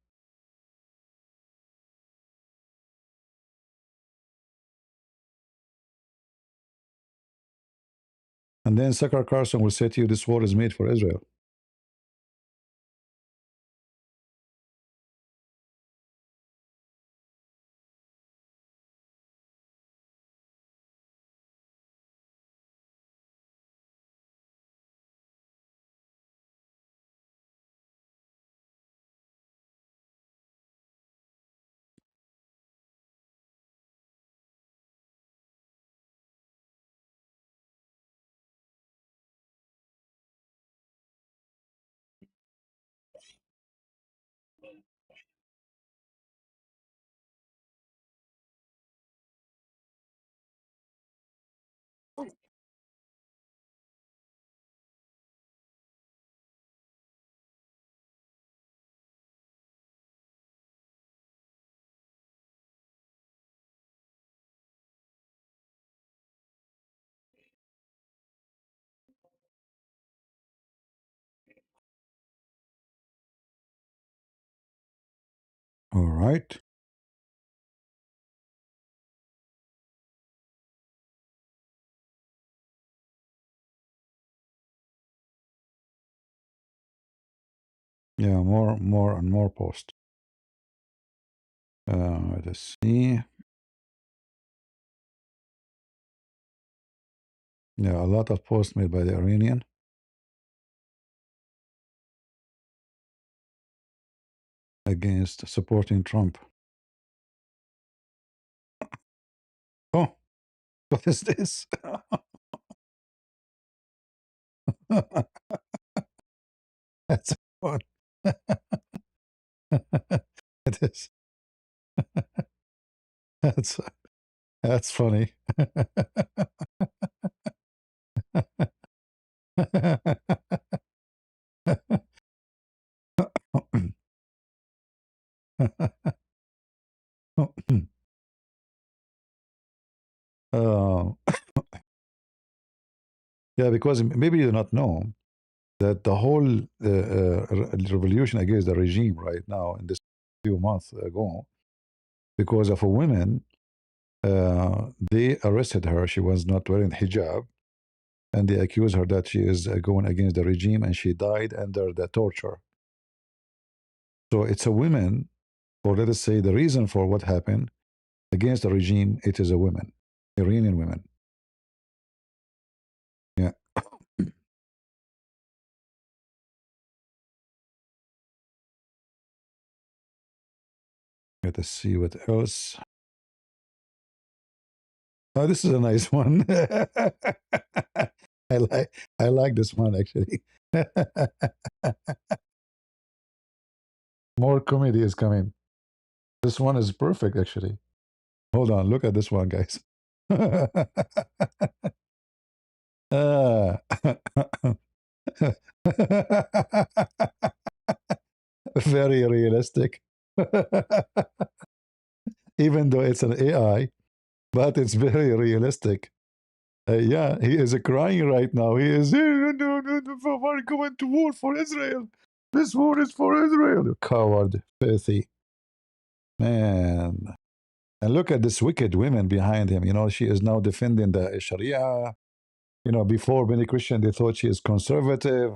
And then Sakar Carson will say to you, this war is made for Israel. All right. Yeah, more and more posts. Let's see. Yeah, a lot of posts made by the Iranian against supporting Trump. Oh, what is this? That's fun. It is. That's that's funny. uh, yeah, because maybe you do not know that the whole revolution against the regime right now in this few months ago, because of a woman, they arrested her. She was not wearing hijab, and they accused her that she is going against the regime, and she died under the torture. So it's a woman, or let us say the reason for what happened against the regime, it is a woman, Iranian women. Yeah. Let us see what else. Oh, this is a nice one. I like this one actually. More comedy is coming. This one is perfect actually. Hold on, look at this one, guys. Ah. Very realistic. Even though it's an AI, but it's very realistic. Yeah, he is crying right now. He is, no, no, no, no, we're going to war for Israel. This war is for Israel. You coward, filthy. Man. And look at this wicked women behind him. You know, she is now defending the Sharia. You know, before many Christians, they thought she is conservative.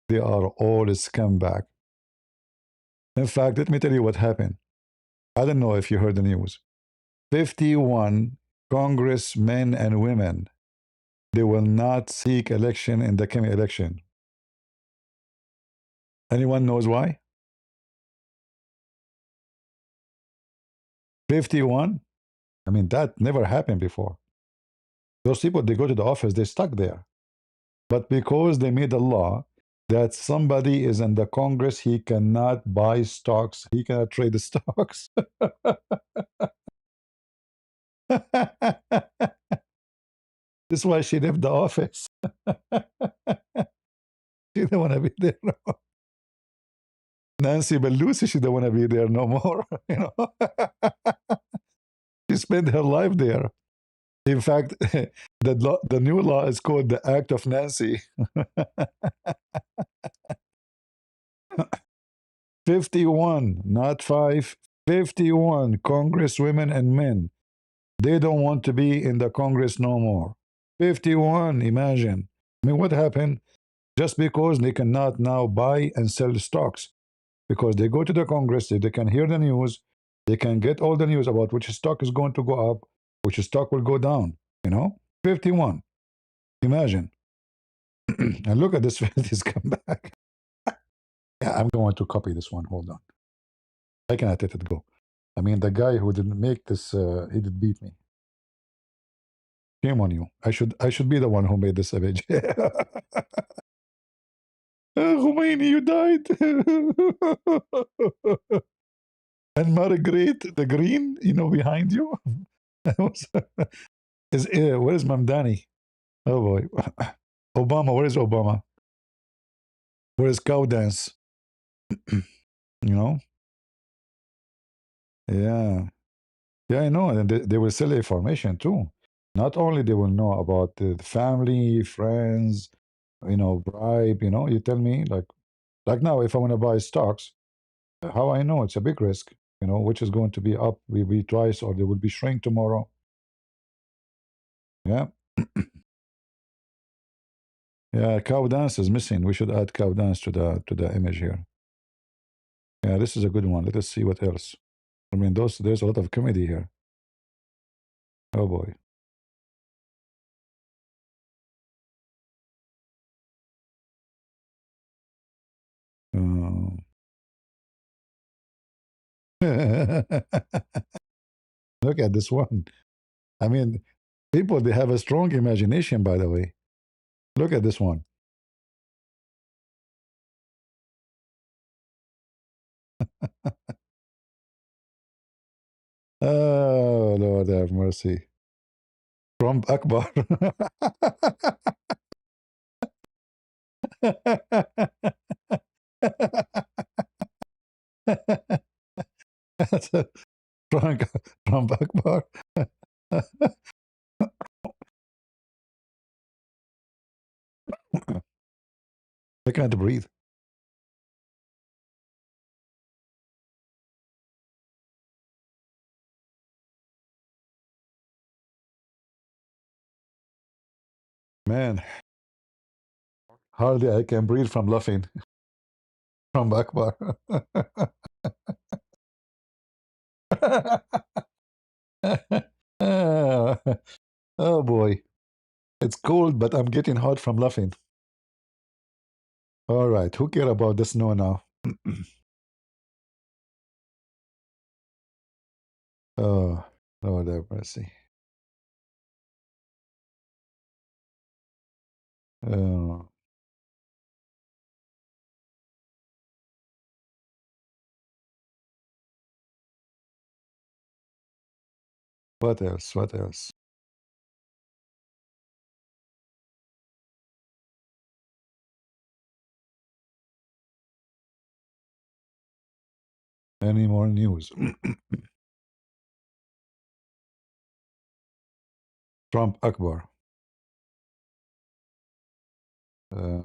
They are all scumbag. In fact, let me tell you what happened. I don't know if you heard the news. 51 congressmen and women, they will not seek election in the coming election. Anyone knows why? 51? I mean, that never happened before. Those people, they go to the office, they're stuck there. But because they made a law that somebody is in the Congress, he cannot buy stocks, he cannot trade the stocks. This is why she left the office. She didn't want to be there. Nancy Pelosi, she don't want to be there no more. You know, she spent her life there. In fact, the new law is called the Act of Nancy. 51, not 5, 51 congresswomen and men. They don't want to be in the Congress no more. 51, imagine. I mean, what happened? Just because they cannot now buy and sell stocks. Because they go to the Congress, they can hear the news, they can get all the news about which stock is going to go up, which stock will go down. You know? 51. Imagine. And look at this, this come back. Yeah, I'm going to copy this one. Hold on. I cannot let it go. I mean, the guy who didn't make this, he did beat me. Shame on you. I should be the one who made this image. Khomeini, you died. And Margaret, the green, you know, behind you. Where is Mamdani? Oh boy. Obama, where is Obama? Where is cow dance? You know? Yeah. Yeah, I know. And they will sell information too. Not only they will know about the family, friends, you know, bribe, you know, you tell me like now if I want to buy stocks, how I know it's a big risk, you know, which is going to be up maybe twice or they will be shrink tomorrow. Yeah. Yeah, cow dance is missing. We should add cow dance to the image here. Yeah, this is a good one. Let us see what else. I mean, there's a lot of comedy here. Oh boy. Look at this one. I mean, people, they have a strong imagination, by the way. Look at this one. Oh, Lord have mercy. Trump Akbar. Trump Akbar. I can't breathe. Man, hardly I can breathe from laughing. Trump Akbar. Oh boy. It's cold, but I'm getting hot from laughing. All right, who care about the snow now? Oh, Lord have mercy. Oh. What else? What else? Any more news? Trump Akbar. Uh,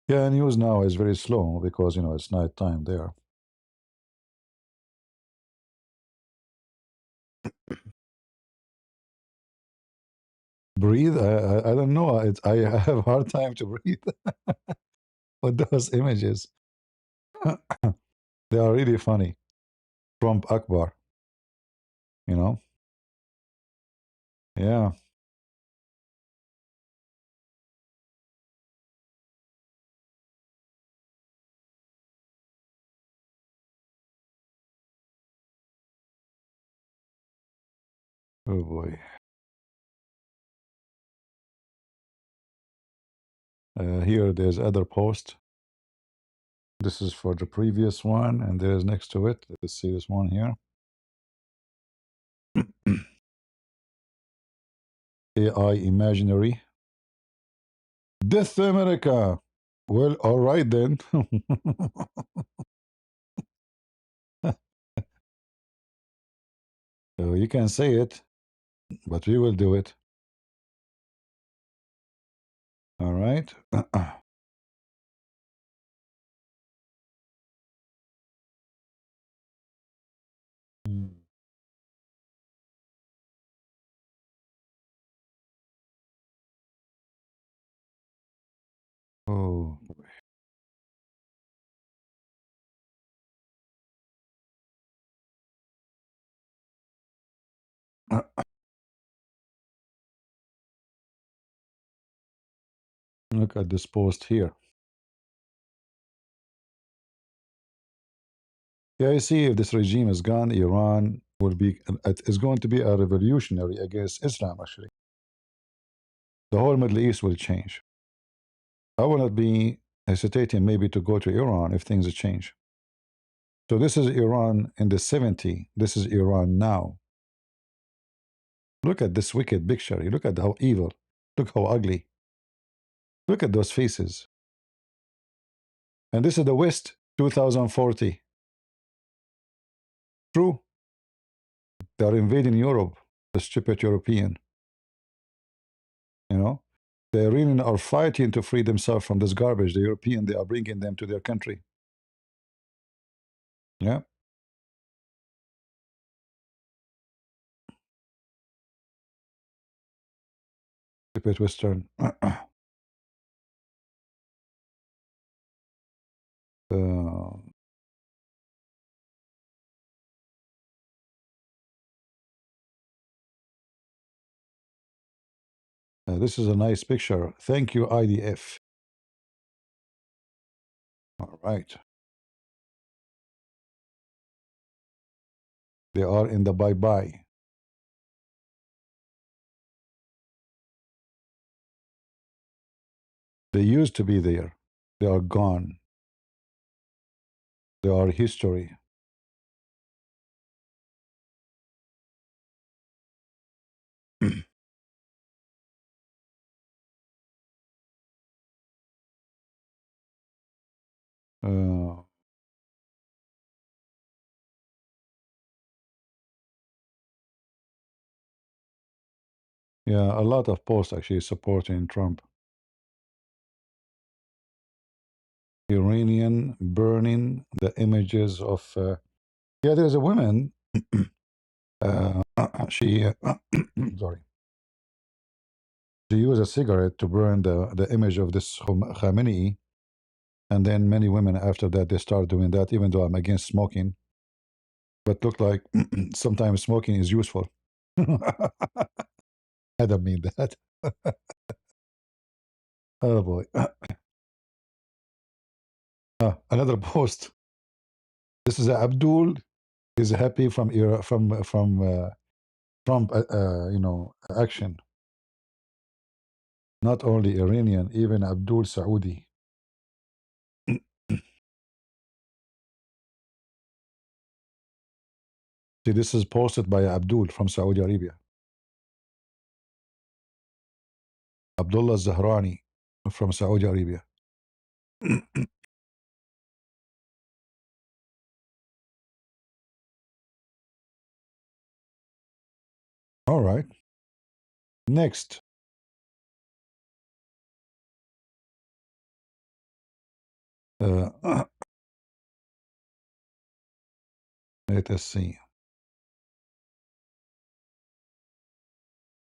yeah, news now is very slow because, you know, it's night time there. Breathe? I don't know. I have a hard time to breathe with those images. They are really funny. Trump Akbar. You know? Yeah. Oh boy. Here there's other post. This is for the previous one, and there's next to it. Let's see this one here. AI imaginary. Death to America. Well, all right then. So you can say it, but we will do it. All right. Oh, look at this post here. Yeah, you see, if this regime is gone, Iran will be is going to be a revolutionary against Islam. Actually, the whole Middle East will change. I will not be hesitating maybe to go to Iran if things change. So this is Iran in the 70s. This is Iran now. Look at this wicked picture. Look at how evil. Look how ugly. Look at those faces. And this is the West 2040. True. They are invading Europe, the stupid European. You know, the Iranians are fighting to free themselves from this garbage. The European, they are bringing them to their country. Yeah. Stupid Western. This is a nice picture. Thank you, IDF. All right. They are in the bye-bye. They used to be there. They are gone. They are history. Uh, yeah, a lot of posts actually supporting Trump. Iranian burning the images of. Yeah, there's a woman. She sorry. She used a cigarette to burn the image of this Khamenei, and then many women after that they start doing that. Even though I'm against smoking, but look like sometimes smoking is useful. I don't mean that. Oh boy. Another post. This is Abdul. Is happy from Trump, action. Not only Iranian, even Abdul Saudi. See, this is posted by Abdul from Saudi Arabia. Abdullah Zahrani from Saudi Arabia. All right. Next. Let us see.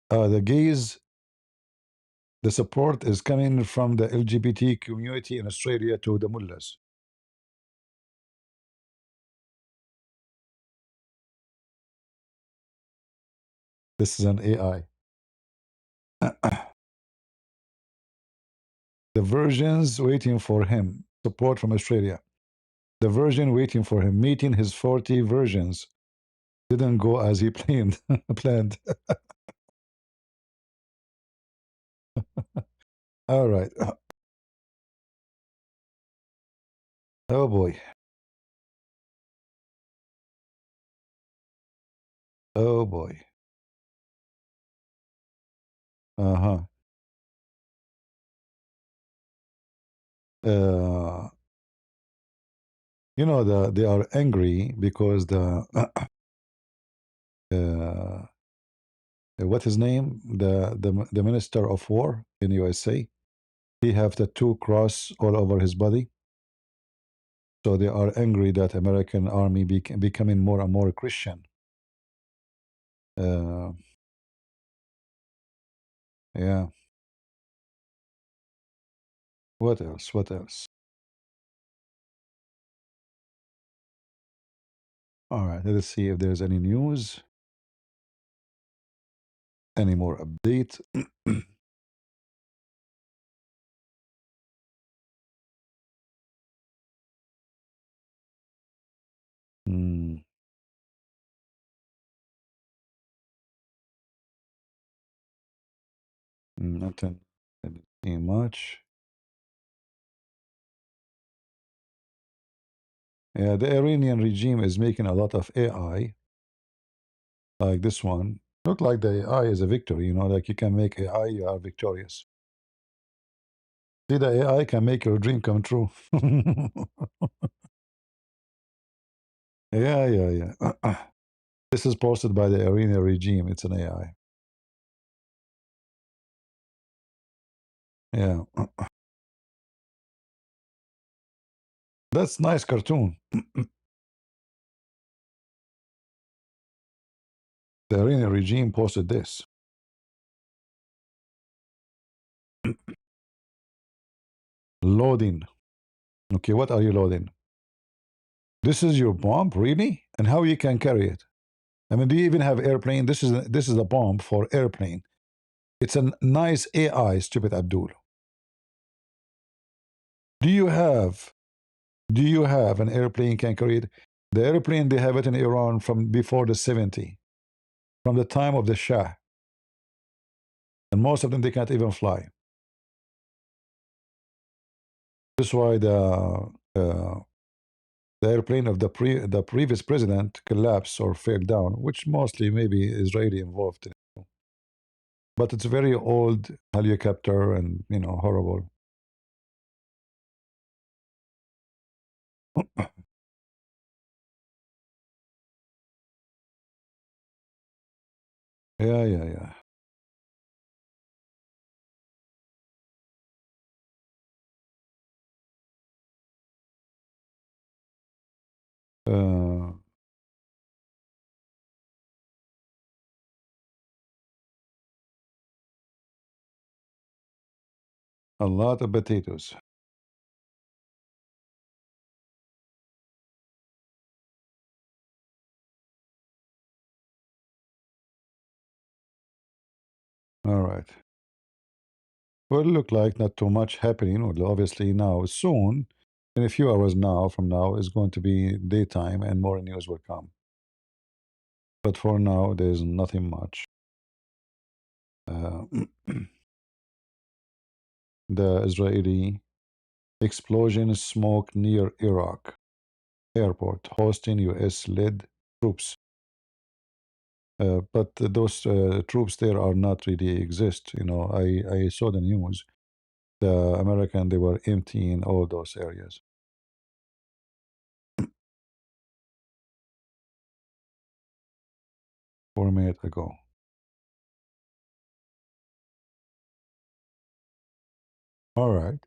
The gays, the support is coming from the LGBT community in Australia to the mullahs. This is an AI. The versions waiting for him. Support from Australia. The version waiting for him. Meeting his 40 versions. Didn't go as he planned. planned. All right. Oh boy. Oh boy. Uh-huh. Uh, you know, they are angry because the what his name, the minister of war in USA, he have tattoo cross all over his body. So they are angry that American army becoming more and more Christian. Uh, yeah. What else? What else? All right. Let's see if there's any news, any more update. Hmm, nothing. I didn't see much. Yeah, the Iranian regime is making a lot of AI, like this one. Look like the AI is a victory, you know, like you can make AI, you are victorious. See, the AI can make your dream come true. Yeah, yeah, yeah. This is posted by the Iranian regime. It's an AI. Yeah, that's nice cartoon. The Iranian regime posted this. Loading. Okay, what are you loading? This is your bomb, really? And how you can carry it? I mean, do you even have airplane? This is a bomb for airplane. It's a nice AI, stupid Abdul. Do you have an airplane can carry it? The airplane they have it in Iran from before the 70, from the time of the Shah, and most of them they can't even fly. This is why the airplane of the previous president collapsed or fell down, which mostly maybe Israeli involved in it. But it's a very old helicopter and horrible. Yeah, yeah, yeah. Uh, a lot of potatoes. All right. Well, look like not too much happening. Well, obviously now, soon, in a few hours now from now, is going to be daytime and more news will come. But for now, there's nothing much. Uh, the Israeli explosion smoke near Iraq airport hosting US-led troops. But those troops there are not really exist. I saw the news. The American, they were emptying all those areas. 4 minutes ago. All right.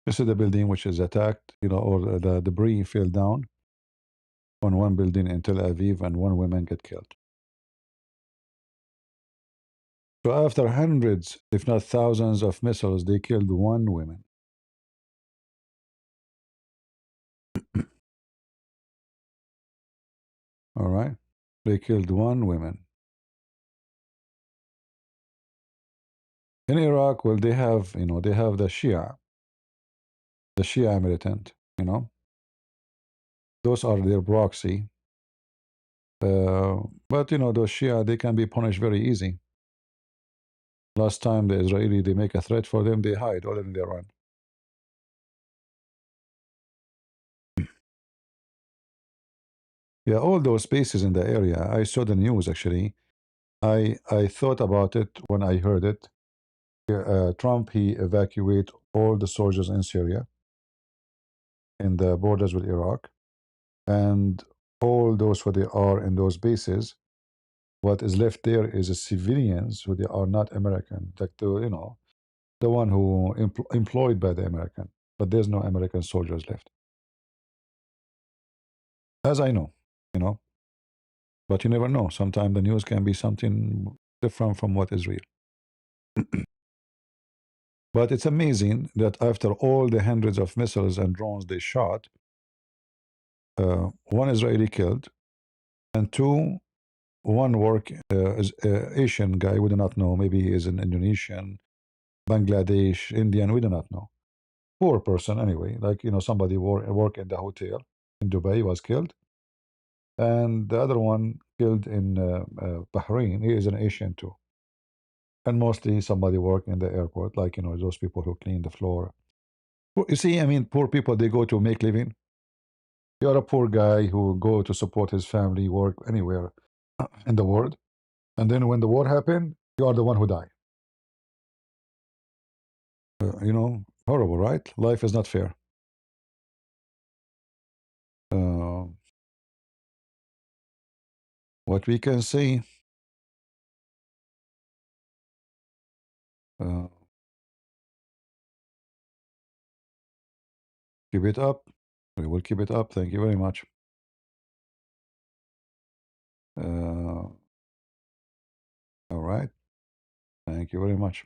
This is the building which is attacked, or the debris fell down on one building in Tel Aviv and one woman get killed. So after hundreds, if not thousands of missiles, they killed one woman. All right. They killed one woman. In Iraq, well, they have, they have the Shia militant, those are their proxy. But, those Shia, they can be punished very easy. Last time the Israeli, they make a threat for them, they hide, or then they run. Yeah, all those bases in the area, I saw the news actually. I thought about it when I heard it. Trump, he evacuate all the soldiers in Syria, in the borders with Iraq, and all those who they are in those bases. What is left there is a civilians who they are not American, like the one who employed by the American, but there's no American soldiers left, as I know, you know. But you never know. Sometimes the news can be something different from what is real. But it's amazing that after all the hundreds of missiles and drones they shot, one Israeli killed, and two, one is Asian guy, we do not know. Maybe he is an Indonesian, Bangladesh, Indian, we do not know. Poor person anyway. Like somebody work in the hotel in Dubai was killed, and the other one killed in Bahrain. He is an Asian too, and mostly somebody work in the airport, like those people who clean the floor. You see, I mean, poor people, they go to make living. You're a poor guy who go to support his family, work anywhere in the world, and then when the war happened, you are the one who die. Horrible, right? Life is not fair. Uh, what we can say, uh, keep it up. We will keep it up. Thank you very much. All right. Thank you very much.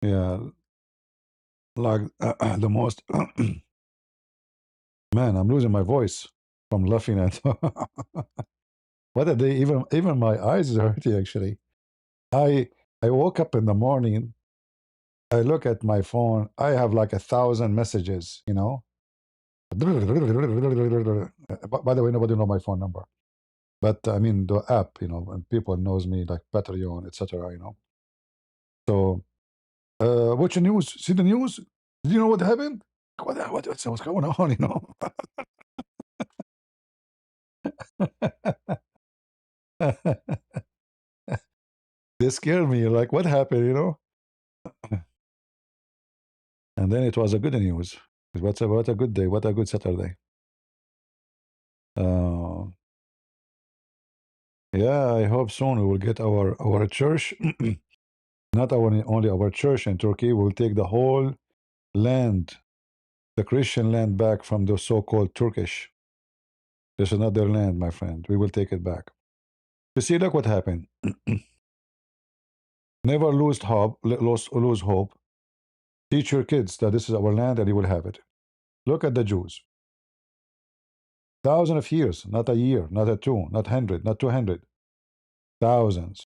Yeah, like the most. Man, I'm losing my voice from laughing at. What are they? Even my eyes is hurting. Actually, I I woke up in the morning. I look at my phone. I have like 1,000 messages. By the way, nobody know my phone number, but I mean the app. And people knows me like Patreon, etc. So, what's the news? See the news? Did you know what happened? What's going on? They scare me. Like, what happened? And then it was a good news. What a good day. What a good Saturday. Uh, yeah, I hope soon we will get our church. Not only our church in Turkey. We'll take the whole land, the Christian land, back from the so-called Turkish. This is not their land, my friend. We will take it back. You see, look what happened. Never lose hope. Teach your kids that this is our land and you will have it. Look at the Jews. Thousands of years, not a year, not a two, not 100, not 200. Thousands.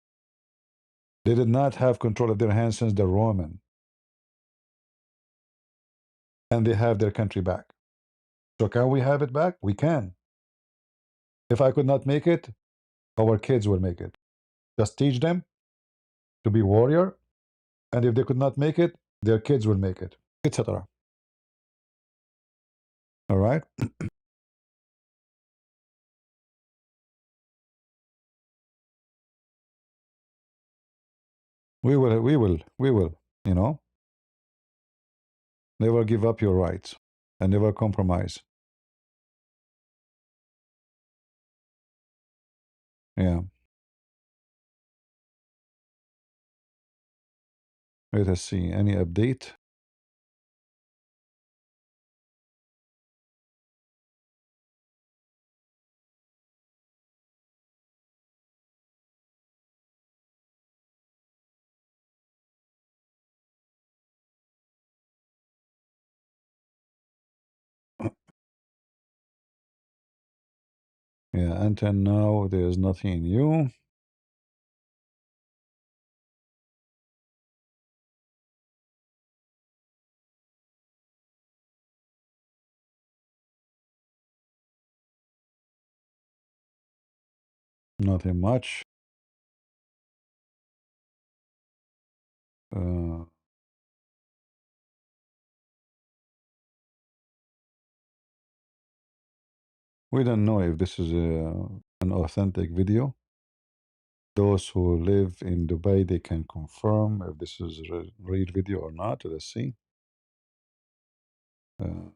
They did not have control of their hands since the Roman. And they have their country back. So can we have it back? We can. If I could not make it, our kids will make it. Just teach them to be warrior. And if they could not make it, their kids will make it, etc. All right? We will, never give up your rights and never compromise. Yeah. Let us see. Any update? Yeah, until now, there's nothing new. Nothing much. Uh, We don't know if this is an authentic video. Those who live in Dubai, they can confirm if this is a real video or not. Let's see. Uh,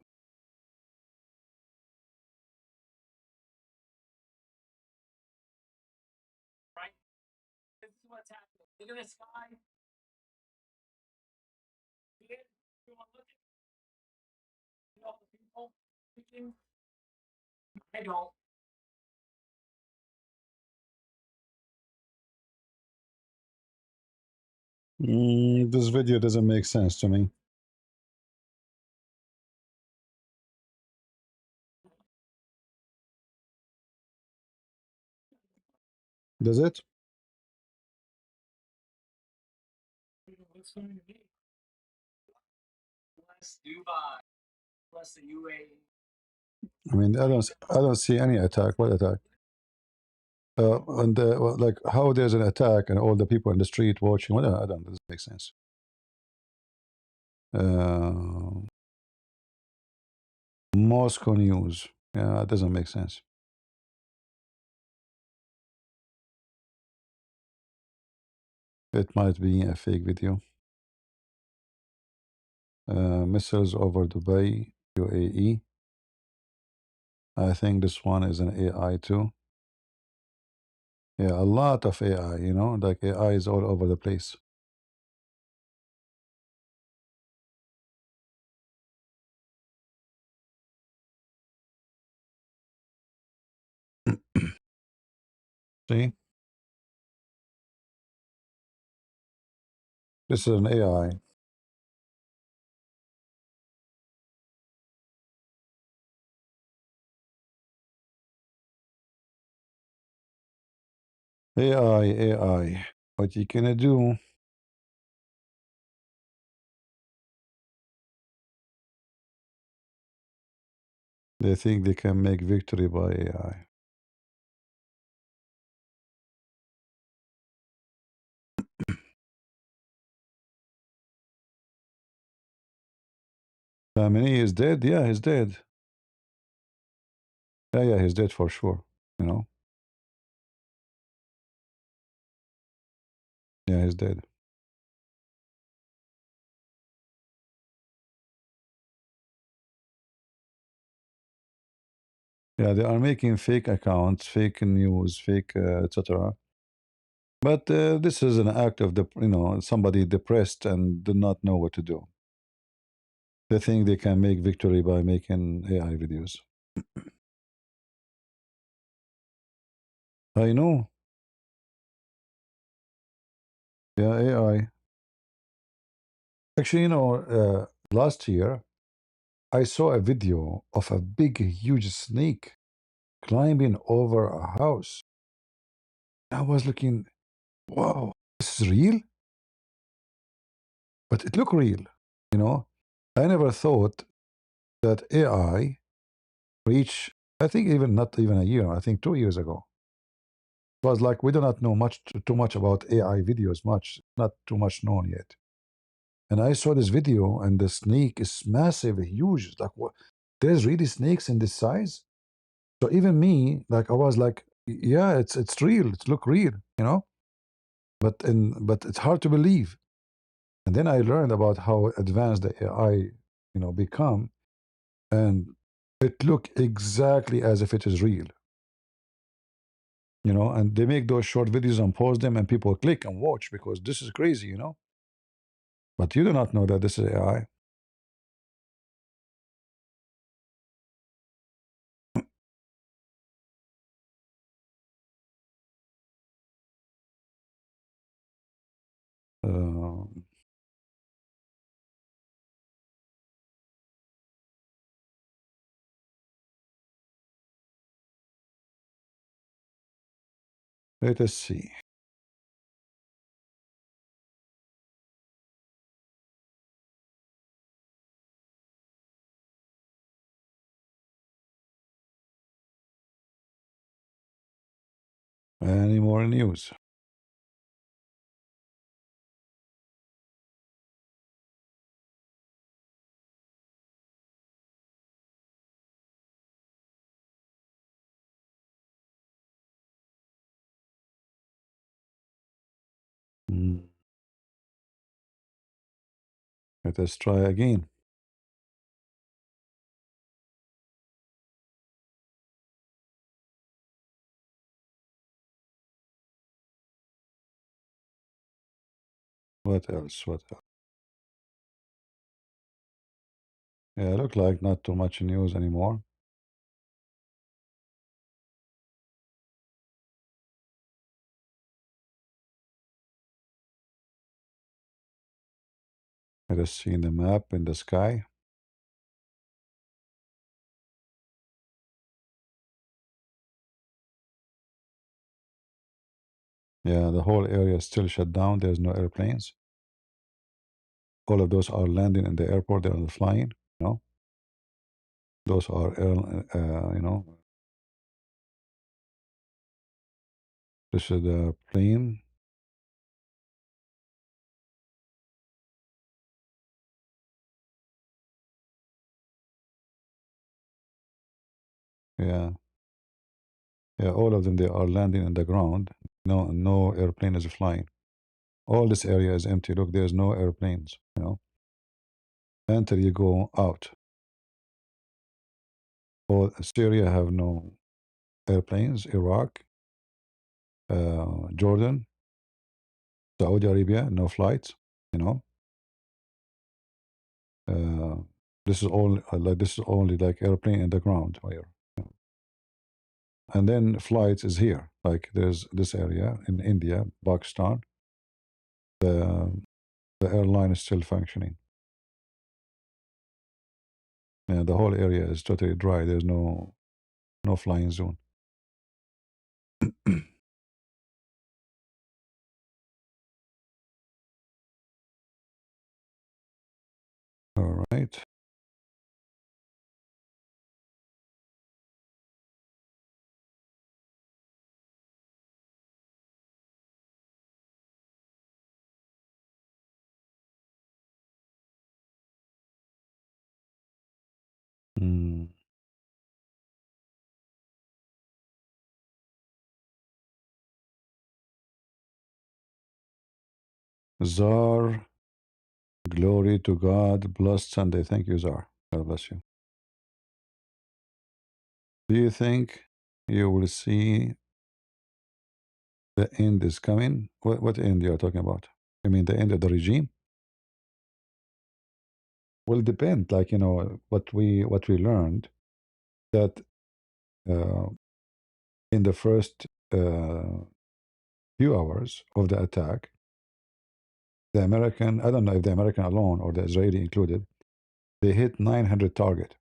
Right? This is what's happening. Look at the sky. See it? You want to look at all the people speaking? I don't.
this video doesn't make sense to me. Does it?
What's going to be? Bless Dubai. Bless the UAE.
I mean, I don't see any attack. What attack? And well, like how there's an attack and all the people in the street watching. What? I don't. Doesn't make sense. Moscow news. Yeah, it doesn't make sense. It might be a fake video. Missiles over Dubai, UAE. I think this one is an AI too. Yeah, a lot of AI, you know, like AI is all over the place. See? This is an AI. AI. What you gonna do? They think they can make victory by AI. Khamenei is dead? Yeah, he's dead. Yeah, he's dead for sure. You know? Yeah, he's dead. Yeah, they are making fake accounts, fake news, fake etc. But this is an act of the, you know, somebody depressed and do not know what to do. They think they can make victory by making AI videos. I know. Yeah, AI. Actually, you know, last year I saw a video of a big, huge snake climbing over a house. I was looking, wow, this is real? But it looked real, you know. I never thought that AI reached, I think even not even a year, I think 2 years ago. It was like we do not know much too much about AI videos, much, not too much known yet. And I saw this video, and the snake is massive, huge. It's like, what? There's really snakes in this size? So even me, like I was like, yeah, it's real. It look real, you know. But it's hard to believe. And then I learned about how advanced the AI, you know, become, and it look exactly as if it is real. You know, and they make those short videos and post them, and people click and watch because this is crazy, you know. But you do not know that this is AI. Uh, Let us see. Any more news? Let us try again. What else? What else? Yeah, look like not too much news anymore. Let us see the map in the sky. Yeah, the whole area is still shut down. There's no airplanes. All of those are landing in the airport. They're flying. You know, those are you know, this is the plane. Yeah, yeah. All of them they are landing in the ground. No airplane is flying. All this area is empty. Look, there's no airplanes. You know, until you go out. All Syria have no airplanes. Iraq, Jordan, Saudi Arabia, no flights. You know, uh, this is all like this is only like airplane in the ground here. And then flights is here. Like there's this area in India, Pakistan. The the airline is still functioning. Yeah, the whole area is totally dry. There's no flying zone. All right. Mm. Czar, glory to God, blessed Sunday. Thank you, Czar. God bless you. Do you think you will see the end is coming? What end you are talking about? I mean the end of the regime? Will depend. Like you know what we learned that uh, in the first few hours of the attack, the American, I don't know if the American alone or the Israeli included, they hit 900 target.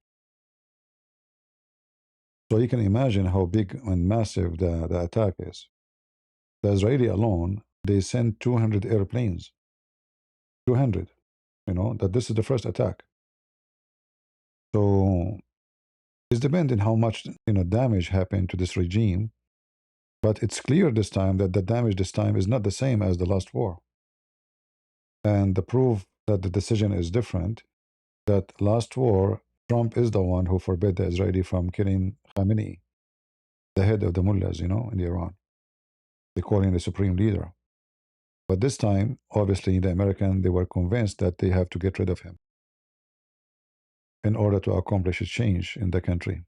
So you can imagine how big and massive the attack is. The Israeli alone, they sent 200 airplanes. 200, you know, that this is the first attack. So it's depending how much, you know, damage happened to this regime. But it's clear this time that the damage this time is not the same as the last war. And the proof that the decision is different, that last war, Trump is the one who forbid the Israeli from killing Khamenei, the head of the mullahs, you know, in Iran. They call him the supreme leader. But this time, obviously, the American, they were convinced that they have to get rid of him in order to accomplish a change in the country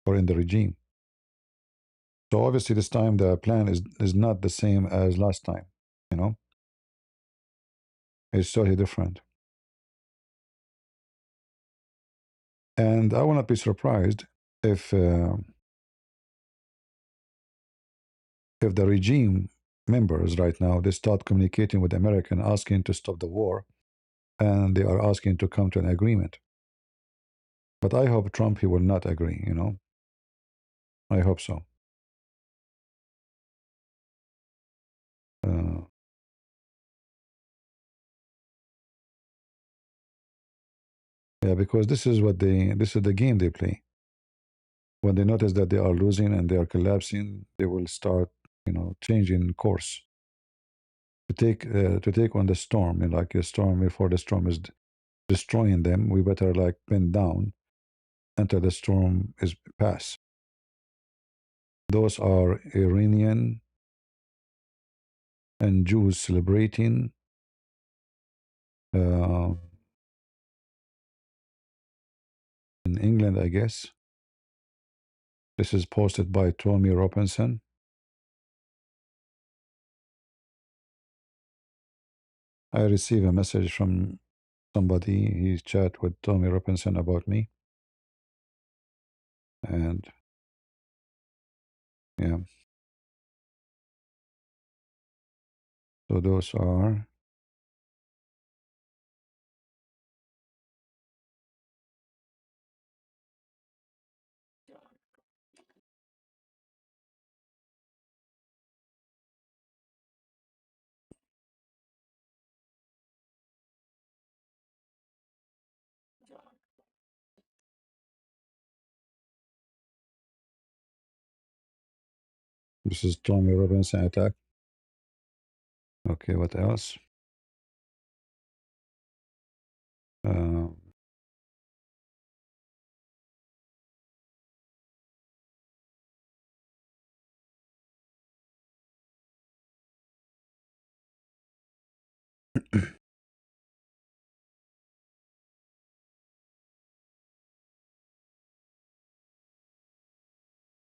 or in the regime. So obviously, this time the plan is not the same as last time. You know, it's totally different. And I will not be surprised if the regime members right now they start communicating with the American, asking to stop the war, and they are asking to come to an agreement. But I hope Trump he will not agree. You know, I hope so. Uh, yeah, because this is the game they play. When they notice that they are losing and they are collapsing, they will start, you know, changing course to take on the storm. And like a storm, before the storm is destroying them, we better like bend down until the storm is past. Those are Iranian and Jews celebrating. Uh, in England, I guess. This is posted by Tommy Robinson. I receive a message from somebody. He chat with Tommy Robinson about me. And yeah. So those are this is Tommy Robinson attack. Okay, what else? Um,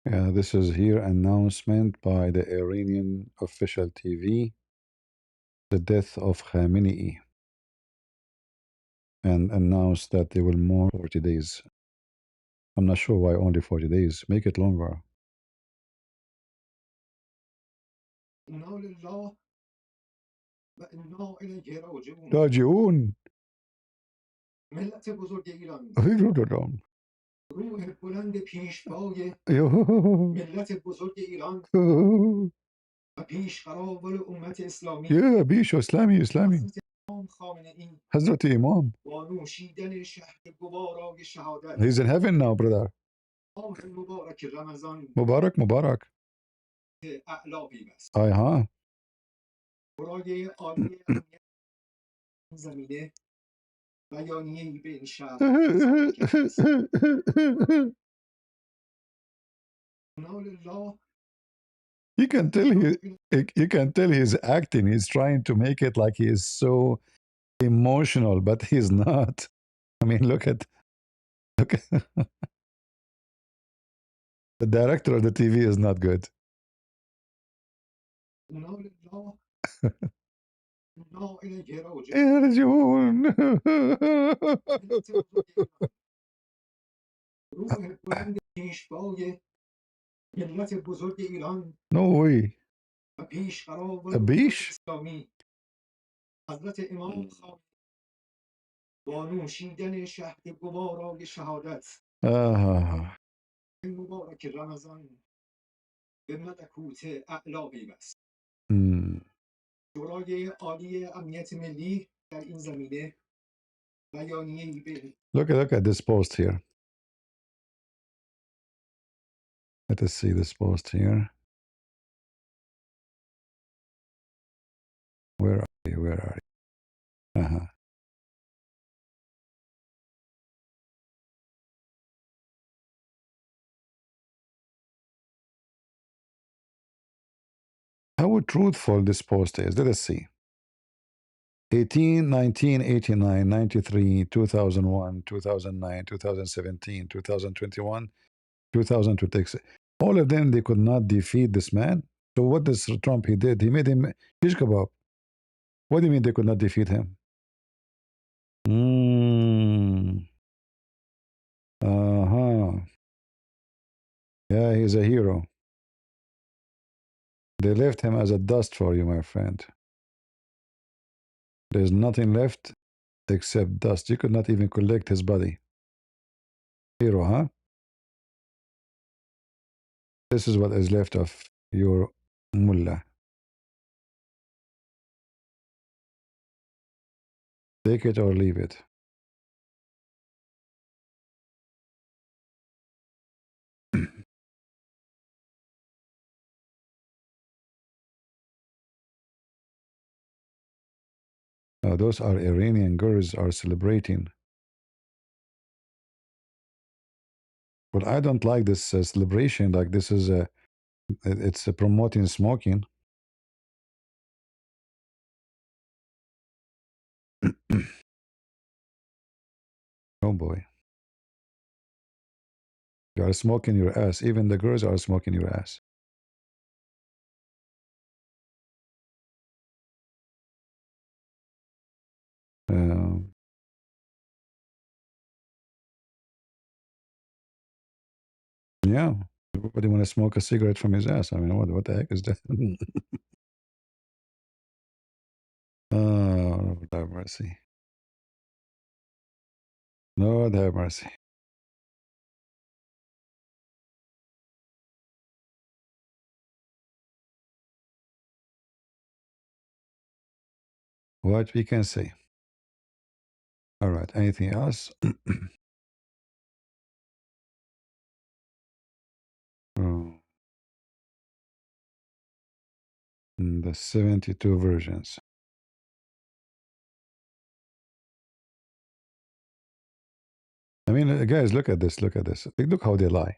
yeah, this is here announcement by the Iranian official TV, the death of Khamenei, and announced that they will mourn 40 days. I'm not sure why only 40 days. Make it longer. راجعون
ملت بزرگ ایران
روح
روح بلند پیشوای ملت بزرگ ایران و پیشقرار امت اسلامی
يا بيشو اسلامي
حضرت امام خامنه ای
حضرت امام.
با نوشیدن شهد گوارای شهادت
He's in heaven now, brother.
ماه مبارک رمضان
مبارك
اعلا پیوست
ها
برای عالی امنیت این زمینه بیانیه‌ای به این شهر صادر کرده است.
you can tell you can tell he's acting. He's trying to make it like he is so emotional, but he's not. I mean, look at the director of the TV is not good. يرجعون.
روح بلند پیشوای ملت بزرگ ایران
No way.
و پیشقرار
A
امت
bish?
اسلامی حضرت امام خامنه‌ای با نوشیدن شهد گوارای شهادت مبارک رمضان به ملکوت اعلا پیوست. شورای عالی امنیت ملی در این زمینه بیانیه‌ای به
Look at this post here. Let us see this post here. Where are you? Where are you? How truthful this post is. Let us see. 18, 19, 89, 93, 2001, 2009, 2017, 2021, 2026. All of them, they could not defeat this man. So what does Trump, he did? He made him shish kebab. What do you mean they could not defeat him? Uh-huh. Yeah, he's a hero. They left him as a dust for you, my friend. There's nothing left except dust. You could not even collect his body. Hero, huh? This is what is left of your mullah. Take it or leave it. Those are Iranian girls are celebrating. But I don't like this celebration. Like this is it's promoting smoking. Oh boy. You are smoking your ass. Even the girls are smoking your ass. Um, yeah. Everybody want to smoke a cigarette from his ass. I mean, what the heck is that? Oh, Lord have mercy. Lord have mercy. What we can say. All right. Anything else? Oh, the 72 versions. I mean, guys, look at this. Look at this. Look how they lie.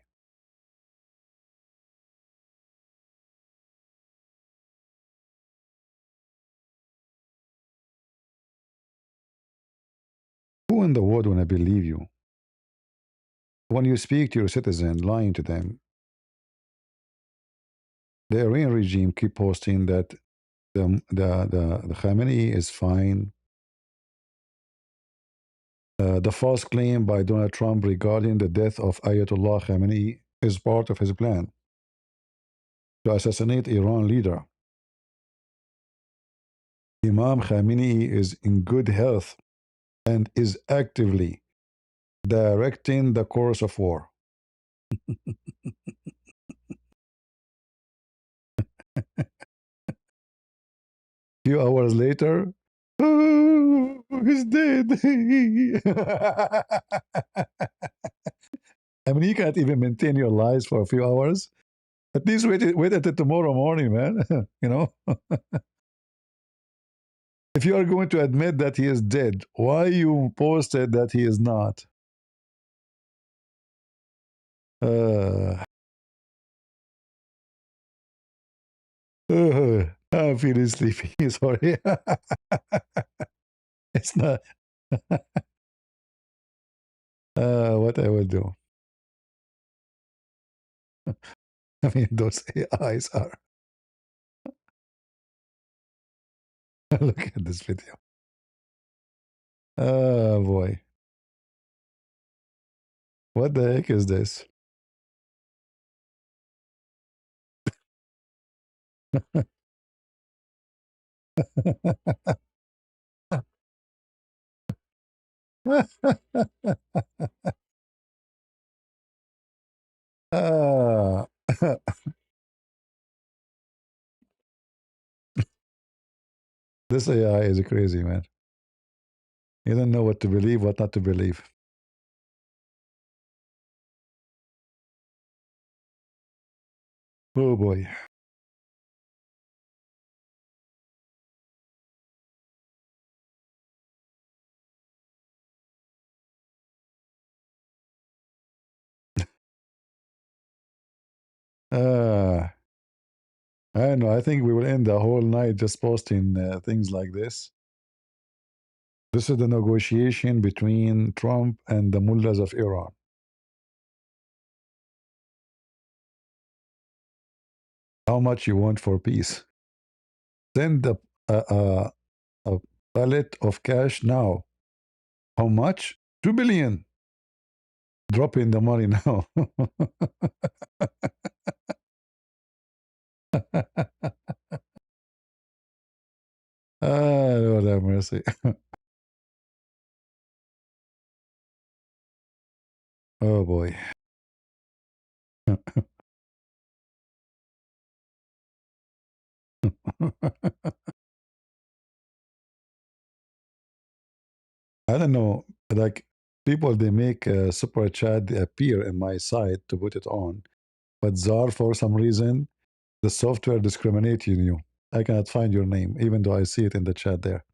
Who in the world want to believe you? When you speak to your citizen, lying to them, the Iranian regime keep posting that the Khamenei is fine. The false claim by Donald Trump regarding the death of Ayatollah Khamenei is part of his plan to assassinate Iran leader. Imam Khamenei is in good health and is actively directing the course of war. Few hours later, oh, he's dead. I mean, you can't even maintain your lies for a few hours. At least wait until tomorrow morning, man. You know, if you are going to admit that he is dead, why you posted that he is not? I'm feeling sleepy. Sorry, it's not. What I will do. I mean, those AIs are. Look at this video. Oh boy, what the heck is this? Ah. This AI is crazy, man. You don't know what to believe, what not to believe. Oh boy. I don't know. I think we will end the whole night just posting things like this. This is the negotiation between Trump and the mullahs of Iran. How much you want for peace? Send a pallet of cash now. How much? 2 billion. Drop in the money now. Lord have mercy. Oh boy. I don't know. Like people, they make a super chat appear in my site to put it on, but Zar, for some reason, the software discriminating you. I cannot find your name, even though I see it in the chat there.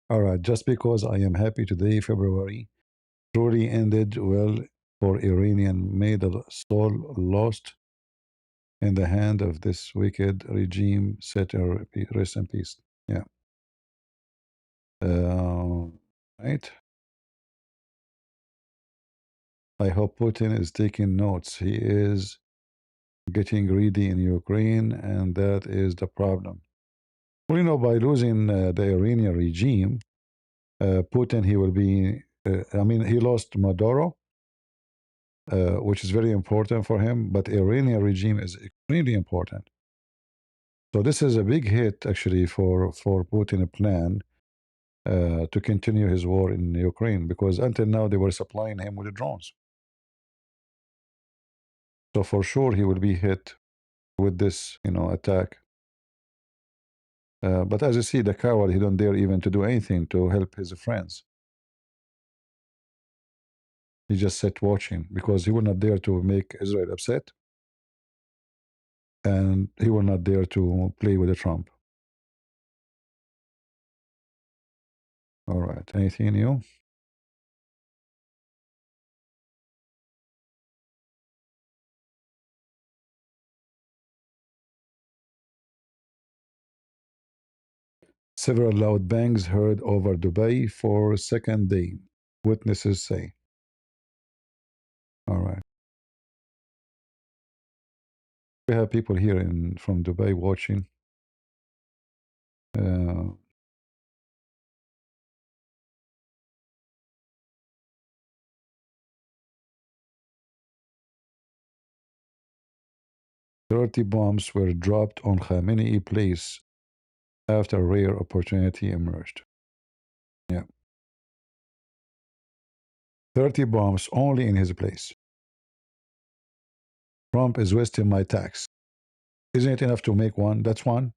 All right, just because I am happy today, February truly ended well for Iranian. May the soul lost in the hand of this wicked regime set her rest in peace. Yeah. Right. I hope Putin is taking notes. He is getting greedy in Ukraine, and that is the problem. Well, by losing the Iranian regime, Putin, he will be, I mean, he lost Maduro, which is very important for him, but Iranian regime is extremely important. So this is a big hit, actually, for Putin plan to continue his war in Ukraine, because until now they were supplying him with the drones. So for sure he will be hit with this, attack. But as you see, the coward, he don't dare even to do anything to help his friends. He just sat watching because he will not dare to make Israel upset, and he will not dare to play with the Trump. All right, anything new? Several loud bangs heard over Dubai for second day, witnesses say. All right. We have people here from Dubai watching. 30 bombs were dropped on Khamenei place after a rare opportunity emerged. Yeah. 30 bombs only in his place. Trump is wasting my tax. Isn't it enough to make one? That's one.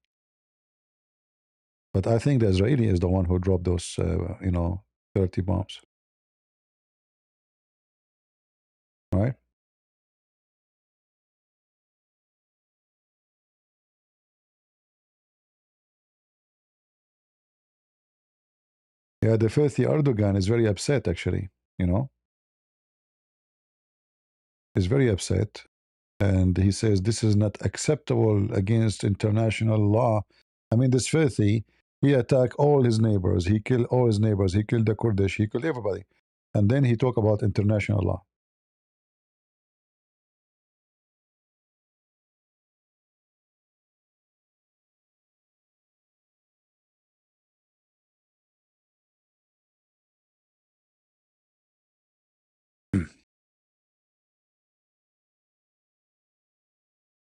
But I think the Israeli is the one who dropped those, 30 bombs. Right? Yeah, the filthy Erdogan is very upset, actually. Is very upset. And he says this is not acceptable against international law. I mean, this filthy, he attacked all his neighbors. He killed all his neighbors. He killed the Kurdish. He killed everybody. And then he talk about international law.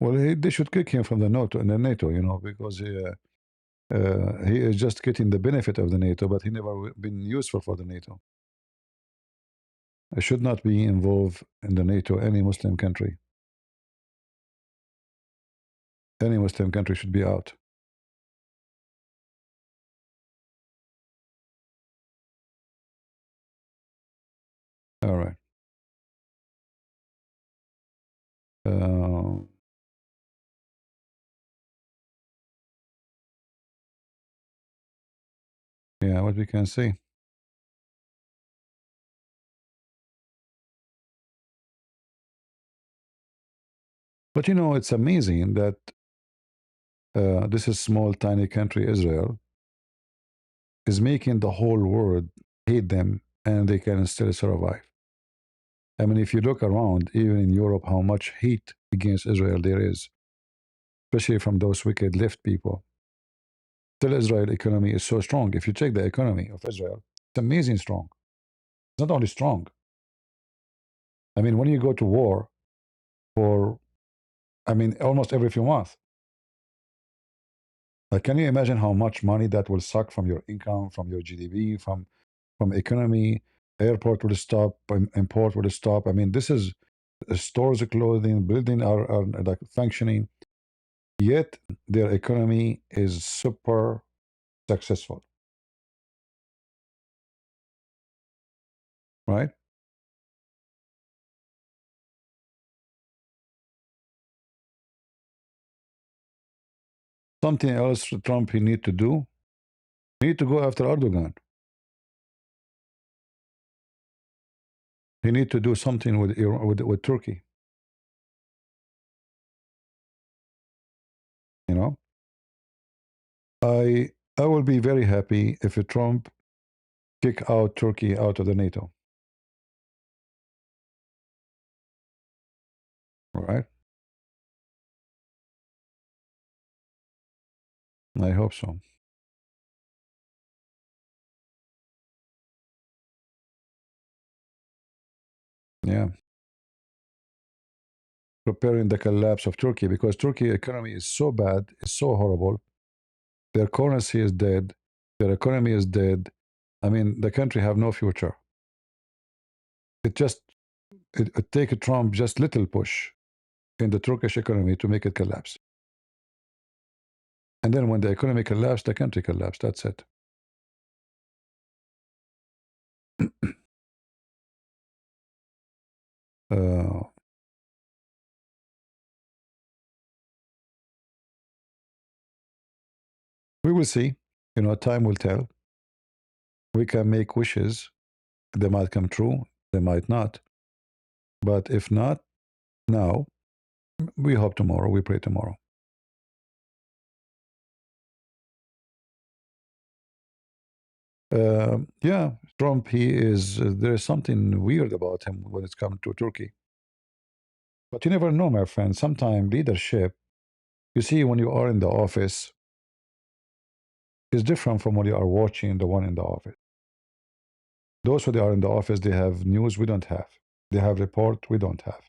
Well, they should kick him from the NATO, because he is just getting the benefit of the NATO, but he never been useful for the NATO. It should not be involved in the NATO, any Muslim country. Any Muslim country should be out. All right. Yeah, what we can see. But it's amazing that this is small, tiny country, Israel, is making the whole world hate them, and they can still survive. I mean, if you look around, even in Europe, how much hate against Israel there is, especially from those wicked left people. Still, Israel economy is so strong. If you check the economy of Israel, it's amazing strong. It's not only strong. I mean, when you go to war for, almost every few months, can you imagine how much money that will suck from your income, from your GDP, from economy? Airport will stop, import will stop. I mean, this is stores of clothing, building are like functioning. Yet their economy is super successful, right? Something else Trump he need to do. He need to go after Erdogan. He need to do something with with Turkey. You know, I will be very happy if Trump kick out Turkey out of the NATO. All right. I hope so. Yeah. Preparing the collapse of Turkey because Turkey economy is so bad, it's so horrible. Their currency is dead. Their economy is dead. I mean, the country have no future. It just it take Trump just little push in the Turkish economy to make it collapse. And then when the economy collapsed, the country collapsed. That's it. Uh, we will see. You know, time will tell. We can make wishes. They might come true. They might not. But if not now, we hope tomorrow. We pray tomorrow. Yeah, Trump. He is. There is something weird about him when it's come to Turkey. But you never know, my friend. Sometimes leadership. You see, when you are in the office, is different from when you are watching the one in the office. Those who they are in the office, they have news we don't have. They have report we don't have.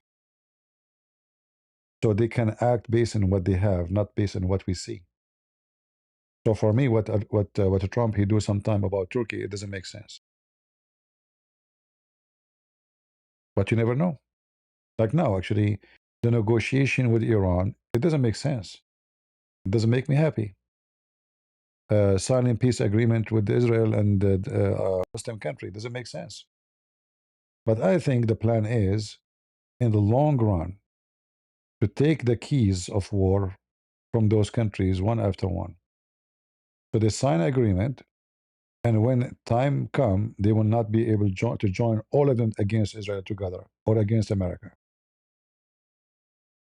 So they can act based on what they have, not based on what we see. So for me, what Trump he do sometime about Turkey, it doesn't make sense. But you never know. Like now, actually, the negotiation with Iran, it doesn't make sense. It doesn't make me happy. Signing peace agreement with Israel and the Muslim country doesn't make sense. But I think the plan is, in the long run, to take the keys of war from those countries one after one. So they sign agreement, and when time come, they will not be able to join all of them against Israel together or against America.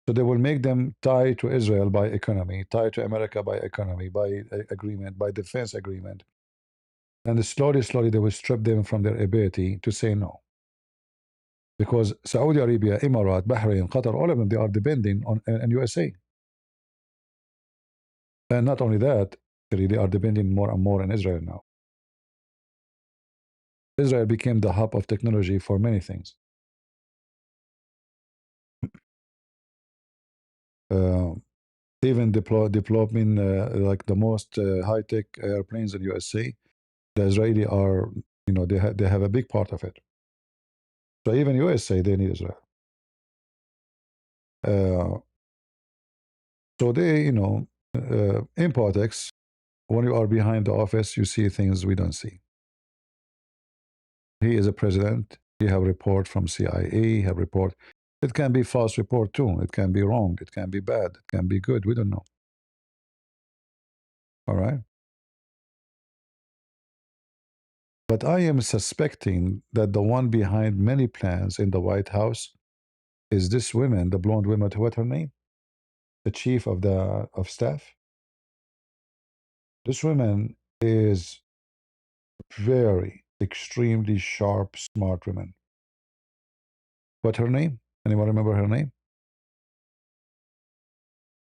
So they will make them tie to Israel by economy, tie to America by economy, by agreement, by defense agreement. And slowly, slowly, they will strip them from their ability to say no. Because Saudi Arabia, Emirat, Bahrain, Qatar, all of them, they are depending on USA. And not only that, they are depending more and more on Israel now. Israel became the hub of technology for many things. Even developing like the most high-tech airplanes in USA, the Israeli are, they have a big part of it. So even USA, they need Israel. So they, in politics, when you are behind the office, you see things we don't see. He is a president. He have report from CIA. He have report. It can be false report too. It can be wrong. It can be bad. It can be good. We don't know. All right. But I am suspecting that the one behind many plans in the White House is this woman, the blonde woman. What's her name? The chief of the staff. This woman is very extremely sharp, smart woman. What's her name? Anyone remember her name?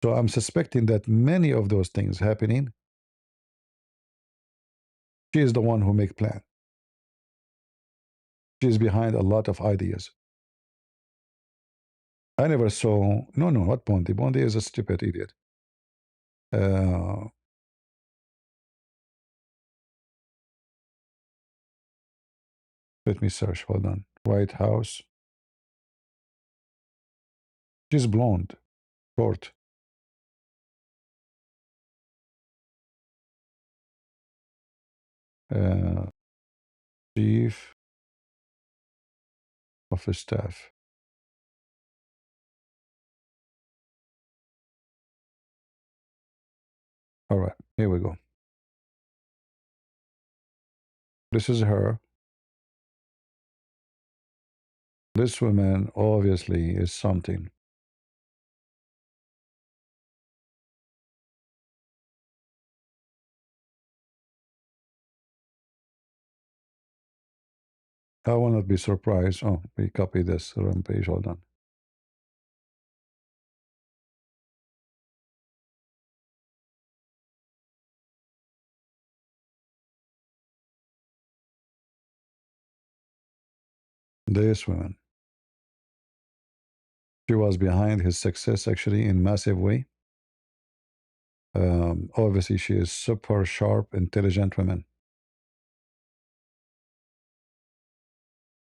So I'm suspecting that many of those things happening, she is the one who make plan. She is behind a lot of ideas. I never saw. No, not Bondi. Bondi is a stupid idiot. Let me search. Hold on. White House. She's blonde, short. Chief of staff. All right, here we go. This is her. This woman obviously is something. I will not be surprised. Oh, we copy this wrong page. Hold on. This woman. She was behind his success actually in massive way. Obviously, she is super sharp, intelligent woman.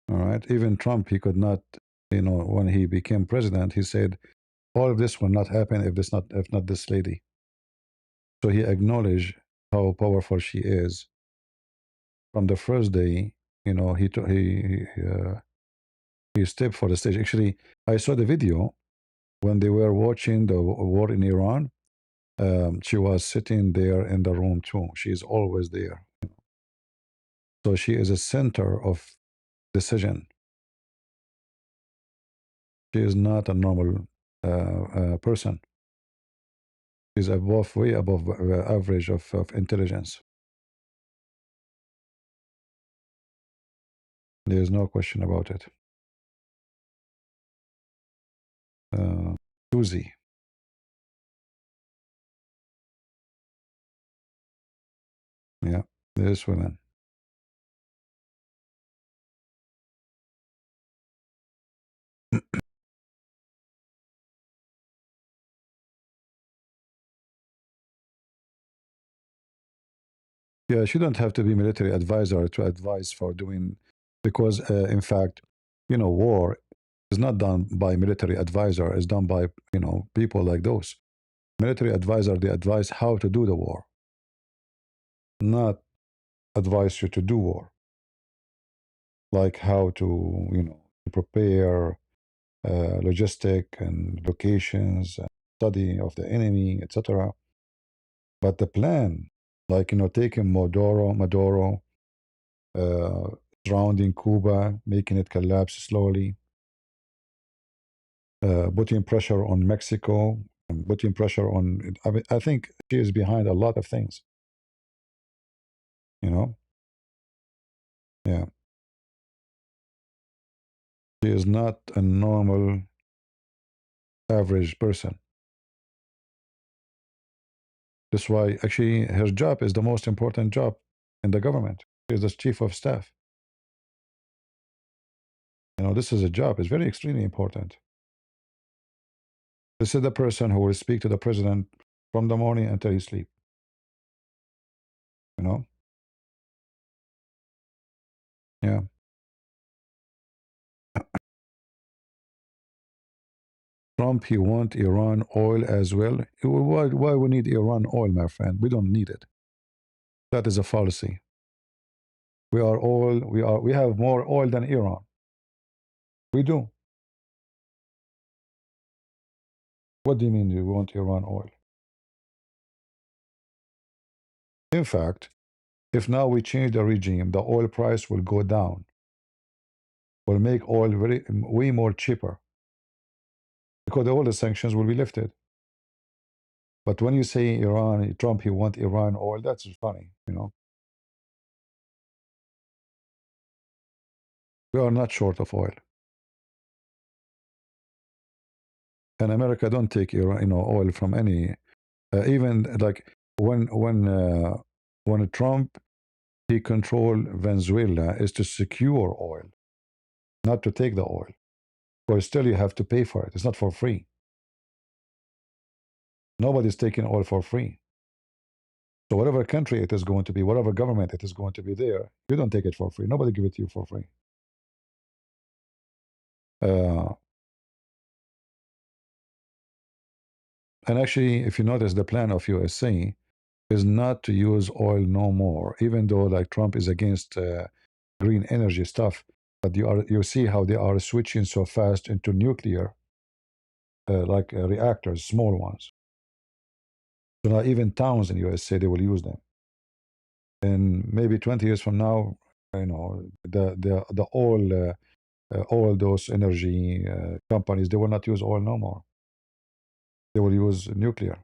All right. Even Trump, he could not, when he became president, he said, all of this will not happen if not this lady. So he acknowledged how powerful she is from the first day. He stepped for the stage. Actually, I saw the video when they were watching the war in Iran. She was sitting there in the room too. She is always there. So she is a center of decision. She is not a normal person. She's way above average of intelligence. There is no question about it. Susie. Yeah, this woman. Yeah, she don't have to be military advisor to advise for doing, because in fact, war is not done by military advisor. It's done by people like those military advisor. They advise how to do the war, not advise you to do war, like how to prepare logistic and locations, and study of the enemy, etc. But the plan, like taking Maduro, uh, surrounding Cuba, making it collapse slowly, putting pressure on Mexico, and putting pressure on. I think she is behind a lot of things. Yeah. She is not a normal, average person. That's why actually her job is the most important job in the government. She is the chief of staff. This is a job. It's very extremely important. This is the person who will speak to the president from the morning until he sleep. Yeah. Trump, he want Iran oil as well. Why we need Iran oil, my friend? We don't need it. That is a fallacy. We have more oil than Iran. We do. What do you mean you want Iran oil? In fact, if now we change the regime, the oil price will go down. Will make oil way more cheaper because all the sanctions will be lifted. But when you say Iran, Trump, he want Iran oil, that's funny. We are not short of oil. And America don't take Iran, oil from any. Even like when Trump he control Venezuela is to secure oil, not to take the oil. But still, you have to pay for it. It's not for free. Nobody's taking oil for free. So whatever country it is going to be, whatever government it is going to be there, you don't take it for free. Nobody give it to you for free. And actually, if you notice, the plan of USA is not to use oil no more, even though like Trump is against green energy stuff. But you see how they are switching so fast into nuclear, like reactors, small ones. So now even towns in USA they will use them. And maybe 20 years from now, the all those energy companies they will not use oil no more. They will use nuclear.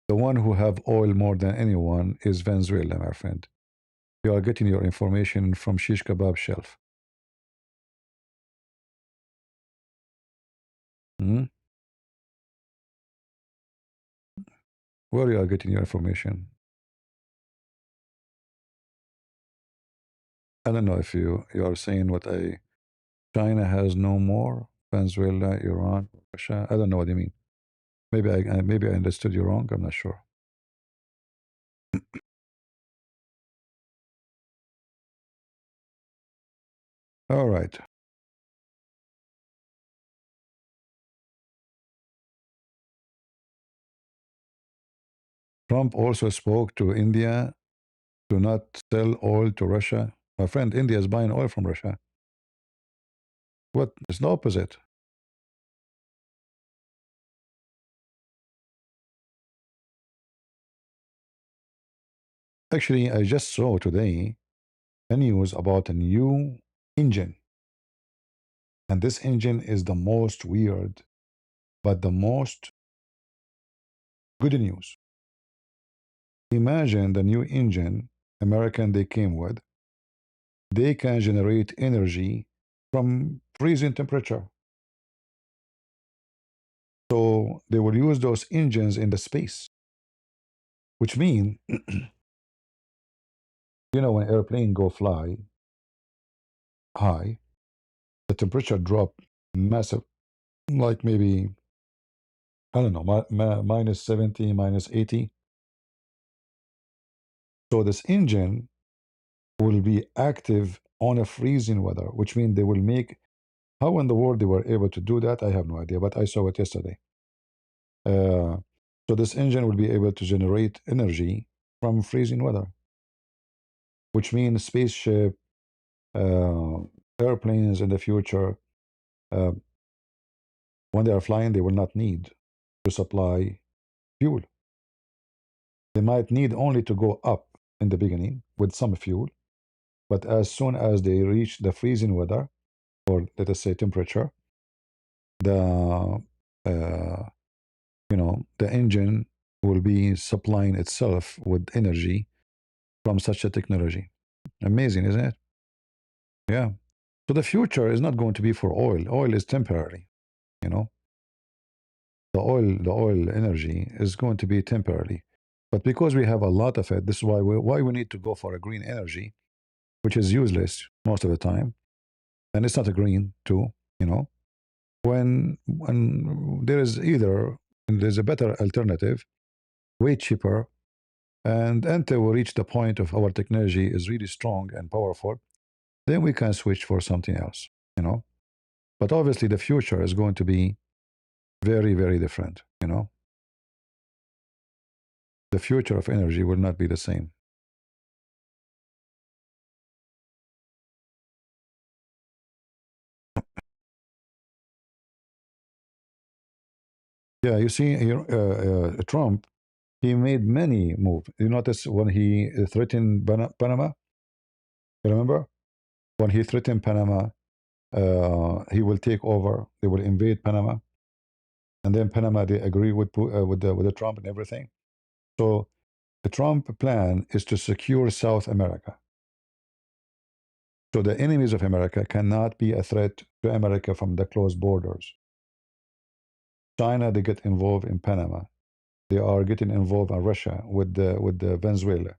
The one who have oil more than anyone is Venezuela, my friend. You are getting your information from shish kebab shelf. Where you are getting your information? I don't know if you are saying what China has no more Venezuela, Iran, Russia. I don't know what you mean. Maybe I understood you wrong. I'm not sure. All right. Trump also spoke to India to not sell oil to Russia. My friend, India is buying oil from Russia. What? It's the opposite. Actually, I just saw today a news about a new engine. And this engine is the most weird, but the most good news. Imagine the new engine American they came with. They can generate energy from freezing temperature. So they will use those engines in the space, which mean, when airplane go fly high, the temperature drop massive, like maybe, I don't know, minus 70, minus 80. So this engine will be active on a freezing weather, which means they will make, how in the world they were able to do that, I have no idea, but I saw it yesterday. So this engine will be able to generate energy from freezing weather, which means spaceship, uh, airplanes in the future, uh, when they are flying, they will not need to supply fuel. They might need only to go up in the beginning with some fuel, but as soon as they reach the freezing weather, or let us say temperature, the the engine will be supplying itself with energy from such a technology. Amazing, isn't it? Yeah. So the future is not going to be for oil. Oil is temporary, you know. The oil energy is going to be temporary. But because we have a lot of it, this is why we need to go for a green energy, which is useless most of the time. And it's not a green too, you know. When there's a better alternative, way cheaper, and until we reach the point of our technology is really strong and powerful, then we can switch for something else, you know. But obviously the future is going to be very, very different, you know. The future of energy will not be the same. Yeah, you see here, Trump, he made many moves. You notice when he threatened Panama, you remember? When he threatened Panama, he will take over, they will invade Panama. And then Panama, they agree with the Trump and everything. So the Trump plan is to secure South America. So the enemies of America cannot be a threat to America from the closed borders. China, they get involved in Panama. They are getting involved in Russia with the Venezuela.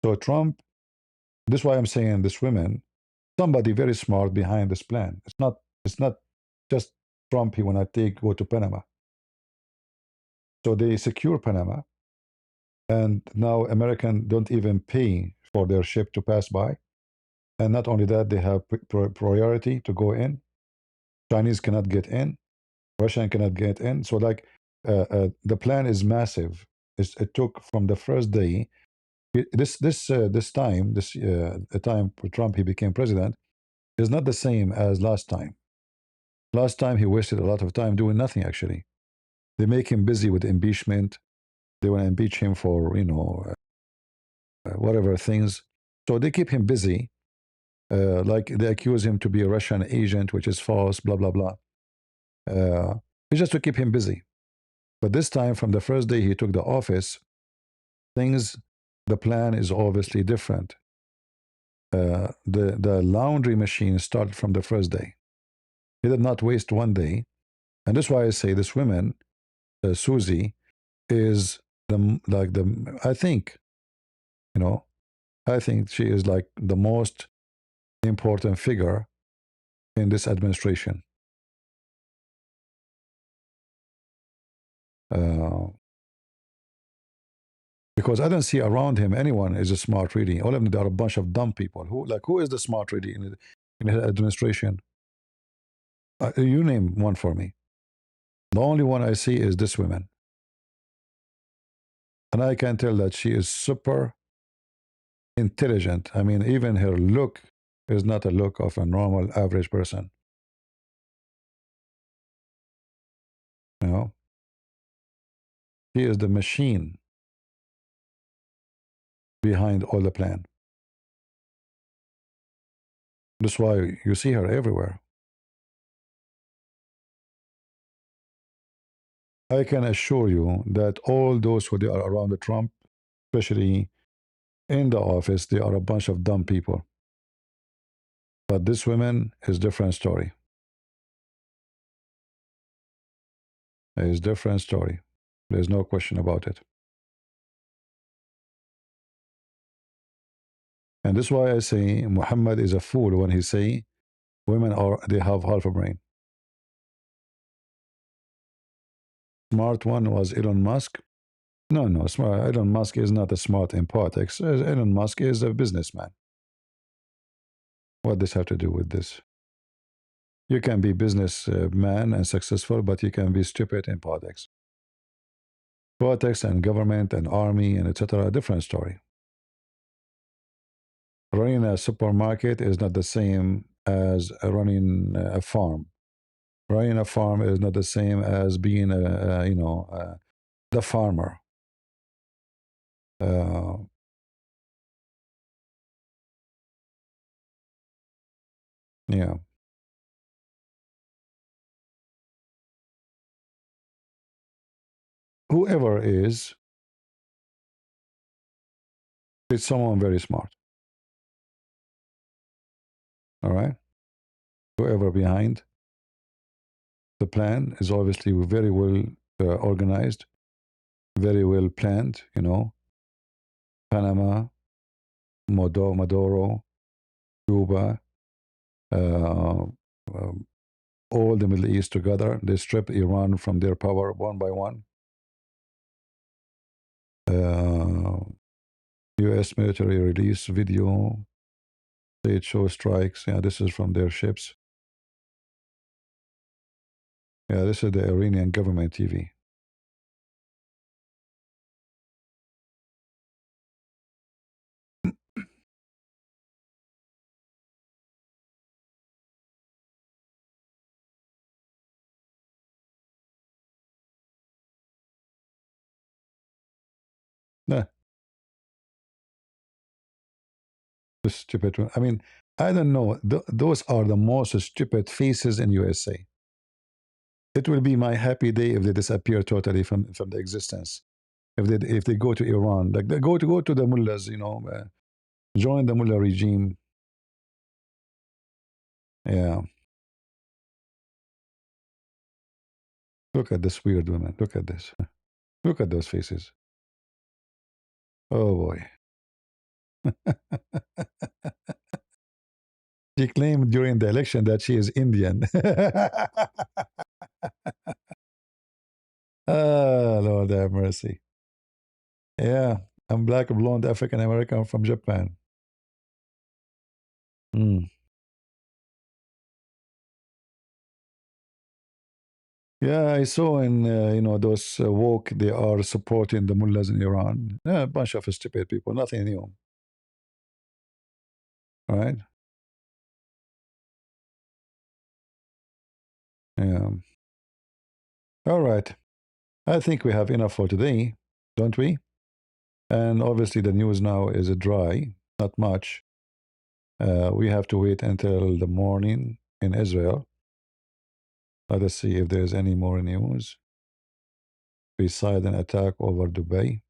So Trump, this is why I'm saying this women, somebody very smart behind this plan. It's not just Trump, he wanna go to Panama. So they secure Panama, and now American don't even pay for their ship to pass by. And not only that, they have priority to go in. Chinese cannot get in. Russian cannot get in. So like the plan is massive. It took from the first day. This time, the time Trump he became president, is not the same as last time. Last time he wasted a lot of time doing nothing. Actually, they make him busy with impeachment. They want to impeach him for whatever things. So they keep him busy. Like they accuse him to be a Russian agent, which is false. Blah blah blah. It's just to keep him busy. But this time, from the first day he took the office, the plan is obviously different. The laundry machine started from the first day. He did not waste one day. And that's why I say this woman, Susie, is I think, you know, I think she is like the most important figure in this administration. Uh, because I don't see around him anyone is a smart really. All of them are a bunch of dumb people. Who is the smart really in his administration? You name one for me. The only one I see is this woman, and I can tell that she is super intelligent. I mean, even her look is not a look of a normal average person. You know, she is the machine behind all the plan. That's why you see her everywhere. I can assure you that all those who they are around the Trump, especially in the office, they are a bunch of dumb people. But this woman is different story. Is different story. There's no question about it. And this is why I say Muhammad is a fool when he say women they have half a brain. Smart one was Elon Musk. No, smart. Elon Musk is not a smart in politics. Elon Musk is a businessman. What does this have to do with this? You can be businessman and successful, but you can be stupid in politics. Politics and government and army and etc. Different story. Running a supermarket is not the same as running a farm. Running a farm is not the same as being the farmer. Yeah. Whoever is, it's someone very smart. All right. Whoever behind the plan is obviously very well organized, very well planned. You know, Panama, Maduro, Cuba, uh, um, all the Middle East together. They strip Iran from their power one by one. U.S. military release video. State show strikes. Yeah, this is from their ships. Yeah, this is the Iranian government TV. Nah, the stupid one. I mean, I don't know. Those are the most stupid faces in USA. It will be my happy day if they disappear totally from the existence. If they go to Iran, like they go to the mullahs, join the mullah regime. Yeah. Look at this weird woman. Look at this. Look at those faces. Oh boy. She claimed during the election that she is Indian. Ah, Lord have mercy. Yeah, I'm black, blonde, African American from Japan. Mm. Yeah, I saw in those woke they are supporting the mullahs in Iran. Yeah, a bunch of stupid people, nothing new, right? Yeah. All right. I think we have enough for today, don't we? And obviously the news now is dry, not much. We have to wait until the morning in Israel. Let us see if there's any more news beside an attack over Dubai.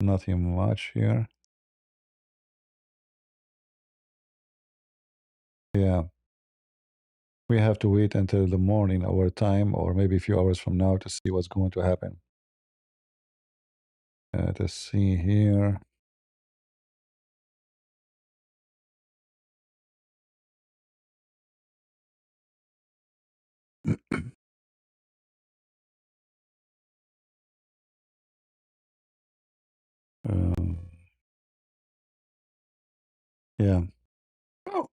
Nothing much here. Yeah. We have to wait until the morning our time, or maybe a few hours from now, to see what's going to happen. Let's see here. Um, yeah. Oh.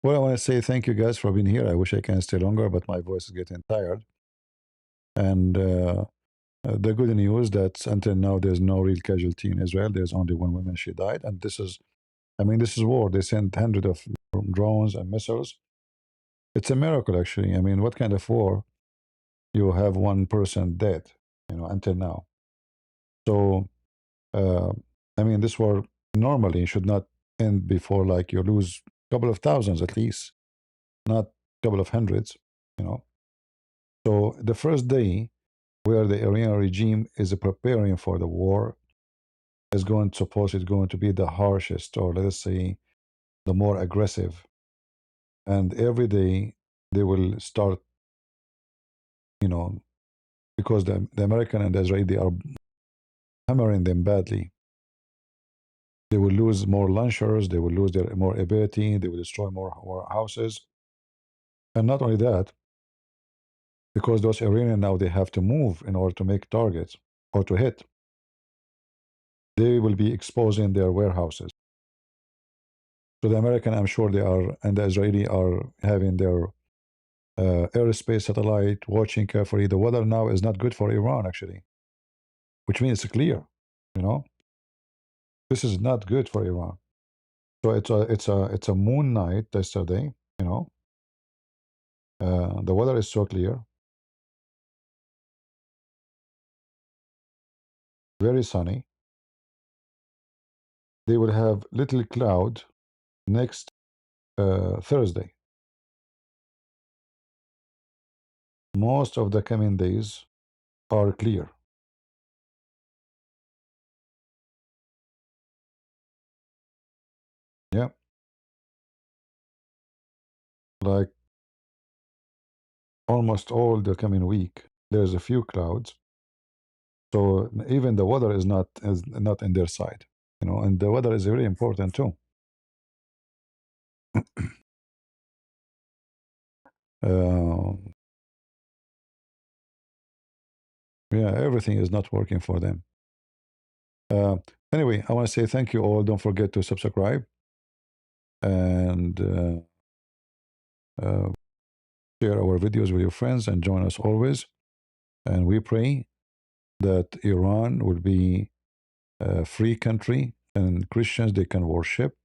Well, I want to say thank you guys for being here. I wish I can stay longer, but my voice is getting tired. And the good news that until now there's no real casualty in Israel. There's only one woman. She died, and this is, I mean, this is war. They sent hundreds of drones and missiles. It's a miracle, actually. I mean, what kind of war you have one person dead? You know, until now. So, uh, I mean, this war normally should not end before like you lose a couple of thousands at least, not a couple of hundreds. You know. So the first day where the Iranian regime is preparing for the war is going to suppose it's going to be the harshest, or let us say the more aggressive. And every day they will start, you know, because the American and the Israeli are hammering them badly. They will lose more launchers, they will lose their more ability, they will destroy more houses. And not only that, because those Iranians now they have to move in order to make targets or to hit, they will be exposing their warehouses. So the American, I'm sure they are, and the Israeli are having their airspace satellite, watching carefully. The weather now is not good for Iran, actually, which means it's clear. You know, this is not good for Iran. So it's a moon night yesterday. You know, the weather is so clear, very sunny. They will have little cloud next Thursday. Most of the coming days are clear. Yeah, like almost all the coming week, there's a few clouds. So even the weather is not in their side, you know, and the weather is very important too. Um, yeah, everything is not working for them. Uh, anyway, I want to say thank you all. Don't forget to subscribe and uh, share our videos with your friends and join us always. And we pray that Iran will be a free country and Christians they can worship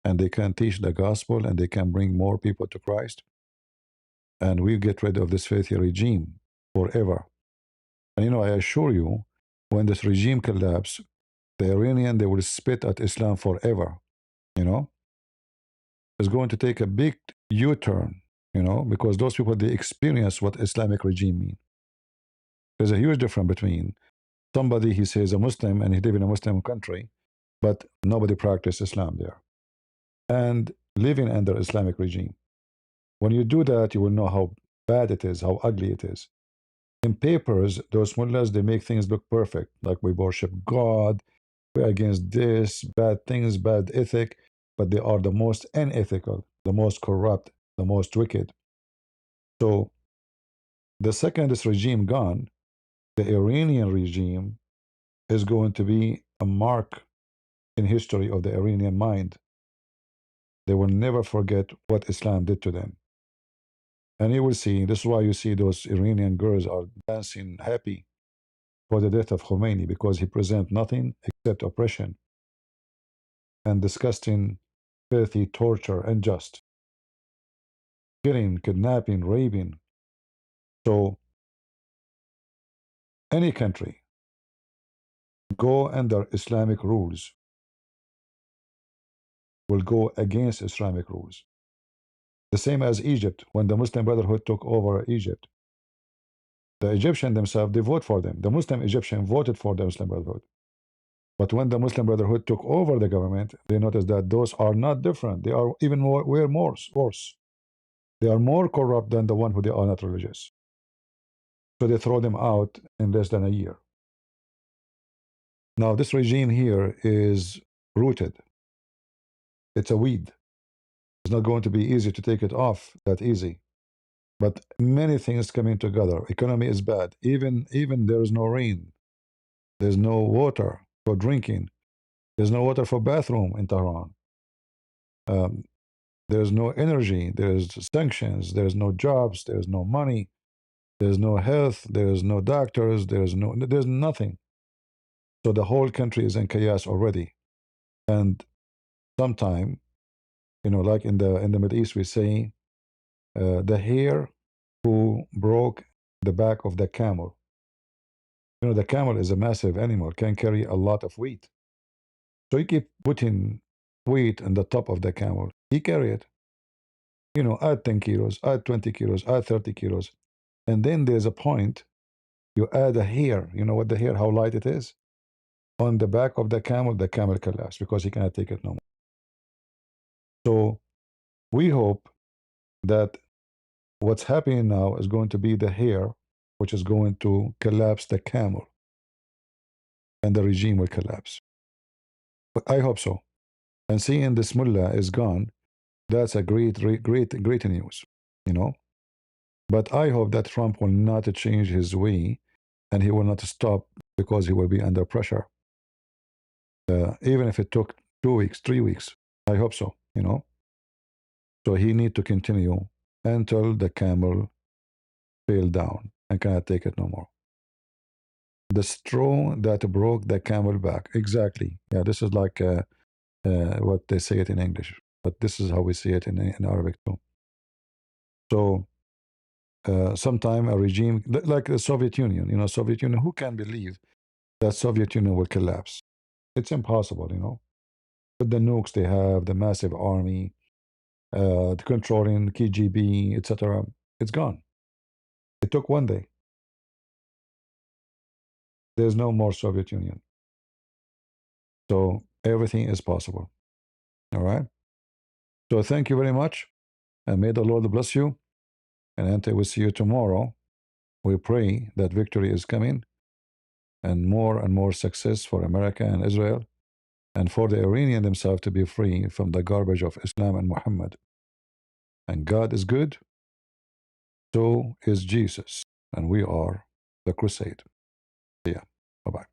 and they can teach the gospel and they can bring more people to Christ. And we get rid of this faithy regime forever. And you know, I assure you, when this regime collapses, the Iranian they will spit at Islam forever. You know, it's going to take a big U-turn. You know, because those people they experience what Islamic regime mean. There's a huge difference between somebody he says a Muslim and he live in a Muslim country, but nobody practice Islam there, and living under Islamic regime. When you do that, you will know how bad it is, how ugly it is. In papers, those mullahs they make things look perfect, like we worship God, we're against this, bad things, bad ethic, but they are the most unethical, the most corrupt, the most wicked. So the second this regime gone, the Iranian regime is going to be a mark in history of the Iranian mind. They will never forget what Islam did to them. And you will see, this is why you see those Iranian girls are dancing happy for the death of Khomeini, because he present nothing except oppression and disgusting, filthy torture, unjust, killing, kidnapping, raping. So any country go under Islamic rules will go against Islamic rules. The same as Egypt, when the Muslim Brotherhood took over Egypt. The Egyptians themselves, they vote for them. The Muslim Egyptian voted for the Muslim Brotherhood. But when the Muslim Brotherhood took over the government, they noticed that those are not different. They are even more, way more worse. They are more corrupt than the one who they are not religious. So they throw them out in less than a year. Now, this regime here is rooted. It's a weed. It's not going to be easy to take it off that easy. But many things coming together. Economy is bad. Even there is no rain. There's no water for drinking. There's no water for bathroom in Tehran. Um, there's no energy. There's sanctions. There's no jobs. There's no money. There's no health. There's no doctors. There's nothing. So the whole country is in chaos already. And sometime, like in the Middle East, we say the hare who broke the back of the camel. The camel is a massive animal, can carry a lot of weight. So you keep putting weight on the top of the camel. He carry it. Add 10 kilos, add 20 kilos, add 30 kilos. And then there's a point you add a hair. You know what the hair, how light it is? On the back of the camel collapses because he cannot take it no more. So we hope that what's happening now is going to be the hair, which is going to collapse the camel, and the regime will collapse. But I hope so. And seeing this mullah is gone, that's a great news, But I hope that Trump will not change his way, and he will not stop because he will be under pressure. Even if it took 2 weeks, 3 weeks, I hope so, So he need to continue until the camel fell down and cannot take it no more. The straw that broke the camel back. Exactly. Yeah, this is like what they say it in English, but this is how we see it in Arabic too. So sometime a regime like the Soviet Union, Soviet Union, who can believe that Soviet Union will collapse? It's impossible, With the nukes they have, the massive army, the controlling KGB, etc. It's gone. It took one day. There's no more Soviet Union. So everything is possible. All right. So thank you very much, and may the Lord bless you. And until we see you tomorrow, we pray that victory is coming, and more success for America and Israel, and for the Iranian themselves to be free from the garbage of Islam and Muhammad. And God is good, so is Jesus, and we are the crusade. See ya. Bye-bye.